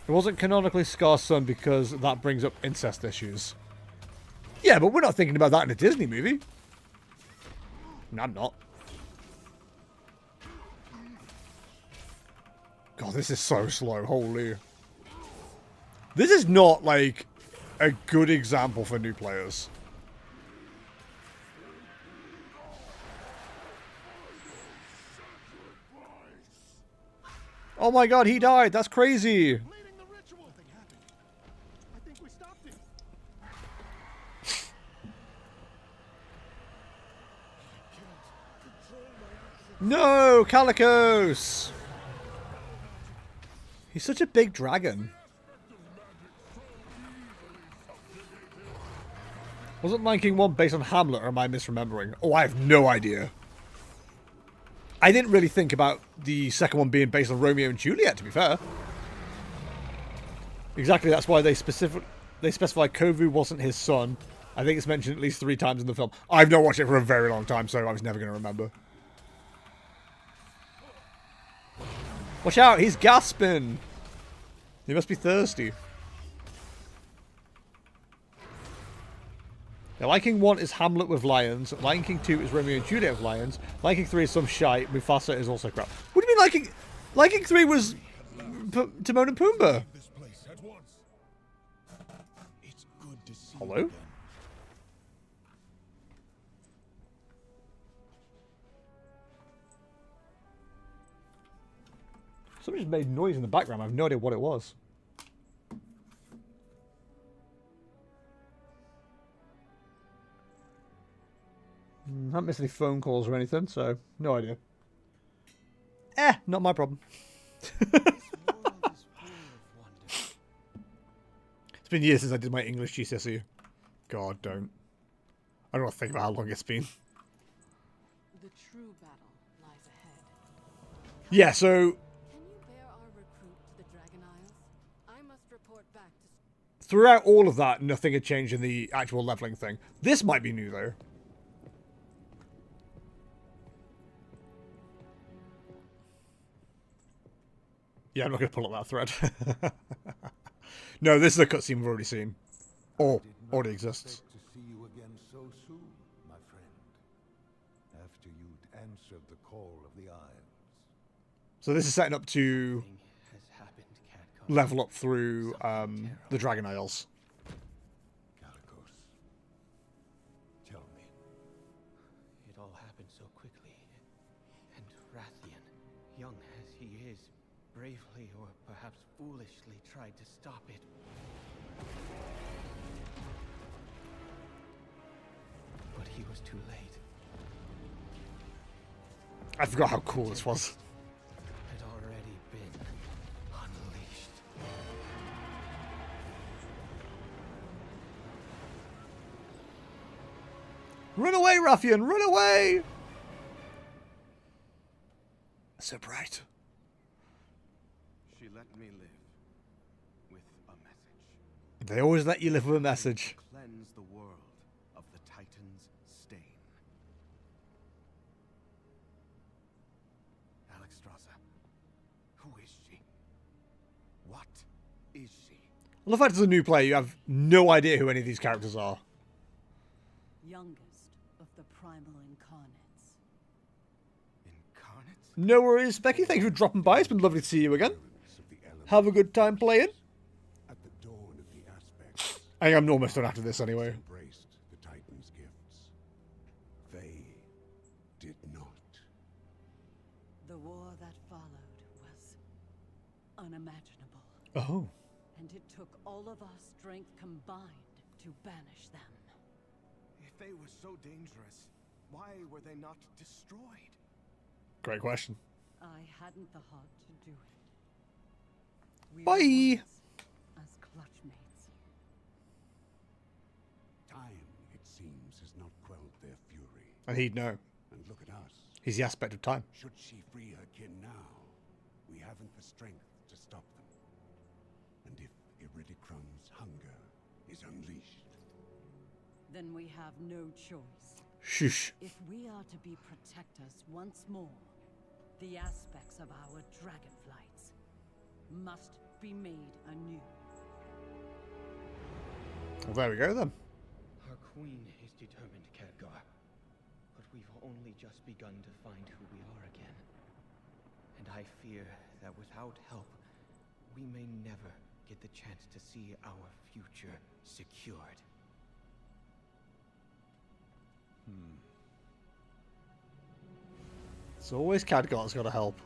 It wasn't canonically Scar's son because that brings up incest issues. Yeah, but we're not thinking about that in a Disney movie. No, I'm not. God, this is so slow. Holy. This is not, like, a good example for new players. Oh my god, he died. That's crazy. Leading the ritual. Nothing happened. I think we stopped him. No, Calicos. He's such a big dragon. Wasn't Lion King 1 based on Hamlet, or am I misremembering? Oh, I have no idea. I didn't really think about the second one being based on Romeo and Juliet, to be fair. Exactly, that's why they specify Kovu wasn't his son. I think it's mentioned at least 3 times in the film. I've not watched it for a very long time, so I was never going to remember. Watch out, he's gasping. He must be thirsty. Now, Lion King 1 is Hamlet with lions. Lion King 2 is Romeo and Juliet with lions. Lion King 3 is some shite. Mufasa is also crap. What do you mean Lion King? Lion King 3 was Timon and Pumbaa. This place at once. It's good to see Hello? you again. Somebody just made noise in the background. I have no idea what it was. Haven't missed any phone calls or anything, so no idea. Not my problem. It's been years since I did my English GCSE. God, don't. I don't want to think about how long it's been. The true battle lies ahead. Yeah, so Can you bear our recruit to the Dragon Isles? I must report back to... throughout all of that, nothing had changed in the actual leveling thing. This might be new, though. Yeah, I'm not going to pull up that thread. No, this is a cutscene we've already seen. Or already exists. To see you again so soon, my friend. After you'd answered the call of the Isles. So this is setting up to level up through the Dragon Isles. Calicos, tell me. It all happened so quickly. And Rathian, young as he is, bravely or perhaps foolishly tried to stop it. But he was too late. I forgot how cool this was. Had already been unleashed. Run away, Ruffian! Run away! So bright. She let me live with a message. They always let you live with a message. Cleanse the world of the Titan's stain. Alexstrasza, who is she? What is she? I love that as a new player, you have no idea who any of these characters are. Youngest of the primal incarnates. Incarnates? No worries, Becky. Thank you for dropping by. It's been lovely to see you again. Have a good time playing. At the dawn of the aspects, I think I'm almost done after this anyway. embraced the Titan's gifts. They did not. The war that followed was unimaginable. Oh. And it took all of our strength combined to banish them. If they were so dangerous, why were they not destroyed? Great question. I hadn't the heart to do it. We Bye. were once as clutchmates. Time, it seems, has not quelled their fury. And he'd know. And look at us. He's the aspect of time. Should she free her kin now, we haven't the strength to stop them. And if Iridicrum's hunger is unleashed, Then we have no choice. Shush. If we are to be protectors once more, the aspects of our dragonflights must be made anew. Well, there we go then. Our queen is determined, Khadgar. But we've only just begun to find who we are again. And I fear that without help, we may never get the chance to see our future secured. It's always Khadgar's got to help.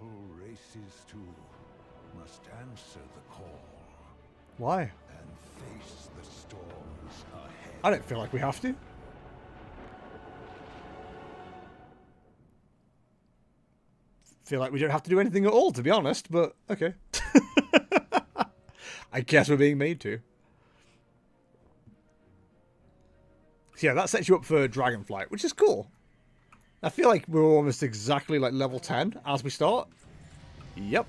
mortal races too must answer the call Why? and face the storms ahead. I don't feel like we have to. Feel like we don't have to do anything at all, to be honest, but okay. I guess we're being made to. So yeah, that sets you up for Dragonflight, which is cool. I feel like we're almost exactly like level 10 as we start. Yep.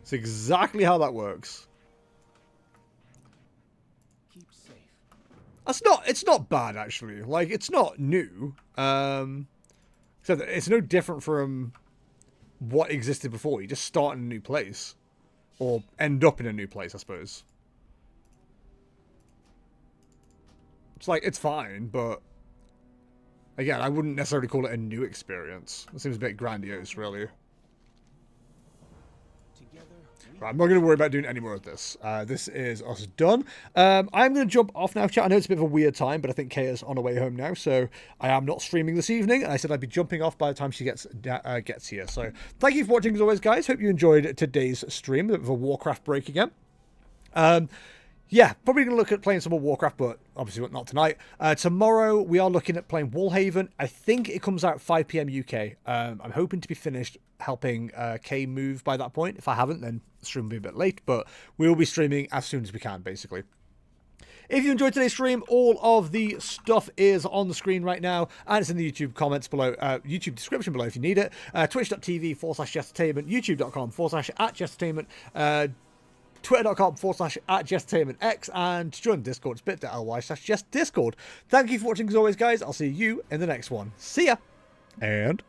It's exactly how that works. Keep safe. It's not bad actually. Like, it's not new. So it's no different from what existed before. You just start in a new place. Or end up in a new place, I suppose. It's like, it's fine, but again, I wouldn't necessarily call it a new experience. It seems a bit grandiose, really. Right, I'm not going to worry about doing any more of this. This is us done. I'm going to jump off now, chat. I know it's a bit of a weird time, but I think Kaya's on her way home now, so I am not streaming this evening. And I said I'd be jumping off by the time she gets here. So thank you for watching as always, guys. Hope you enjoyed today's stream. A bit of a Warcraft break again. Yeah, probably going to look at playing some more Warcraft, but obviously not tonight. Tomorrow, we are looking at playing Wallhaven. I think it comes out 5 PM UK. I'm hoping to be finished helping Kay move by that point. If I haven't, then the stream will be a bit late, but we'll be streaming as soon as we can, basically. If you enjoyed today's stream, all of the stuff is on the screen right now, and it's in the YouTube comments below, YouTube description below if you need it. Twitch.tv/Jestertainment, YouTube.com/@Jestertainment, Twitter.com/@JestertainmentX, and to join Discord, it's bit.ly/JestDiscord. Thank you for watching as always, guys. I'll see you in the next one. See ya! And